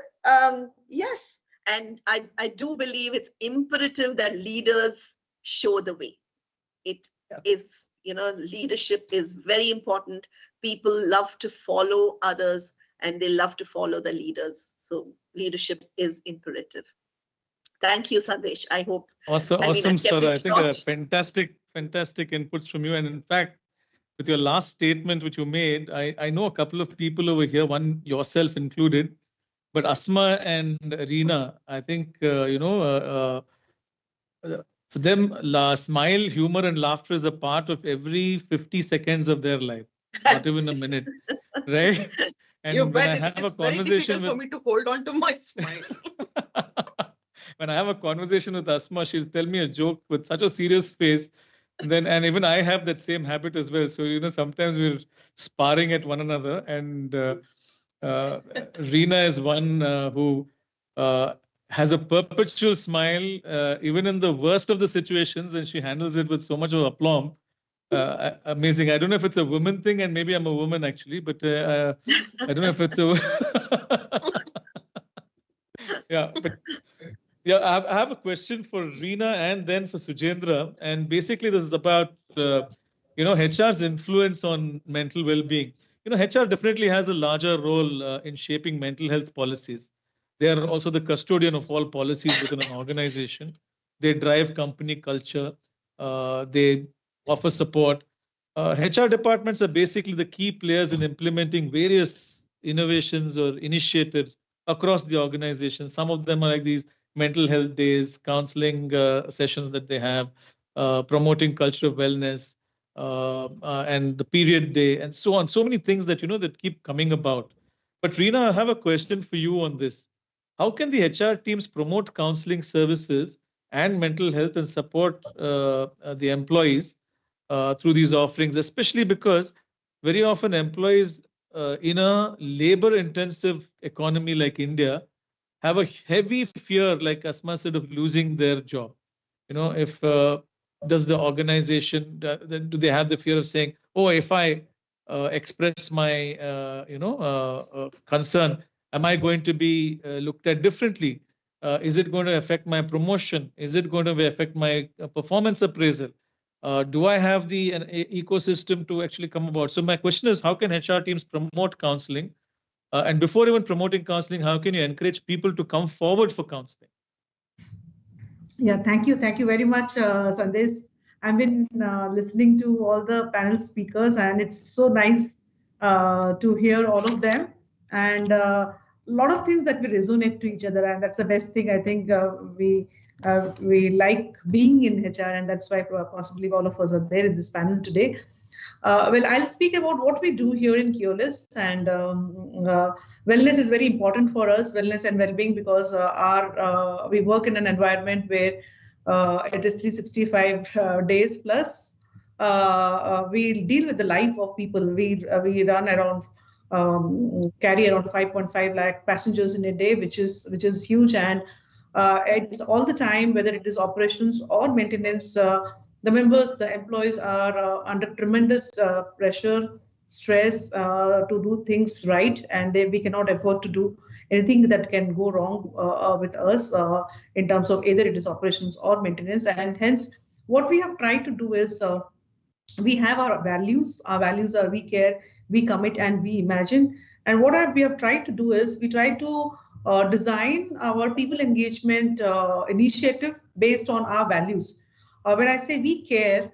yes, and I do believe it's imperative that leaders show the way. It is, leadership is very important. People love to follow others and they love to follow the leaders. So leadership is imperative. Thank you, Sandesh. I hope. Awesome, sir. I think fantastic inputs from you. And in fact, with your last statement which you made, I know a couple of people over here, one yourself included, but Asma and Reena, I think, for them, smile, humor, and laughter is a part of every 50 seconds of their life, not even a minute, right? And you when bet I have it is a conversation very difficult for me to hold on to my smile. When I have a conversation with Asma, she'll tell me a joke with such a serious face. And even I have that same habit as well. So, sometimes we're sparring at one another. And Reena is one who has a perpetual smile, even in the worst of the situations, and she handles it with so much of aplomb. Amazing. I don't know if it's a woman thing, and maybe I'm a woman actually, but I don't know if it's a... Yeah, but yeah, I have a question for Reena and then for Sujendra. And basically, this is about HR's influence on mental well-being. HR definitely has a larger role in shaping mental health policies. They are also the custodian of all policies within an organization. They drive company culture. They offer support. HR departments are basically the key players in implementing various innovations or initiatives across the organization. Some of them are like these mental health days, counseling sessions that they have, promoting culture of wellness, and the period day, and so on. So many things that that keep coming about. But Reena, I have a question for you on this. How can the HR teams promote counseling services and mental health and support the employees through these offerings, especially because very often employees in a labor-intensive economy like India have a heavy fear, like Asma said, of losing their job. If does the organization do they have the fear of saying, oh, if I express my concern, am I going to be looked at differently? Is it going to affect my promotion? Is it going to affect my performance appraisal? Do I have the ecosystem to actually come about? So my question is, how can HR teams promote counseling? And before even promoting counseling, how can you encourage people to come forward for counseling? Yeah, thank you. Thank you very much, Sandesh. I've been listening to all the panel speakers, and it's so nice to hear all of them. And a lot of things that we resonate to each other, and that's the best thing. I think we like being in HR, and that's why possibly all of us are there in this panel today. Well, I'll speak about what we do here in Keolis, and wellness is very important for us, wellness and well-being, because we work in an environment where it is 365 days plus. We deal with the life of people. We run around, carry around 5.5 lakh passengers in a day, which is huge, and it's all the time, whether it is operations or maintenance. The members, the employees are under tremendous pressure, stress to do things right, and we cannot afford to do anything that can go wrong with us in terms of either it is operations or maintenance. And hence, what we have tried to do is we have our values. Our values are we care, we commit, and we imagine. And what we have tried to do is we try to design our people engagement initiative based on our values. When I say we care,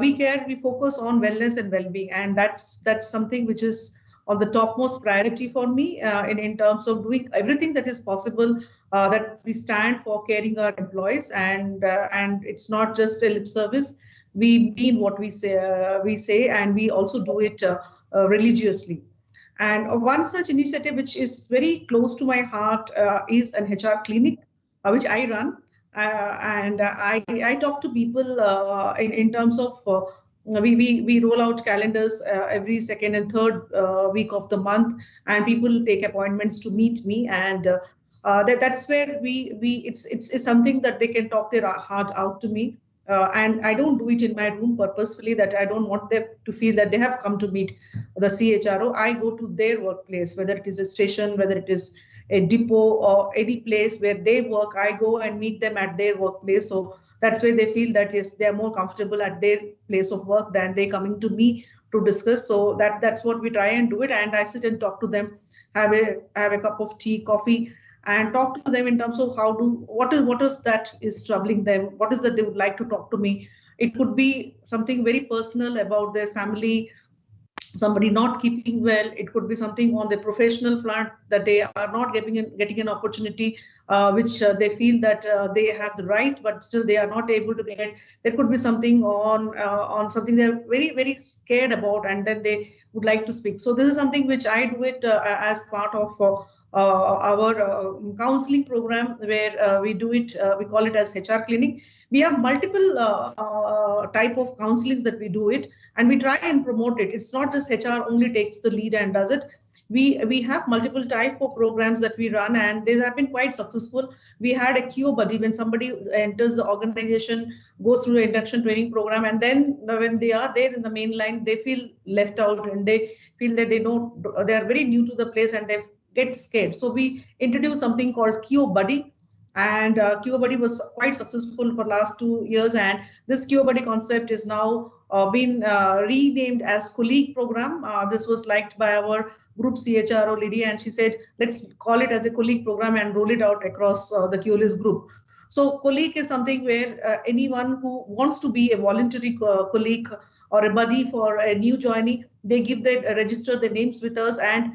we focus on wellness and well-being, and that's something which is on the topmost priority for me in terms of doing everything that is possible, that we stand for caring our employees, and it's not just a lip service. We mean what we say, and we also do it religiously. And one such initiative which is very close to my heart is an HR clinic, which I run. And I talk to people in terms of we roll out calendars every second and third week of the month, and people take appointments to meet me, and that's where it's something that they can talk their heart out to me. And I don't do it in my room purposefully, that I don't want them to feel that they have come to meet the CHRO. I go to their workplace, whether it is a station, whether it is a depot or any place where they work. I go and meet them at their workplace. So that's where they feel that yes, they are more comfortable at their place of work than they coming to me to discuss. So that's what we try and do it. And I sit and talk to them, have a cup of tea, coffee, and talk to them in terms of what is that is troubling them, what is that they would like to talk to me. It could be something very personal about their family, somebody not keeping well. It could be something on the professional front that they are not getting an opportunity, which they feel that they have the right, but still they are not able to get. There could be something on something they're very, very scared about, and then they would like to speak. So this is something which I do it as part of our counseling program, where we do it, we call it as HR clinic. We have multiple type of counselings that we do it, and we try and promote it. It's not just HR only takes the lead and does it. We have multiple type of programs that we run, and they have been quite successful. We had a QO buddy. When somebody enters the organization, goes through the induction training program, and then when they are there in the main line, they feel left out, and they feel that they are very new to the place, and they get scared. So we introduced something called QO buddy. And QO Buddy was quite successful for last 2 years, and this QO Buddy concept is now been renamed as Colleague Program. This was liked by our group CHRO lady, and she said, let's call it as a Colleague Program and roll it out across the Keolis group. So Colleague is something where anyone who wants to be a voluntary colleague or a buddy for a new joinee, they give their register their names with us, and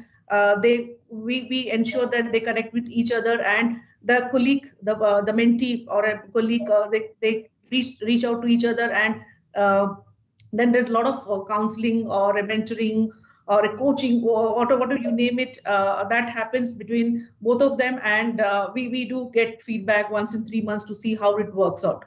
we ensure that they connect with each other, and the colleague, the mentee or a colleague, they reach out to each other, and then there's a lot of counseling or a mentoring or a coaching or whatever you name it, that happens between both of them, and we do get feedback once in 3 months to see how it works out.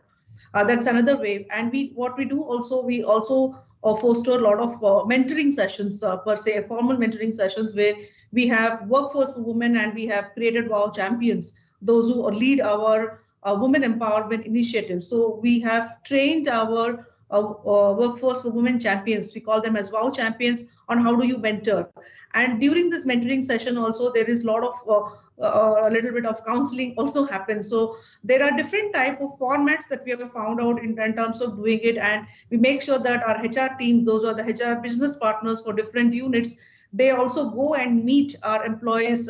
That's another way. And we also foster a lot of mentoring sessions, per se, formal mentoring sessions, where we have workforce for women, and we have created WOW champions, those who lead our women empowerment initiative. So we have trained our workforce for women champions. We call them as WOW champions, on how do you mentor. And during this mentoring session also, there is a lot of a little bit of counseling also happens. So there are different type of formats that we have found out in terms of doing it, and we make sure that our HR team, those are the HR business partners for different units, they also go and meet our employees,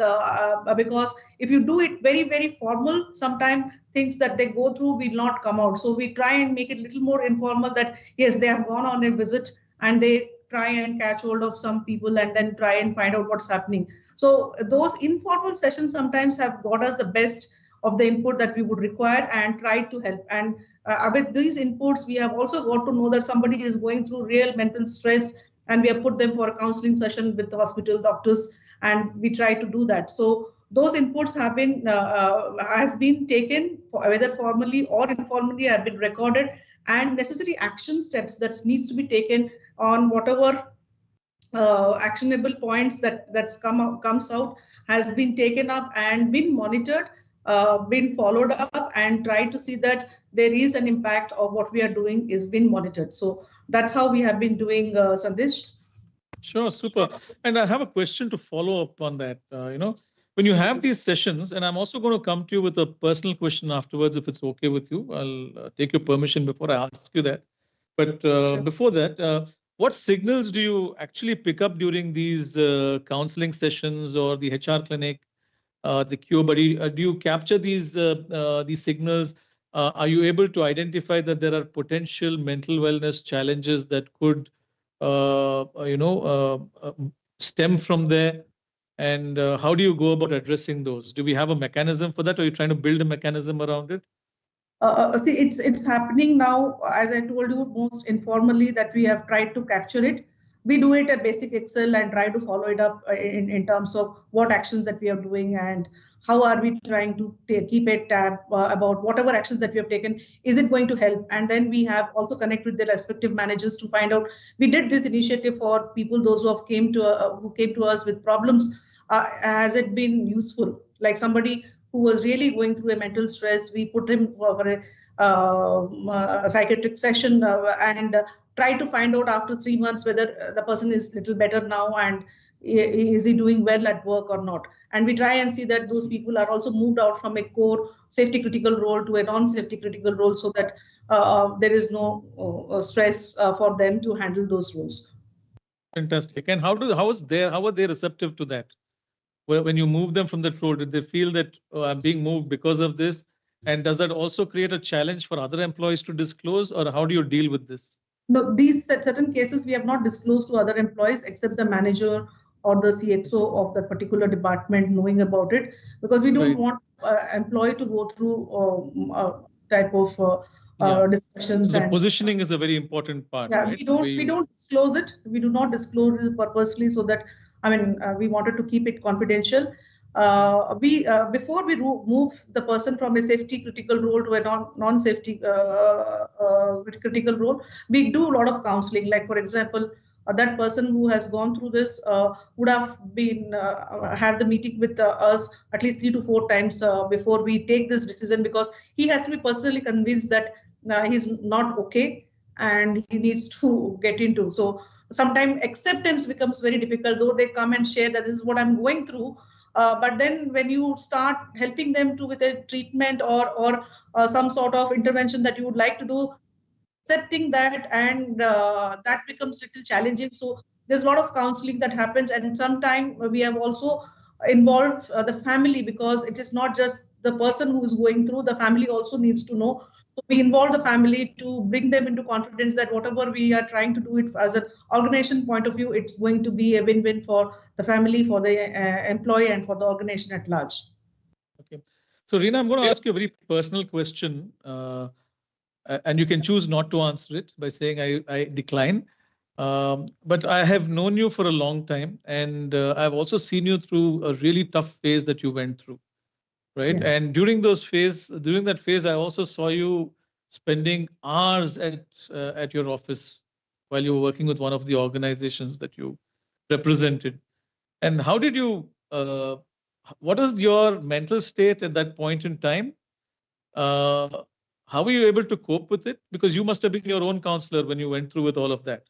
because if you do it very, very formal, sometimes things that they go through will not come out. So we try and make it a little more informal, that yes, they have gone on a visit and they try and catch hold of some people and then try and find out what's happening. So those informal sessions sometimes have got us the best of the input that we would require and try to help. And with these inputs, we have also got to know that somebody is going through real mental stress, and we have put them for a counseling session with the hospital doctors, and we try to do that. So those inputs have been has been taken, whether formally or informally, have been recorded, and necessary action steps that needs to be taken on whatever actionable points that's comes out has been taken up and been monitored, been followed up, and try to see that there is an impact of what we are doing is being monitored. So that's how we have been doing, Sandesh. Sure, super. And I have a question to follow up on that. When you have these sessions, and I'm also going to come to you with a personal question afterwards, if it's okay with you. I'll take your permission before I ask you that. But Sure. before that, what signals do you actually pick up during these counseling sessions or the HR clinic, the Cure Buddy? Do you capture these signals? Are you able to identify that there are potential mental wellness challenges that could, stem from there? And how do you go about addressing those? Do we have a mechanism for that, or are you trying to build a mechanism around it? See, it's happening now, as I told you, most informally, that we have tried to capture it. We do it at basic Excel and try to follow it up in terms of what actions that we are doing and how are we trying to keep a tab about whatever actions that we have taken. Is it going to help? And then we have also connect with the respective managers to find out. We did this initiative for people, those who came to us with problems. Has it been useful? Like somebody who was really going through a mental stress, we put him for a psychiatric session and try to find out after 3 months whether the person is little better now and is he doing well at work or not. And we try and see that those people are also moved out from a core safety critical role to a non-safety critical role, so that there is no stress for them to handle those roles. Fantastic. And how are they receptive to that? When you move them from that role, did they feel that I'm being moved because of this? And does that also create a challenge for other employees to disclose, or how do you deal with this? No, these certain cases we have not disclosed to other employees except the manager or the CXO of the particular department knowing about it, because we don't want employee to go through type of discussions. So the positioning is a very important part. Yeah, right? we don't disclose it. We do not disclose it purposely, so that we wanted to keep it confidential. Before we move the person from a safety critical role to a non-safety critical role, we do a lot of counseling. Like for example, that person who has gone through this would have been had the meeting with us at least 3 to 4 times before we take this decision, because he has to be personally convinced that he's not okay and he needs to get into. So sometimes acceptance becomes very difficult, though they come and share that this is what I'm going through. But then when you start helping them with a treatment or some sort of intervention that you would like to do, accepting that, and that becomes a little challenging. So there's a lot of counseling that happens, and sometimes we have also involved the family, because it is not just the person who is going through, the family also needs to know So we involve the family to bring them into confidence that whatever we are trying to do it as an organization point of view, it's going to be a win-win for the family, for the employee, and for the organization at large. Okay. So Reena, I'm going to ask you a very personal question, and you can choose not to answer it by saying I decline. But I have known you for a long time, and I've also seen you through a really tough phase that you went through, right? Yeah. And during that phase, I also saw you spending hours at your office while you were working with one of the organizations that you represented. And how did you? What was your mental state at that point in time? How were you able to cope with it? Because you must have been your own counselor when you went through with all of that.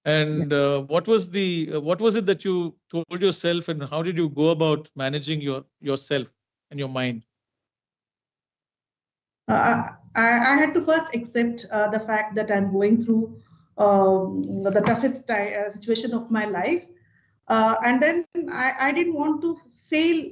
And what was it that you told yourself, and how did you go about managing yourself and your mind? I had to first accept the fact that I'm going through the toughest situation of my life. And then I didn't want to fail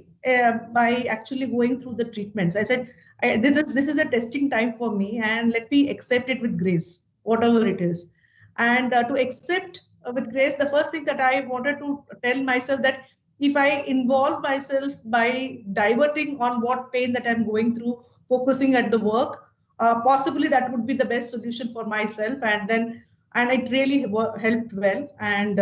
by actually going through the treatments. I said, this is a testing time for me, and let me accept it with grace, whatever it is. And to accept with grace, the first thing that I wanted to tell myself that if I involve myself by diverting on what pain that I'm going through, focusing at the work, possibly that would be the best solution for myself. And it really helped well. And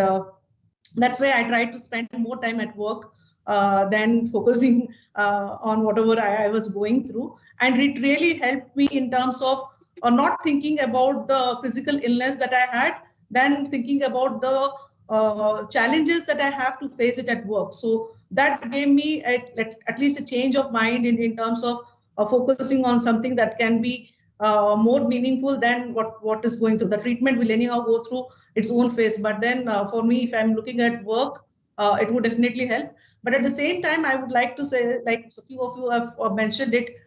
that's why I try to spend more time at work than focusing on whatever I was going through. And it really helped me in terms of not thinking about the physical illness that I had, then thinking about the challenges that I have to face it at work. So that gave me at least a change of mind in terms of focusing on something that can be more meaningful than what is going through. The treatment will anyhow go through its own phase. But then for me, if I'm looking at work, it would definitely help. But at the same time, I would like to say, like a few of you have mentioned it,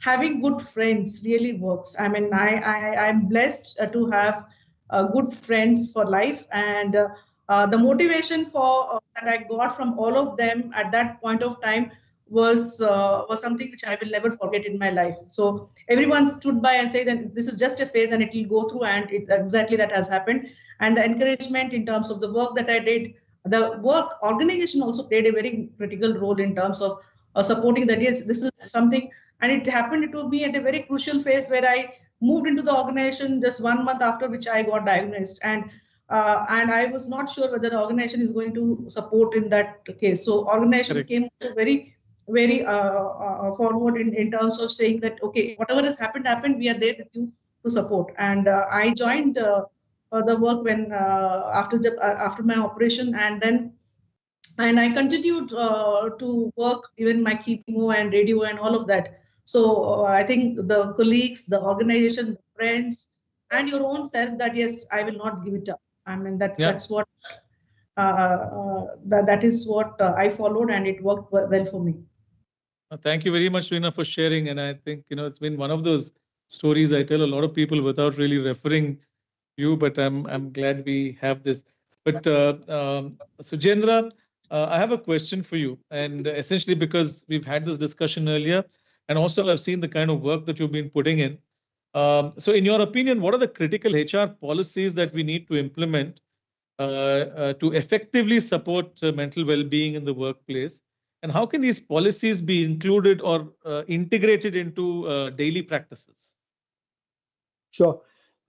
having good friends really works. I mean, I'm blessed to have good friends for life, and the motivation for that I got from all of them at that point of time was something which I will never forget in my life. So everyone stood by and said that this is just a phase and it will go through, and exactly that has happened. And the encouragement in terms of the work that I did, the work organization also played a very critical role in terms of supporting that. Yes, this is something, and it happened to me at a very crucial phase where I moved into the organization just 1 month after which I got diagnosed, and I was not sure whether the organization is going to support in that case. So organization Correct. came very forward in terms of saying that, okay, whatever has happened, we are there with you to support. And I joined the work when after my operation, and I continued to work even my chemo and radio and all of that. So I think the colleagues, the organization, the friends, and your own self, that yes, I will not give it up. I mean, that's what that is what I followed, and it worked well for me. Thank you very much, Reena, for sharing. And I think it's been one of those stories I tell a lot of people without really referring you, but I'm glad we have this. But Sujendra, I have a question for you, and essentially because we've had this discussion earlier, and also I've seen the kind of work that you've been putting in. So, in your opinion, what are the critical HR policies that we need to implement to effectively support mental well-being in the workplace? And how can these policies be included or integrated into daily practices? Sure.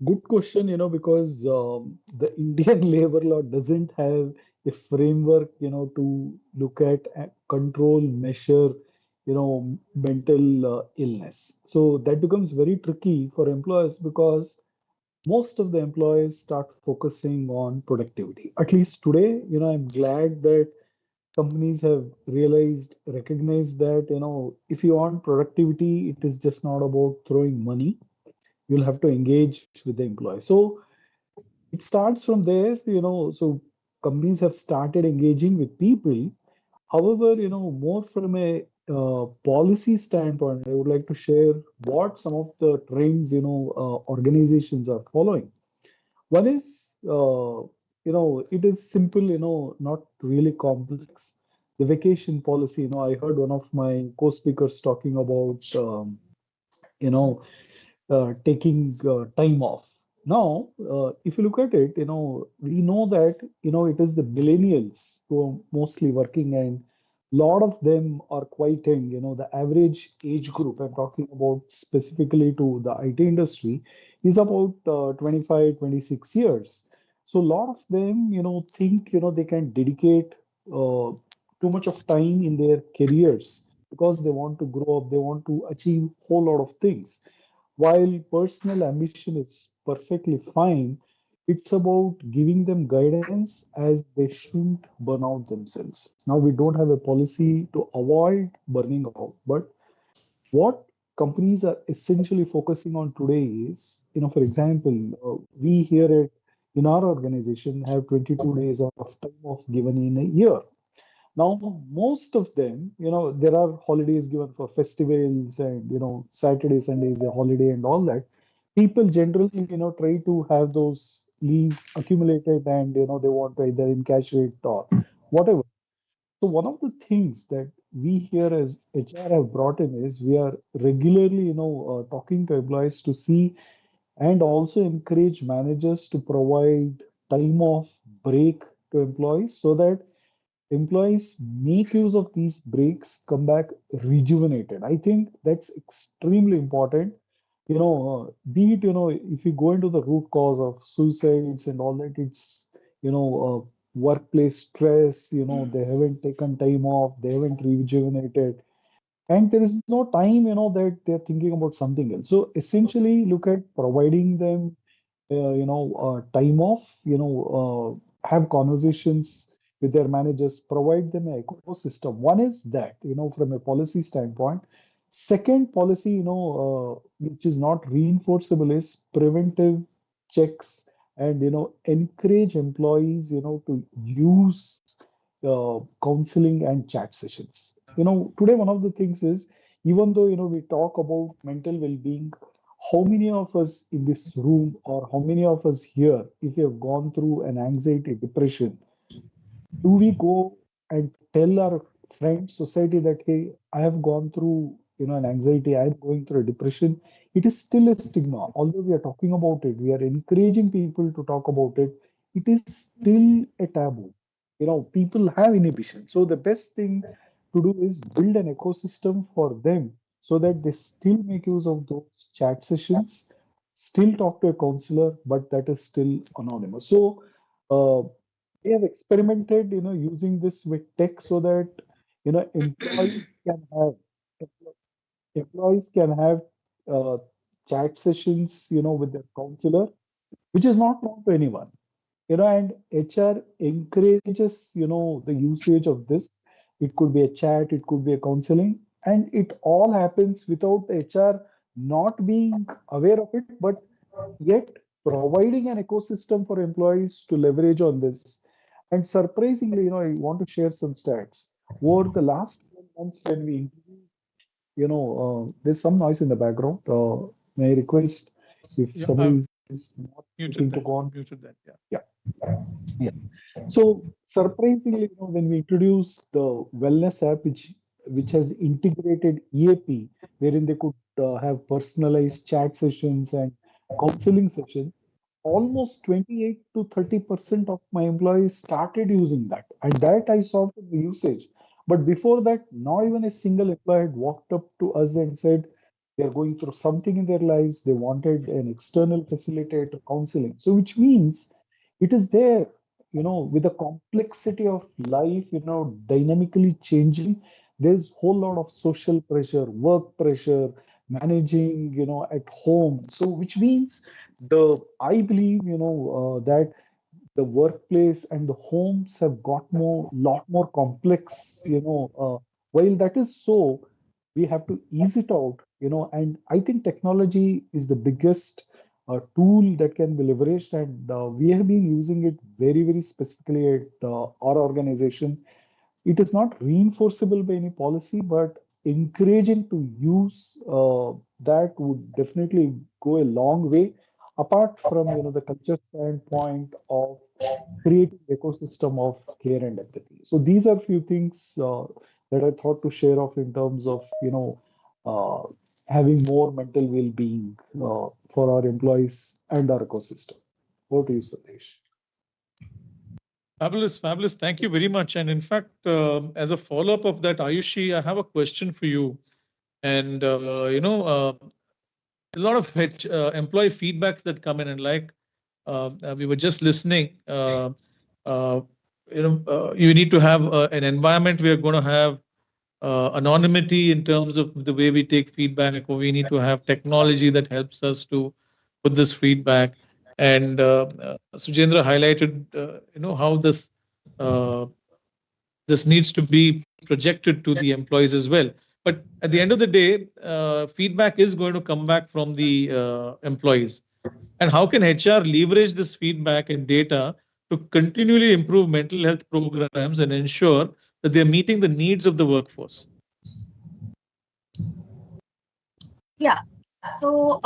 Good question, because the Indian labor law doesn't have a framework, to look at control, measure, mental illness. So that becomes very tricky for employers because most of the employees start focusing on productivity. At least today, I'm glad that companies have recognized that, if you want productivity, it is just not about throwing money. You'll have to engage with the employee. So it starts from there, so companies have started engaging with people. However, more from a policy standpoint, I would like to share what some of the trends, organizations are following. One is, it is simple, not really complex. The vacation policy, I heard one of my co-speakers talking about, you know, taking time off. Now, if you look at it, we know that, it is the millennials who are mostly working, and a lot of them are quite young. The average age group, I'm talking about specifically to the IT industry, is about 25, 26 years. So a lot of them, think, they can dedicate too much of time in their careers because they want to grow up, they want to achieve whole lot of things. While personal ambition is perfectly fine, it's about giving them guidance as they shouldn't burn out themselves. Now, we don't have a policy to avoid burning out, but what companies are essentially focusing on today is, for example, we here in our organization have 22 days of time off given in a year. Now, most of them, there are holidays given for festivals and, Saturday, Sunday is a holiday and all that. People generally, try to have those leaves accumulated and, they want to either encash it or whatever. So one of the things that we here as HR have brought in is we are regularly, talking to employees to see and also encourage managers to provide time off break to employees so that employees make use of these breaks, come back rejuvenated. I think that's extremely important. Be it, if you go into the root cause of suicides and all that, it's, workplace stress, they haven't taken time off, they haven't rejuvenated, and there is no time, that they're thinking about something else. So essentially, look at providing them time off, have conversations with their managers, provide them an ecosystem. One is that, from a policy standpoint. Second policy, which is not reinforceable is preventive checks and, encourage employees, to use counseling and chat sessions. Today, one of the things is, even though, we talk about mental well-being, how many of us in this room or how many of us here, if you have gone through an anxiety, depression, do we go and tell our friends, society that, hey, I have gone through, an anxiety, I'm going through a depression? It is still a stigma. Although we are talking about it, we are encouraging people to talk about it, it is still a taboo. People have inhibition. So the best thing to do is build an ecosystem for them so that they still make use of those chat sessions, still talk to a counselor, but that is still anonymous. So uh, we have experimented, using this with tech so that, employees can have employees can have uh, chat sessions, with their counselor, which is not known to anyone. And HR encourages, the usage of this. It could be a chat, it could be a counseling, and it all happens without the HR not being aware of it, but yet providing an ecosystem for employees to leverage on this. And surprisingly, I want to share some stats. Over the last 12 months, when we introduced, there's some noise in the background. May I request if Yeah, somebody is not looking to go on? muted that. Yeah. Yeah. Yeah. So surprisingly, when we introduced the wellness app, which has integrated EAP, wherein they could have personalized chat sessions and counseling sessions, almost 28 to 30% of my employees started using that, and that I saw from the usage. But before that, not even a single employee had walked up to us and said they're going through something in their lives. They wanted an external facilitator counseling. So, which means it is there, with the complexity of life, dynamically changing. There's whole lot of social pressure, work pressure, managing, at home. So, which means I believe, that the workplace and the homes have got lot more complex, while that is so, we have to ease it out, and I think technology is the biggest tool that can be leveraged, and we have been using it very, very specifically at our organization. It is not reinforceable by any policy, but encouraging to use that would definitely go a long way. Apart from, the culture standpoint of creating ecosystem of care and empathy. So these are few things that I thought to share off in terms of, uh, having more mental well-being for our employees and our ecosystem. Over to you, Sandesh. Fabulous, fabulous. Thank you very much. And in fact, as a follow-up of that, Ayushi, I have a question for you. And a lot of employee feedbacks that come in, and like we were just listening, you need to have an environment we are going to have anonymity in terms of the way we take feedback, or we need to have technology that helps us to put this feedback. And Sujendra highlighted, how uh, this needs to be projected to the employees as well. But at the end of the day, feedback is going to come back from the employees. And how can HR leverage this feedback and data to continually improve mental health programs and ensure that they're meeting the needs of the workforce? Yeah. So,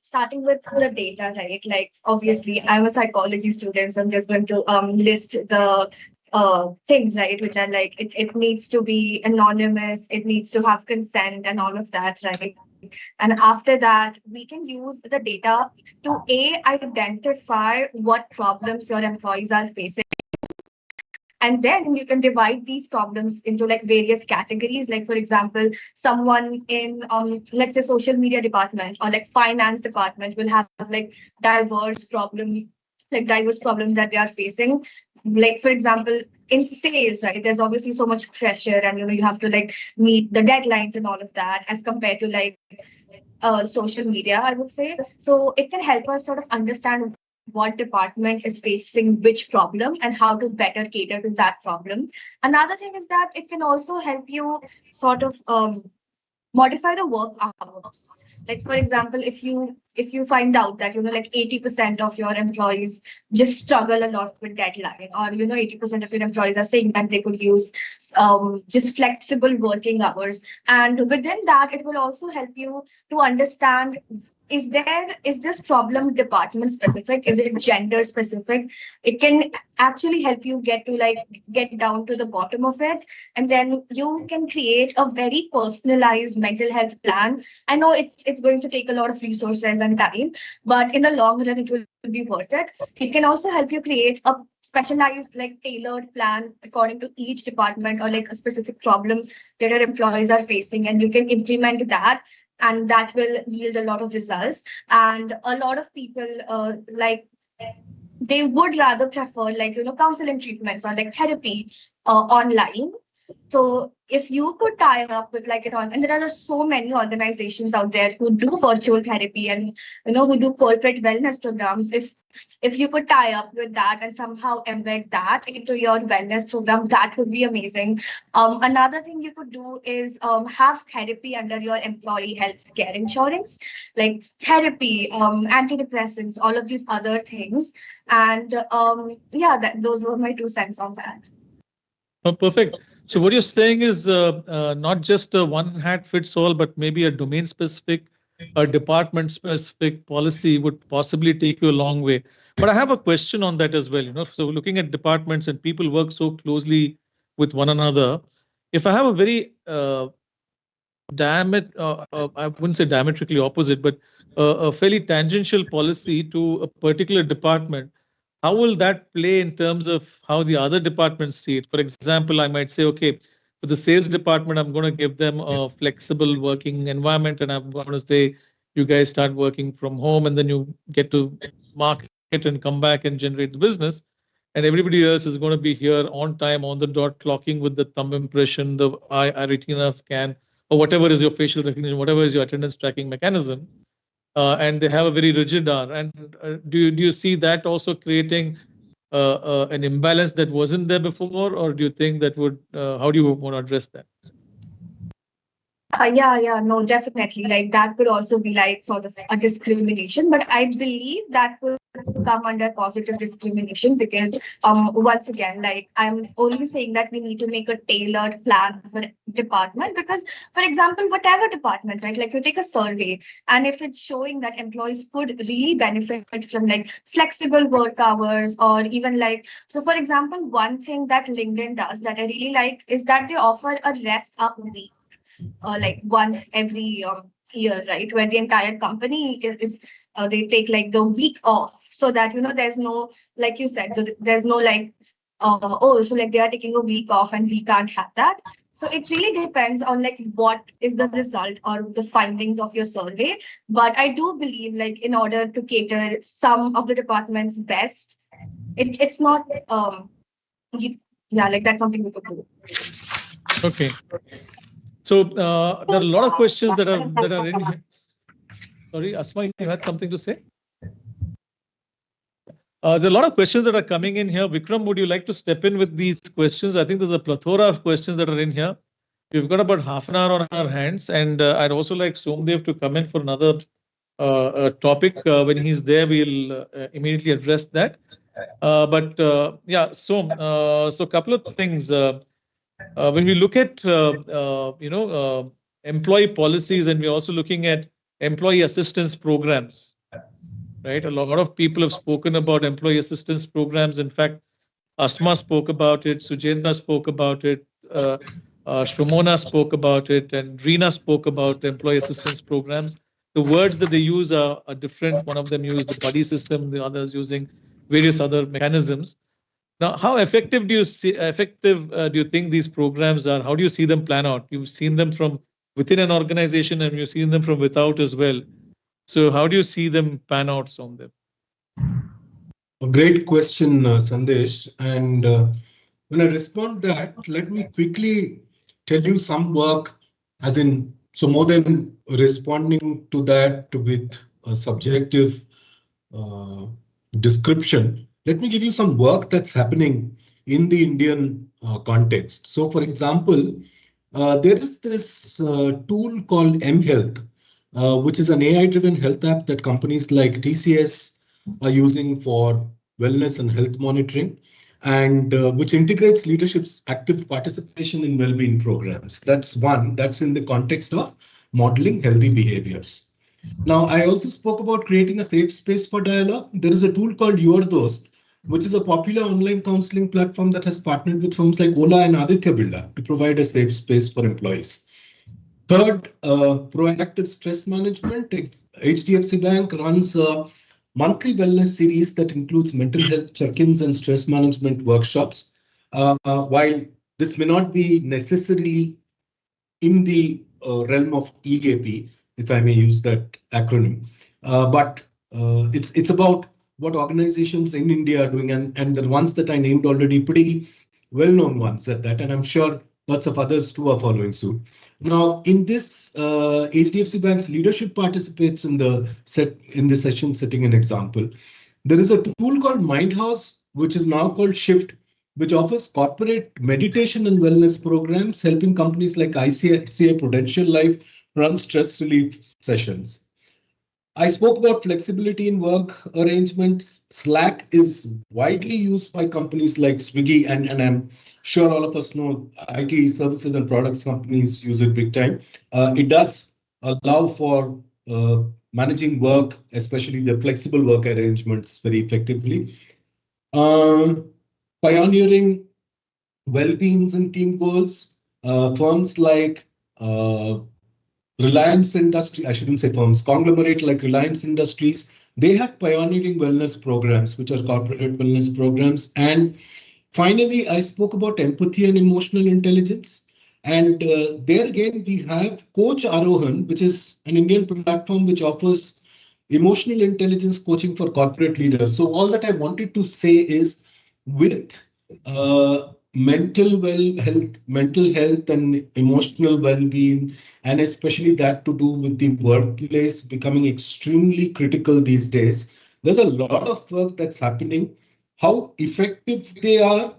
starting with the data, right? Like, obviously, I'm a psychology student, so I'm just going to list the things, right? Which are like, it needs to be anonymous, it needs to have consent and all of that, right? And after that, we can use the data to identify what problems your employees are facing. And then you can divide these problems into like various categories. Like, for example, someone in let's say social media department or like finance department will have like diverse problems that they are facing. Like, for example, in sales, right, there's obviously so much pressure, and you have to like meet the deadlines and all of that, as compared to like social media, I would say. So it can help us sort of understand what department is facing which problem and how to better cater to that problem. Another thing is that it can also help you sort of modify the work hours. Like, for example, if you find out that like 80% of your employees just struggle a lot with deadline, or 80% of your employees are saying that they could use just flexible working hours, and within that it will also help you to understand, is this problem department specific, is it gender specific. It can actually help you get down to the bottom of it, and then you can create a very personalized mental health plan. I know it's going to take a lot of resources and time, but in the long run it will be worth it. It can also help you create a specialized, like tailored plan according to each department, or like a specific problem that your employees are facing, and you can implement that, and that will yield a lot of results. And a lot of people they would rather prefer like counseling treatments or like therapy online. So if you could tie up with like it on, and there are so many organizations out there who do virtual therapy and who do corporate wellness programs. If you could tie up with that and somehow embed that into your wellness program, that would be amazing. Another thing you could do is have therapy under your employee health care insurance, like therapy, antidepressants, all of these other things. And those were my 2 cents on that. Oh, perfect. So what you're saying is not just a one hat fits all, but maybe a domain specific, a department specific policy would possibly take you a long way. But I have a question on that as well. So looking at departments and people work so closely with one another, if I have a very I wouldn't say diametrically opposite, but a fairly tangential policy to a particular department, how will that play in terms of how the other departments see it? For example, I might say, okay, for the sales department, I'm going to give them a flexible working environment, and I'm going to say, you guys start working from home, and then you get to market and come back and generate the business. And everybody else is going to be here on time, on the dot, clocking with the thumb impression, the eye retina scan, or whatever is your facial recognition, whatever is your attendance tracking mechanism. And they have a very rigid hour. And do you see that also creating an imbalance that wasn't there before, or do you think that would? How do you want to address that? No, definitely. Like that could also be like sort of a discrimination, but I believe that would come under positive discrimination, because once again, like I'm only saying that we need to make a tailored plan for department, because for example, whatever department, right, like you take a survey, and if it's showing that employees could really benefit from like flexible work hours, or even like, so for example, one thing that LinkedIn does that I really like is that they offer a rest up week, like once every year, right? Where the entire company is they take like the week off, so that there's no, like you said, there's no like oh, so like they are taking a week off and we can't have that. So it really depends on like what is the result or the findings of your survey. But I do believe like in order to cater some of the departments best, it's not yeah, like that's something we could do. Okay. So there are a lot of questions that are in here. Sorry, Asma, you had something to say? There are a lot of questions that are coming in here. Vikram, would you like to step in with these questions? I think there's a plethora of questions that are in here. We've got about half an hour on our hands, and I'd also like Somdev to come in for another topic. When he's there, we'll immediately address that. Yeah, so a couple of things. When we look at employee policies, and we're also looking at employee assistance programs, right? A lot of people have spoken about employee assistance programs. In fact, Asma spoke about it, Sujendra spoke about it, Shramona spoke about it, and Reena spoke about employee assistance programs. The words that they use are different. One of them used the buddy system, the others using various other mechanisms. Now, how effective do you think these programs are? How do you see them plan out? You've seen them from within an organization, and you've seen them from without as well. So how do you see them pan out, Somdev? A great question, Sandesh. And when I respond to that, let me quickly tell you some work, as in, so more than responding to that with a subjective description, let me give you some work that's happening in the Indian context. So, for example, there is this tool called mHealth, which is an AI-driven health app that companies like TCS are using for wellness and health monitoring, and which integrates leadership's active participation in well-being programs. That's one, that's in the context of modeling healthy behaviors. Now, I also spoke about creating a safe space for dialogue. There is a tool called Your Dost, which is a popular online counseling platform that has partnered with firms like Ola and Aditya Birla to provide a safe space for employees. Third, proactive stress management. HDFC Bank runs a monthly wellness series that includes mental health check-ins and stress management workshops. While this may not be necessarily in the realm of EAP, if I may use that acronym, but it's about what organizations in India are doing, and the ones that I named already, pretty well-known ones at that, and I'm sure lots of others too are following suit. Now, in this, HDFC Bank's leadership participates in the session, setting an example. There is a tool called Mindhouse, which is now called Shift, which offers corporate meditation and wellness programs, helping companies like ICICI Prudential Life run stress relief sessions. I spoke about flexibility in work arrangements. Slack is widely used by companies like Swiggy, and I'm sure all of us know IT services and products companies use it big time. It does allow for managing work, especially the flexible work arrangements, very effectively. Pioneering well-beings and team goals. Firms like Reliance Industries, I shouldn't say firms, conglomerate like Reliance Industries, they have pioneering wellness programs, which are corporate wellness programs. And finally, I spoke about empathy and emotional intelligence. And there again, we have Coach Arohan, which is an Indian platform which offers emotional intelligence coaching for corporate leaders. So all that I wanted to say is, with mental health and emotional well-being, and especially that to do with the workplace becoming extremely critical these days, there's a lot of work that's happening. How effective they are,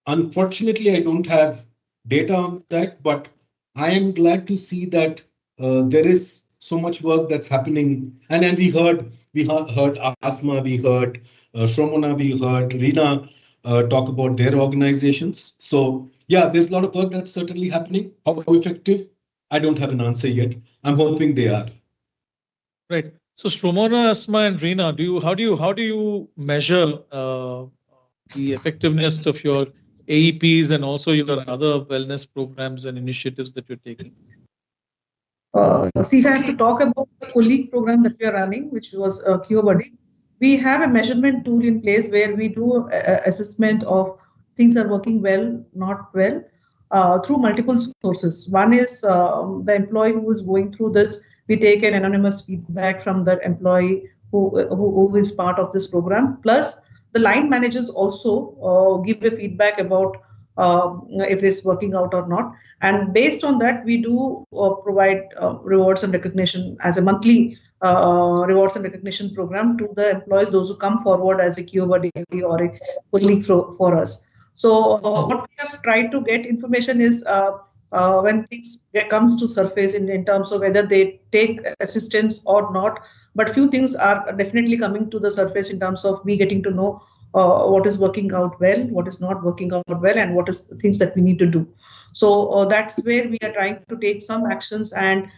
unfortunately, I don't have data on that, but I am glad to see that there is so much work that's happening. And then we heard Asma, we heard Shramona, we heard Reena talk about their organizations. So yeah, there's a lot of work that's certainly happening. How effective? I don't have an answer yet. I'm hoping they are. Right. So Shramona, Asma, and Reena, how do you measure the effectiveness of your AEPs and also your other wellness programs and initiatives that you're taking? See, if I have to talk about the colleague program that we are running, which was QBuddy, we have a measurement tool in place where we do assessment of things are working well, not well, through multiple sources. One is the employee who is going through this. We take an anonymous feedback from the employee who is part of this program. Plus, the line managers also give a feedback about if this is working out or not. And based on that, we do provide rewards and recognition as a monthly rewards and recognition program to the employees, those who come forward as a QBuddy or a colleague for us. So what we have tried to get information is when things comes to surface in terms of whether they take assistance or not. But few things are definitely coming to the surface in terms of me getting to know what is working out well, what is not working out well, and what is the things that we need to do. So that's where we are trying to take some actions, and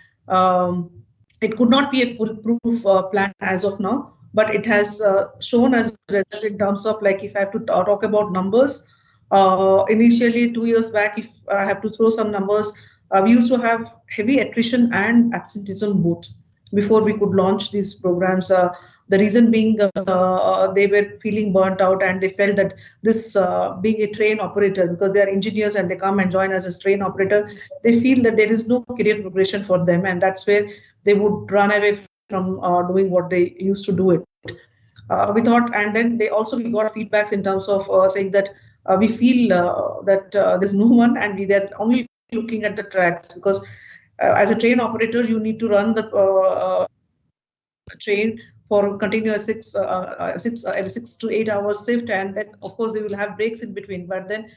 it could not be a foolproof plan as of now, but it has shown as results in terms of, like, if I have to talk about numbers, initially 2 years back, if I have to throw some numbers, we used to have heavy attrition and absenteeism both before we could launch these programs. The reason being they were feeling burnt out, and they felt that this being a train operator, because they are engineers and they come and join as a train operator, they feel that there is no career progression for them, and that's where they would run away from doing what they used to do it. We thought, and then we got feedbacks in terms of saying that we feel that there's no one, and they're only looking at the tracks, because as a train operator, you need to run the train for continuous 6 to 8 hours shift, and then of course they will have breaks in between. But then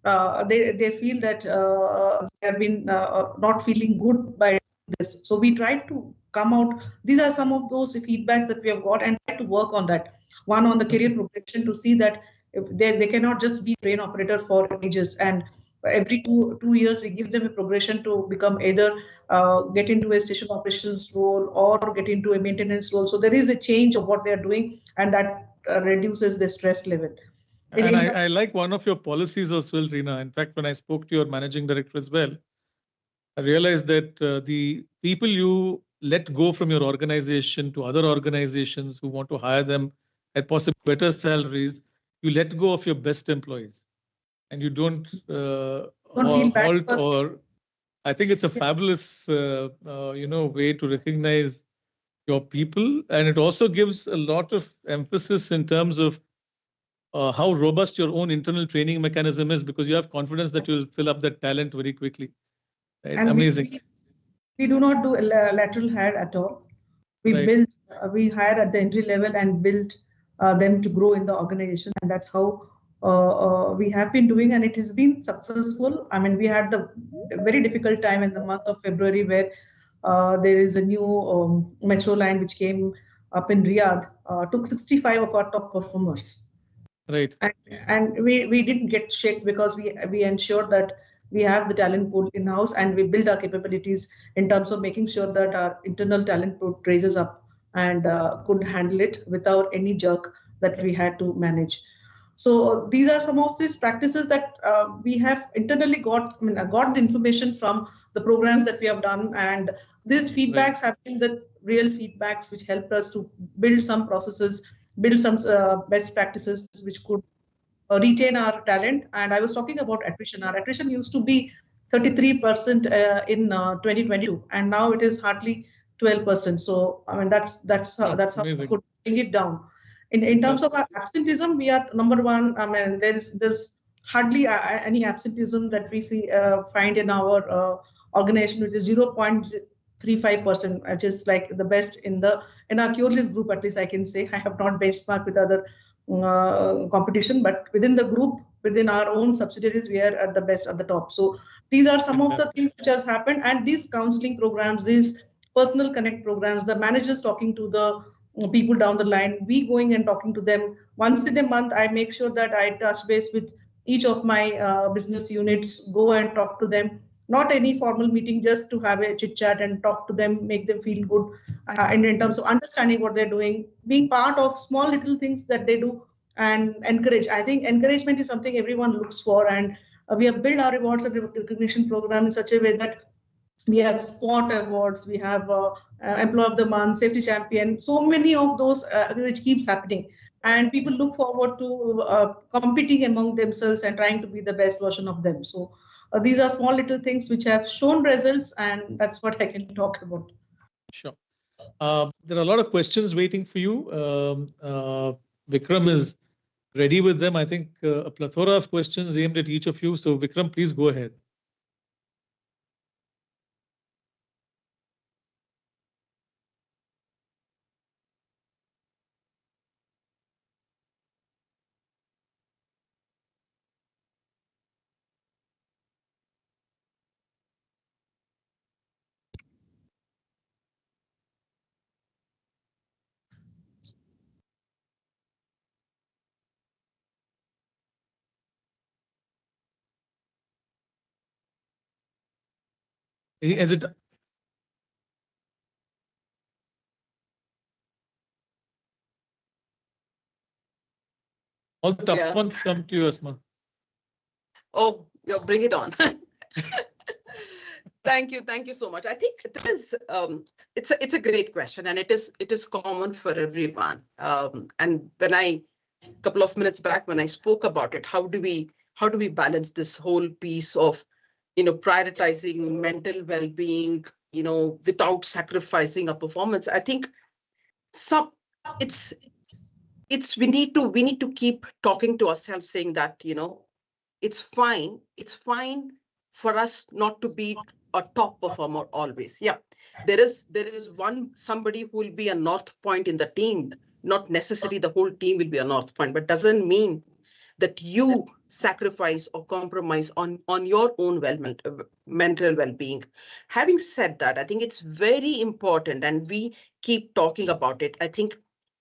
they feel that they have been not feeling good by this. So we tried to come out. These are some of those feedbacks that we have got, and try to work on that. One, on the career progression, to see that if they cannot just be train operator for ages, and every two years we give them a progression to become either get into a station operations role or get into a maintenance role. So there is a change of what they are doing, and that reduces the stress level. And I like one of your policies as well, Reena. In fact, when I spoke to your managing director as well, I realized that the people you let go from your organization to other organizations who want to hire them at possibly better salaries, you let go of your best employees, and you don't halt. Or I think it's a fabulous way to recognize your people, and it also gives a lot of emphasis in terms of how robust your own internal training mechanism is, because you have confidence that you'll fill up that talent very quickly. Right? And amazing. We do not do a lateral hire at all. We build, we hire at the entry level and build them to grow in the organization, and that's how we have been doing, and it has been successful. I mean, we had the very difficult time in the month of February, where there is a new metro line which came up in Riyadh, took 65 of our top performers. Right. And we didn't get shaked, because we ensured that we have the talent pool in-house, and we build our capabilities in terms of making sure that our internal talent pool raises up and could handle it without any jerk that we had to manage. So these are some of these practices that we have internally got. I mean, I got the information from the programs that we have done, and these feedbacks have been the real feedbacks which helped us to build some processes, build some best practices which could retain our talent. And I was talking about attrition. Our attrition used to be 33% in 2022, and now it is hardly 12%. So I mean, that's how we could bring it down. In terms of our absenteeism, we are number one. I mean, there's hardly any absenteeism that we find in our organization, which is 0.35%, which is like the best in our cureless group. At least I can say. I have not benchmarked with other competition, but within the group, within our own subsidiaries, we are at the best, at the top. So these are some of the things which has happened, and these counseling programs, these personal connect programs, the managers talking to the people down the line, we going and talking to them once in a month. I make sure that I touch base with each of my business units, go and talk to them. Not any formal meeting, just to have a chit chat and talk to them, make them feel good, and in terms of understanding what they're doing, being part of small little things that they do, and encourage. I think encouragement is something everyone looks for, and we have built our rewards and recognition program in such a way that We have sport awards, we have employee of the month, safety champion, so many of those which keeps happening, and people look forward to competing among themselves and trying to be the best version of them. So these are small little things which have shown results, and that's what I can talk about. Sure. There are a lot of questions waiting for you. Vikram is ready with them. I think a plethora of questions aimed at each of you. So Vikram, please go ahead. Is it all the tough ones come to you, Asma? Oh, yeah, bring it on. Thank you so much. I think this it's a great question, and it is common for everyone. And when a couple of minutes back when I spoke about it, how do we balance this whole piece of prioritizing mental well-being, without sacrificing our performance? I think we need to keep talking to ourselves, saying that it's fine for us not to be a top performer always. Yeah, there is somebody who will be a north point in the team. Not necessarily the whole team will be a north point, but doesn't mean that you sacrifice or compromise on your own mental well-being. Having said that, I think it's very important, and we keep talking about it. I think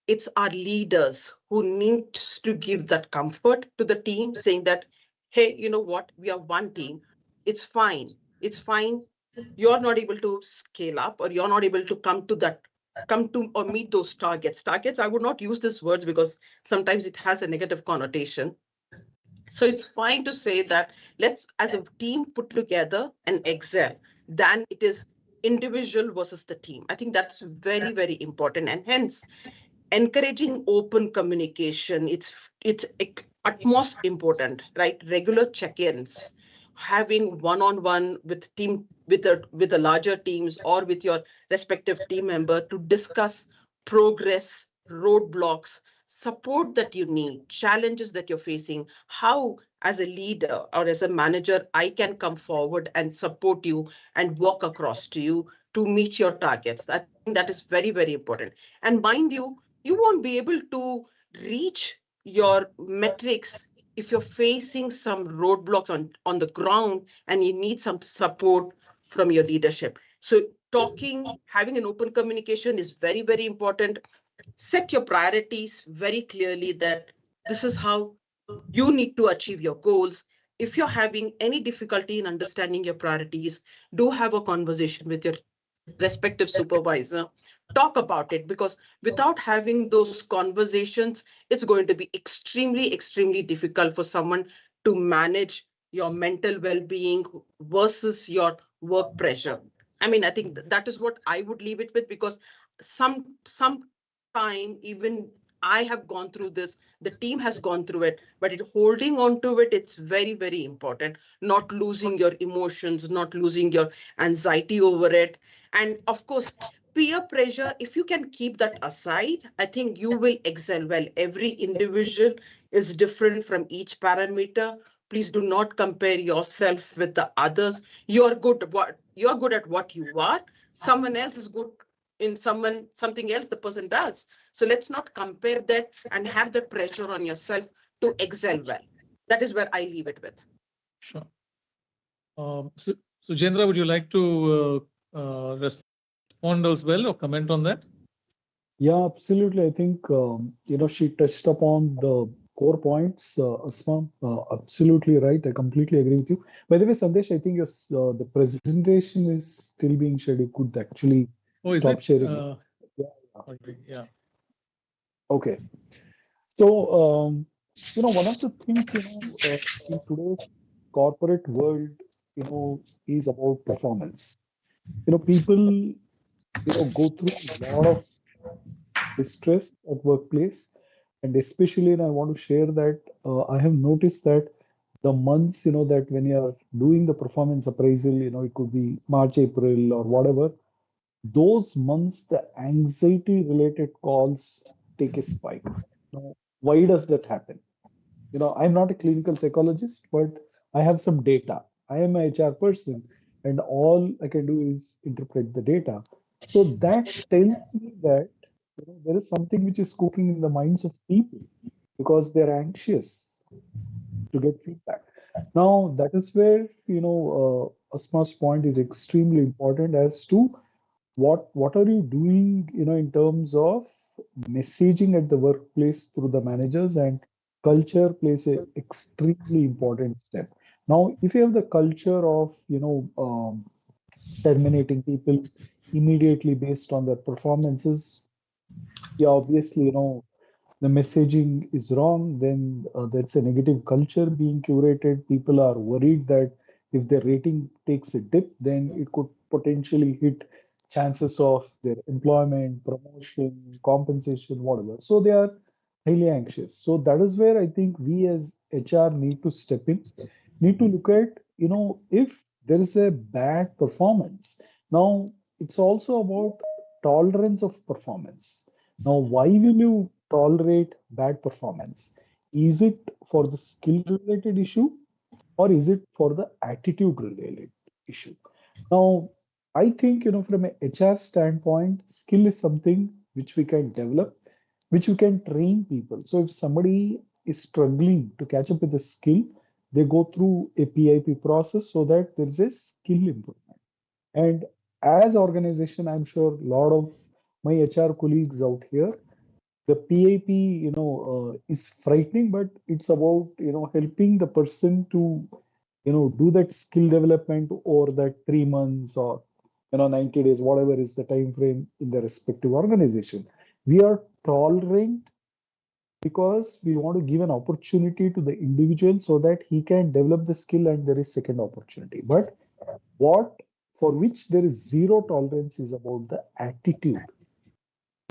it's our leaders who needs to give that comfort to the team, saying that, hey, you know what, we are one team. It's fine. You're not able to scale up, or you're not able to come to or meet those targets. I would not use these words because sometimes it has a negative connotation. So it's fine to say that let's, as a team, put together and excel, than it is individual versus the team. I think that's very, very important, and hence encouraging open communication. It's utmost important, right? Regular check-ins, having one-on-one with the larger teams or with your respective team member to discuss progress, roadblocks, support that you need, challenges that you're facing, how as a leader or as a manager I can come forward and support you and walk across to you to meet your targets. I think that is very, very important. And mind you, you won't be able to reach your metrics if you're facing some roadblocks on the ground and you need some support from your leadership. So having an open communication is very, very important. Set your priorities very clearly, that this is how you need to achieve your goals. If you're having any difficulty in understanding your priorities, do have a conversation with your respective supervisor. Talk about it, because without having those conversations, it's going to be extremely, extremely difficult for someone to manage your mental well-being versus your work pressure. I mean, I think that is what I would leave it with, because some time even I have gone through this, the team has gone through it, but holding on to it, it's very, very important. Not losing your emotions, not losing your anxiety over it. And of course, peer pressure, if you can keep that aside, I think you will excel well. Every individual is different from each parameter. Please do not compare yourself with the others. You're good at what you are. Someone else is good in something else the person does. So let's not compare that and have the pressure on yourself to excel well. That is where I leave it with. Sure. So Jendra, would you like to respond as well or comment on that? Yeah, absolutely. I think she touched upon the core points. Asma, absolutely right. I completely agree with you. By the way, Sandesh, I think the presentation is still being shared. You could actually stop sharing. Yeah. Okay. So one of the things in today's corporate world is about performance. People, go through a lot of distress at workplace, and especially, and I want to share that I have noticed that the months, that when you are doing the performance appraisal, it could be March, April, or whatever, those months, the anxiety related calls take a spike. Now, why does that happen? I'm not a clinical psychologist, but I have some data. I am a HR person, and all I can do is interpret the data. So that tells me that there is something which is cooking in the minds of people because they're anxious to get feedback. Now, that is where, Asma's point is extremely important as to what are you doing, in terms of messaging at the workplace through the managers, and culture plays a extremely important step. Now, if you have the culture of, terminating people immediately based on their performances, yeah, obviously, the messaging is wrong, then that's a negative culture being curated. People are worried that if their rating takes a dip, then it could potentially hit chances of their employment, promotion, compensation, whatever. So they are highly anxious. So that is where I think we as HR need to step in, need to look at, if there is a bad performance. Now, it's also about tolerance of performance. Now, why will you tolerate bad performance? Is it for the skill related issue, or is it for the attitude related issue? Now, I think, from an HR standpoint, skill is something which we can develop, which we can train people. So if somebody is struggling to catch up with the skill, they go through a PIP process so that there is a skill improvement. And as organization, I'm sure a lot of my HR colleagues out here, the PIP, is frightening, but it's about, helping the person to, do that skill development over that 3 months or, 90 days, whatever is the time frame in the respective organization. We are tolerant because we want to give an opportunity to the individual so that he can develop the skill and there is second opportunity. But what for which there is zero tolerance is about the attitude.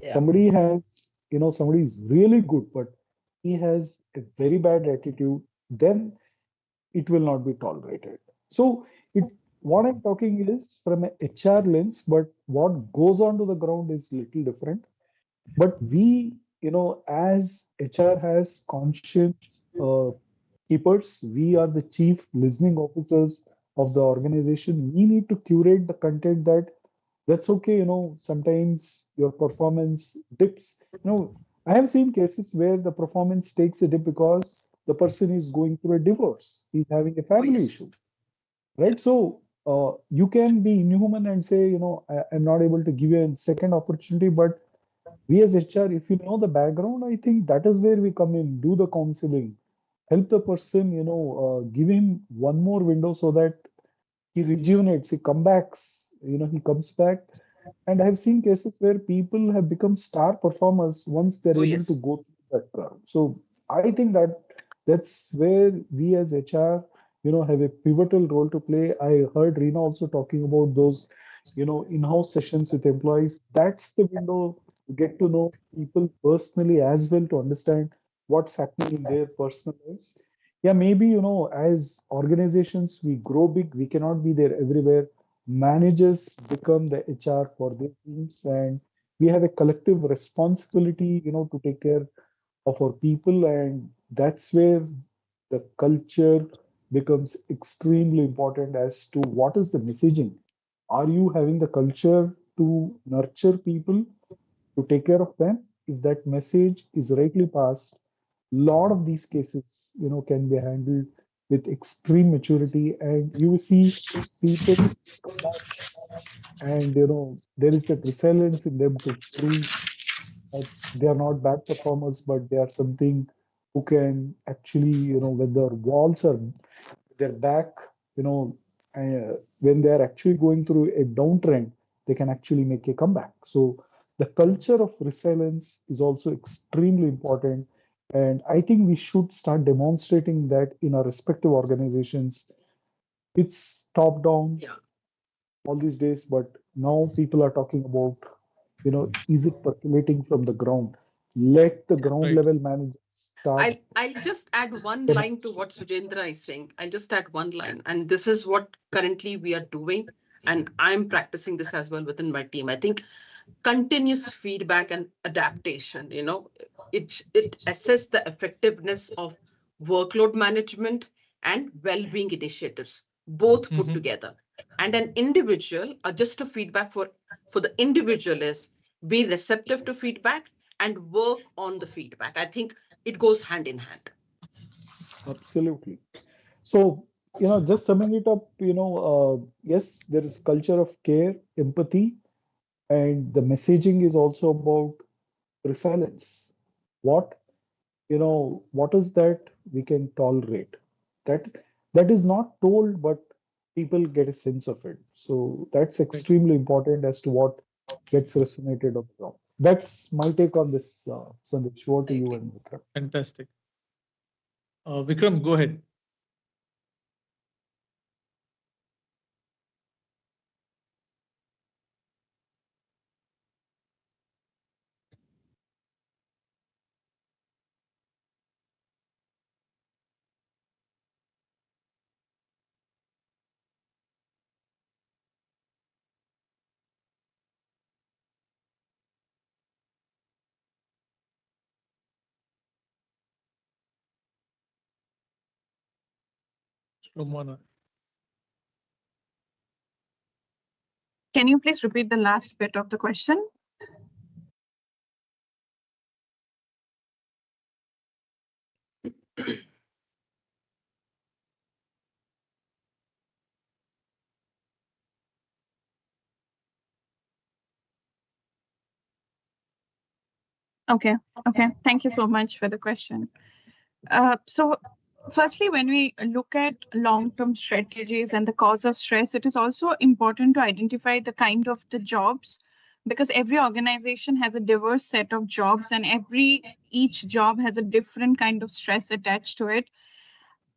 Yeah. Somebody has, somebody is really good, but he has a very bad attitude, then it will not be tolerated. So what I'm talking is from a HR lens, but what goes on to the ground is little different. But we, as HR has conscience keepers, we are the chief listening officers of the organization. We need to curate the content that's okay, sometimes your performance dips. I have seen cases where the performance takes a dip because the person is going through a divorce. He's having a Oh, family yes. issue, right? So you can be inhuman and say, I'm not able to give you a second opportunity, but we as HR, if you know the background, I think that is where we come in, do the counseling, help the person, give him one more window so that he rejuvenates, he comes back, he comes back. And I've seen cases where people have become star performers once they're Oh, able to yes. go through that crowd. So I think that's where we as HR, have a pivotal role to play. I heard Reena also talking about those, in-house sessions with employees. That's the window to get to know people personally as well, to understand what's happening in their personal lives. Yeah, maybe, as organizations, we grow big, we cannot be there everywhere. Managers become the HR for their teams, and we have a collective responsibility, to take care of our people. And that's where the culture becomes extremely important as to what is the messaging. Are you having the culture to nurture people, to take care of them? If that message is rightly passed, lot of these cases, can be handled with extreme maturity, and you see people come back, and there is that resilience in them to prove that they are not bad performers, but they are something who can actually, when their walls are their back, when they are actually going through a downtrend, they can actually make a comeback. So the culture of resilience is also extremely important. And I think we should start demonstrating that in our respective organizations. It's top down, Yeah. all these days, but now people are talking about, is it percolating from the ground? Let the ground level managers start. I'll just add one line to what Sujendra is saying. I'll just add one line, and this is what currently we are doing, and I'm practicing this as well within my team. I think continuous feedback and adaptation, it assess the effectiveness of workload management and well-being initiatives, both put together. And an individual, just a feedback for the individual is be receptive to feedback and work on the feedback. I think it goes hand in hand. Absolutely. So, just summing it up, yes, there is culture of care, empathy, and the messaging is also about resilience. What is that we can tolerate? That is not told, but people get a sense of it. So that's extremely important as to what gets resonated on the ground. That's my take on this, Sandesh. Over to you and Vikram. Fantastic. Vikram, go ahead. Romana. Can you please repeat the last bit of the question? Okay. Thank you so much for the question. So firstly, when we look at long-term strategies and the cause of stress, it is also important to identify the kind of the jobs, because every organization has a diverse set of jobs and each job has a different kind of stress attached to it.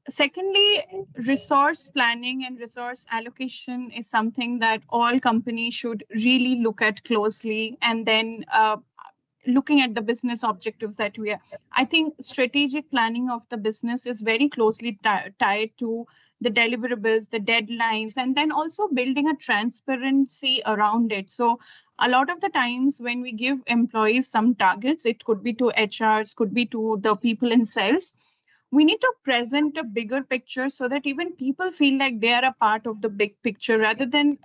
Secondly, resource planning and resource allocation is something that all companies should really look at closely, and then looking at the business objectives that I think strategic planning of the business is very closely tied to the deliverables, the deadlines, and then also building a transparency around it. So a lot of the times when we give employees some targets, it could be to HRs, could be to the people in sales, we need to present a bigger picture so that even people feel like they are a part of the big picture, rather than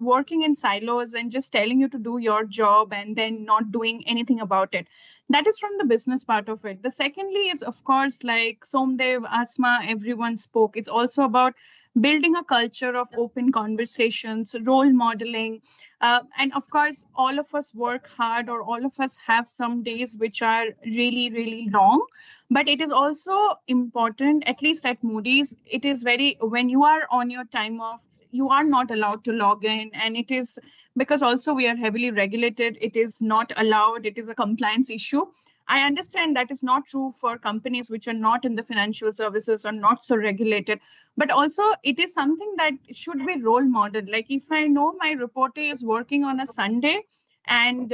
working in silos and just telling you to do your job and then not doing anything about it. That is from the business part of it. The secondly is, of course, like Somdev, Asma, everyone spoke. It's also about building a culture of open conversations, role modeling. And of course, all of us work hard, or all of us have some days which are really, really long. But it is also important, at least at Moody's, it is when you are on your time off, you are not allowed to log in. And it is because also we are heavily regulated. It is not allowed. It is a compliance issue. I understand that is not true for companies which are not in the financial services or not so regulated, but also it is something that should be role modeled. Like if I know my reporter is working on a Sunday and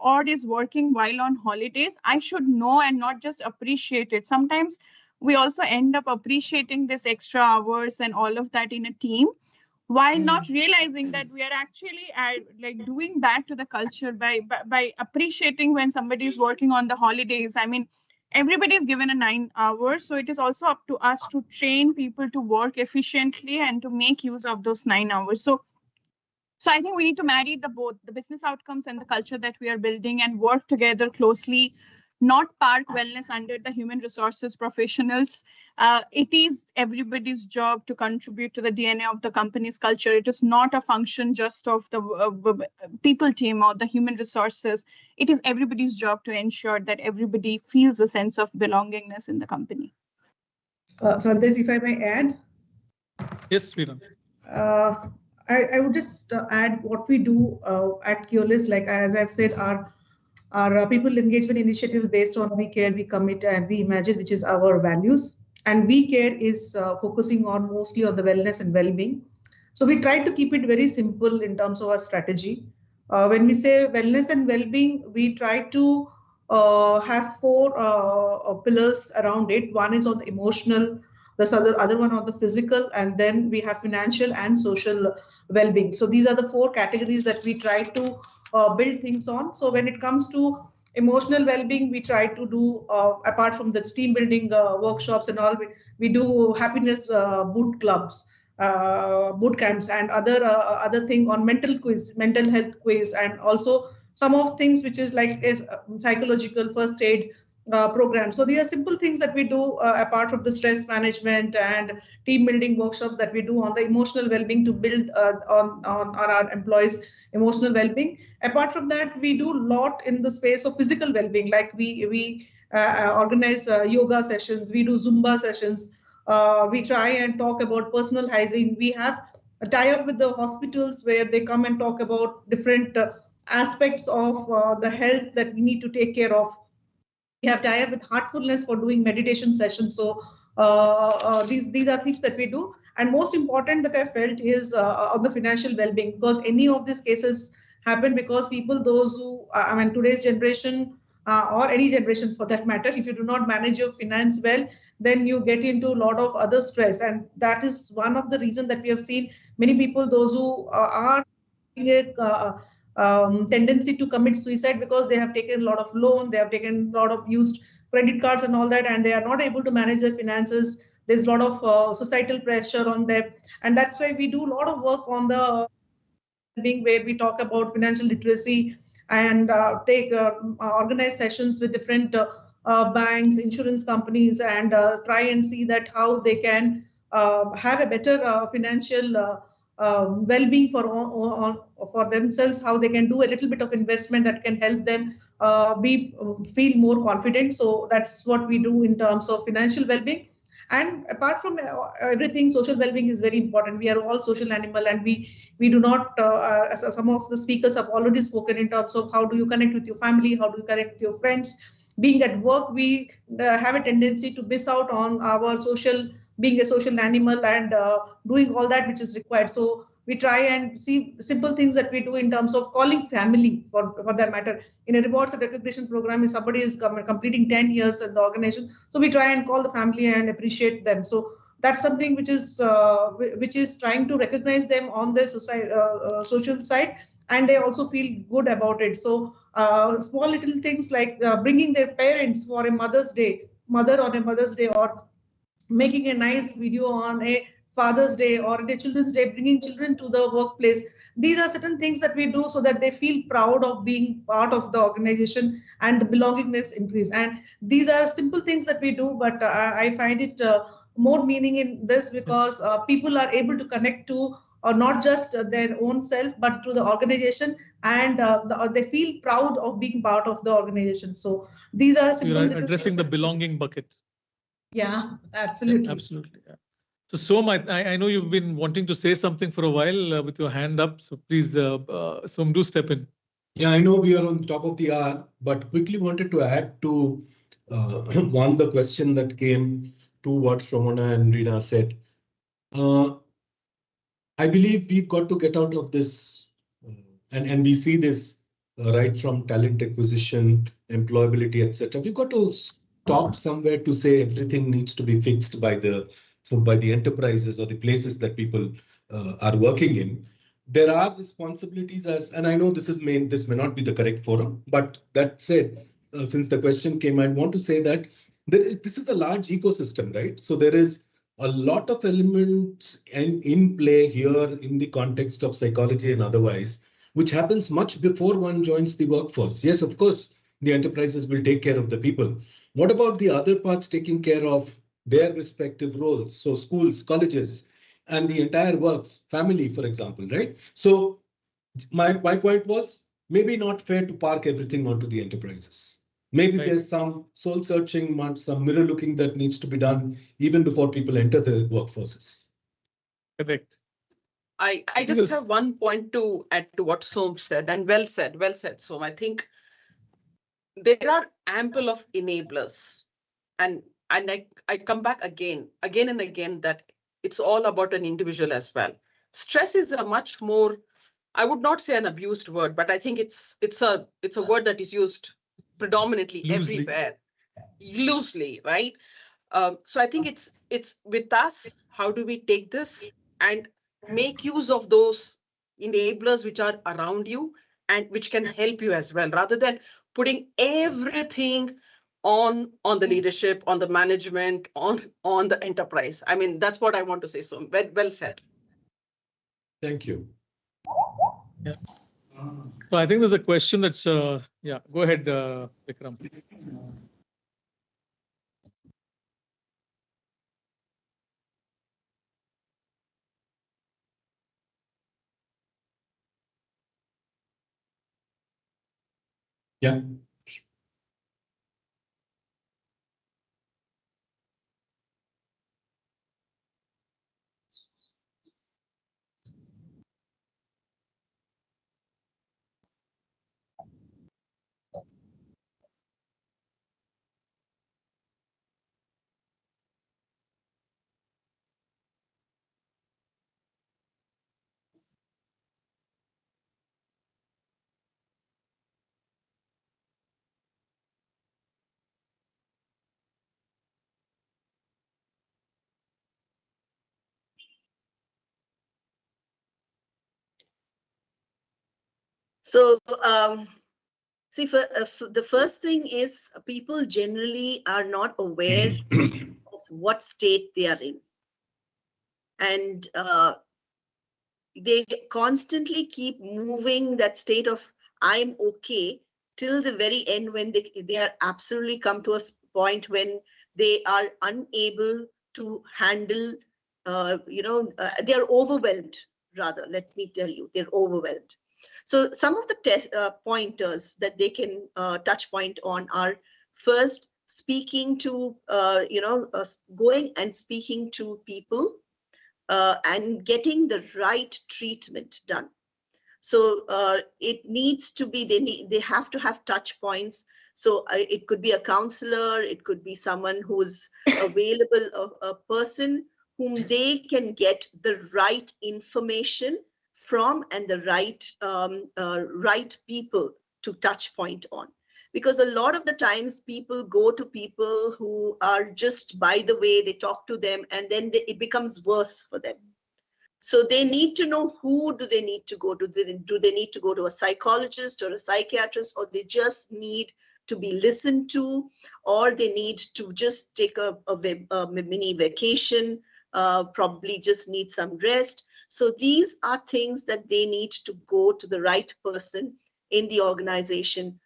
or is working while on holidays, I should know and not just appreciate it. Sometimes we also end up appreciating this extra hours and all of that in a team, while not realizing that we are actually like doing bad to the culture by appreciating when somebody is working on the holidays. I mean, everybody is given a 9 hours, so it is also up to us to train people to work efficiently and to make use of those 9 hours. So I think we need to marry both the business outcomes and the culture that we are building and work together closely, not park wellness under the human resources professionals. It is everybody's job to contribute to the DNA of the company's culture. It is not a function just of the people team or the human resources. It is everybody's job to ensure that everybody feels a sense of belongingness in the company. Sandesh, if I may add. Yes, Sriram. I would just add what we do at Cureless. Like as I've said, our people engagement initiative based on we care, we commit, and we imagine, which is our values. And we care is focusing on mostly on the wellness and well-being. So we try to keep it very simple in terms of our strategy. When we say wellness and well-being, we try to have four pillars around it. One is on the emotional, the other one on the physical, and then we have financial and social well-being. So these are the four categories that we try to build things on. So when it comes to emotional well-being, we try to do, apart from the team building workshops and all, we do happiness boot clubs, boot camps, and other thing on mental health quiz, and also some of things which is like psychological first aid program. So these are simple things that we do apart from the stress management and team building workshops that we do on the emotional well-being to build on our employees' emotional well-being. Apart from that, we do a lot in the space of physical well-being, like we organize yoga sessions, we do Zumba sessions, we try and talk about personal hygiene. We have a tie-up with the hospitals where they come and talk about different aspects of the health that we need to take care of. We have tie-up with Heartfulness for doing meditation sessions. So these are things that we do. And most important that I felt is on the financial well-being, because any of these cases happen because people, those who, today's generation or any generation for that matter, if you do not manage your finance well, then you get into a lot of other stress. And that is one of the reasons that we have seen many people, those who are tendency to commit suicide, because they have taken a lot of loan, they have taken a lot of used credit cards and all that, and they are not able to manage their finances. There's a lot of societal pressure on them, and that's why we do a lot of work on the being, where we talk about financial literacy and organize sessions with different banks, insurance companies, and try and see that how they can have a better financial well-being for themselves, how they can do a little bit of investment that can help them feel more confident. So that's what we do in terms of financial well-being. And apart from everything, social well-being is very important. We are all social animal, and we do not, as some of the speakers have already spoken, in terms of how do you connect with your family, how do you connect with your friends. Being at work, we have a tendency to miss out on our being a social animal and doing all that which is required. So we try and see simple things that we do in terms of calling family, for that matter. In a rewards and recognition program, if somebody is completing 10 years in the organization, so we try and call the family and appreciate them. So that's something which is trying to recognize them on the social side, and they also feel good about it. So small little things like bringing their parents for a Mother's Day, or making a nice video on a Father's Day or a Children's Day, bringing children to the workplace. These are certain things that we do so that they feel proud of being part of the organization, and the belongingness increase. And these are simple things that we do, but I find it more meaning in this, because people are able to connect to not just their own self, but to the organization, and they feel proud of being part of the organization. So these are simple. You're addressing the belonging bucket. Yeah, absolutely. Yeah, absolutely. Yeah. So, Som, I know you've been wanting to say something for a while with your hand up. So please, Som, do step in. Yeah, I know we are on top of the hour, but quickly wanted to add to one, the question that came to what Shomana and Rina said. I believe we've got to get out of this, and we see this right from talent acquisition, employability, etc. We've got to stop somewhere to say everything needs to be fixed by the enterprises or the places that people are working in. There are responsibilities and I know this may not be the correct forum, but that said, since the question came, I want to say that this is a large ecosystem, right? So there is a lot of elements in play here in the context of psychology and otherwise, which happens much before one joins the workforce. Yes, of course, the enterprises will take care of the people. What about the other parts taking care of their respective roles? So schools, colleges, and the entire works, family, for example, right? So my point was maybe not fair to park everything onto the enterprises. Maybe there's some soul searching, some mirror looking that needs to be done even before people enter the workforces. Correct. I just have one point to add to what Som said, and well said, Som. I think there are ample of enablers, and I come back again and again that it's all about an individual as well. stress is a much more, I would not say an abused word, but I think it's a word that is used predominantly Loosely. everywhere, loosely, right? So I think it's with us. How do we take this and make use of those enablers which are around you and which can help you as well, rather than putting everything on the leadership, on the management, on the enterprise. I mean, that's what I want to say. So well said. Thank you. Yeah. So I think there's a question that's yeah. Go ahead, Vikram. Yeah. So, see, the first thing is people generally are not aware of what state they are in. And they constantly keep moving that state of I'm okay till the very end, when they are absolutely come to a point when they are unable to handle, they are overwhelmed, rather, let me tell you, they're overwhelmed. So some of the pointers that they can touch point on are, first, speaking to, going and speaking to people and getting the right treatment done. So it needs to be, they have to have touch points. So it could be a counselor, it could be someone who's available, a person whom they can get the right information from and the right people to touch point on. Because a lot of the times people go to people who are just by the way, they talk to them, and then it becomes worse for them. So they need to know, who do they need to go to? Do they need to go to a psychologist or a psychiatrist, or they just need to be listened to, or they need to just take a mini vacation, probably just need some rest. So these are things that they need to go to the right person in the organization,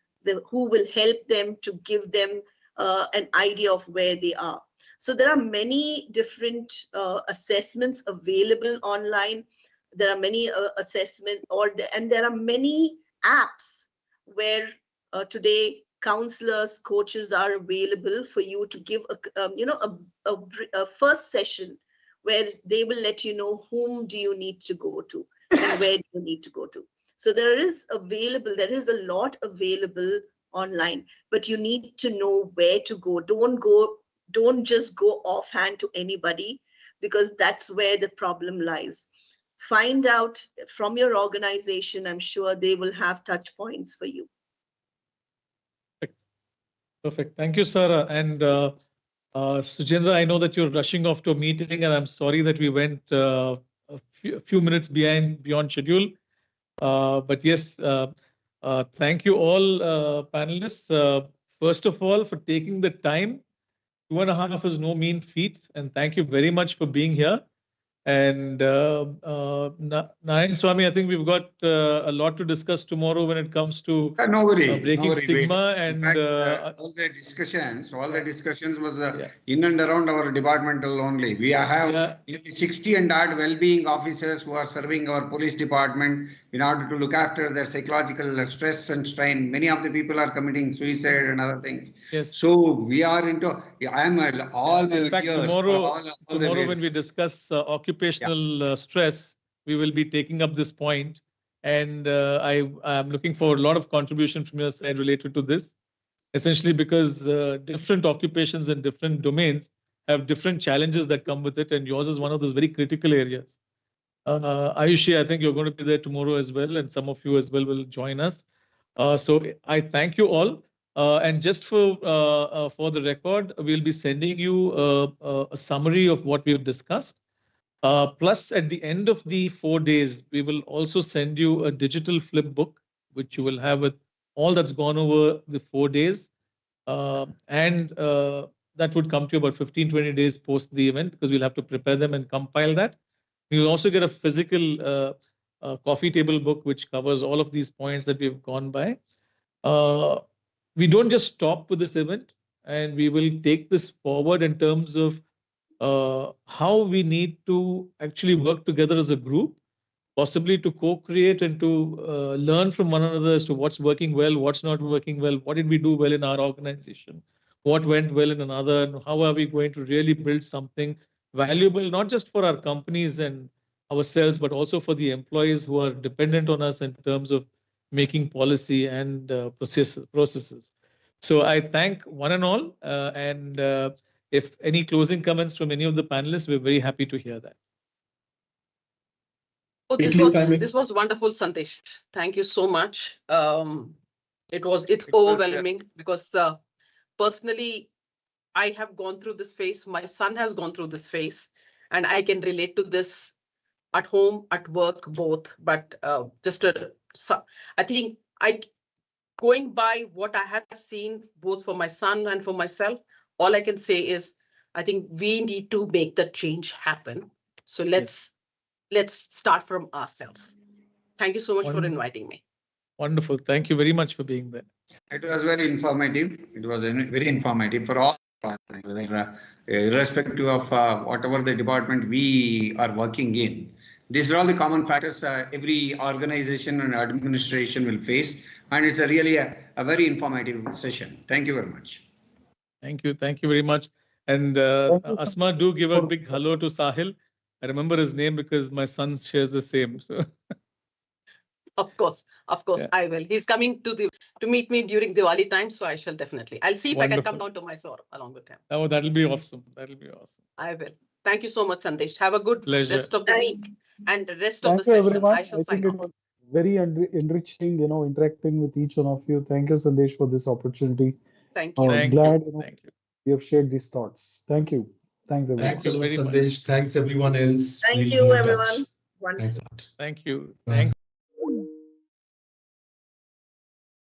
who will help them to give them an idea of where they are. So there are many different assessments available online. There are many assessments, and there are many apps where today counselors, coaches are available for you to give a first session where they will let you know whom do you need to go to and where do you need to go to. So there is a lot available online, but you need to know where to go. Don't just go offhand to anybody, because that's where the problem lies. Find out from your organization. I'm sure they will have touch points for you. Perfect. Thank you, Sarah. And Sujendra, I know that you're rushing off to a meeting, and I'm sorry that we went a few minutes beyond schedule. But yes, thank you all panelists. First of all, for taking the time. 2.5 is no mean feat, and thank you very much for being here. And Narayan Swami, I think we've got a lot to discuss tomorrow when it comes to no worry, breaking stigma. And in fact, all the discussions was in and around our departmental only. We have 60 and odd well-being officers who are serving our police department in order to look after their psychological stress and strain. Many of the people are committing suicide and other things. Yes. So we are into. I am all. In fact, tomorrow when we discuss occupational stress, we will be taking up this point, and I'm looking for a lot of contribution from your side related to this, essentially because different occupations and different domains have different challenges that come with it, and yours is one of those very critical areas. Ayushi, I think you're going to be there tomorrow as well, and some of you as well will join us. So I thank you all. And just for the record, we'll be sending you a summary of what we've discussed. Plus, at the end of the 4 days, we will also send you a digital flip book, which you will have with all that's gone over the 4 days. And that would come to you about 15-20 days post the event, because we'll have to prepare them and compile that. You'll also get a physical coffee table book, which covers all of these points that we've gone by. We don't just stop with this event, and we will take this forward in terms of how we need to actually work together as a group, possibly to co-create and to learn from one another as to what's working well, what's not working well, what did we do well in our organization, what went well in another, and how are we going to really build something valuable, not just for our companies and ourselves, but also for the employees who are dependent on us in terms of making policy and processes. So I thank one and all, and if any closing comments from any of the panelists, we're very happy to hear that. Oh, this was wonderful, Sandesh. Thank you so much. It's overwhelming because personally, I have gone through this phase. My son has gone through this phase, and I can relate to this at home, at work, both. But I think going by what I have seen, both for my son and for myself, all I can say is, I think we need to make the change happen. So let's start from ourselves. Thank you so much for inviting me. Wonderful. Thank you very much for being there. It was very informative. It was very informative for all, irrespective of whatever the department we are working in. These are all the common factors every organization and administration will face. And it's really a very informative session. Thank you very much. Thank you. Thank you very much. And Asma, do give a big hello to Sahil. I remember his name because my son shares the same. So. Of course, yeah. I will. He's coming to meet me during Diwali time, so I shall definitely. I'll see if I can come down to Mysore along with him. Oh, that'll be awesome. That'll be awesome. I will. Thank you so much, Sandesh. Have a good rest of the week and the rest of the session. Everyone. I shall sign off. It was very enriching, interacting with each one of you. Thank you, Sandesh, for this opportunity. Thank you. Glad we have shared these thoughts. Thank you. Thanks, everyone. Thanks a lot, Sandesh. Thanks, everyone else. Thank you, everyone. Thanks a lot. Thank you. Thanks.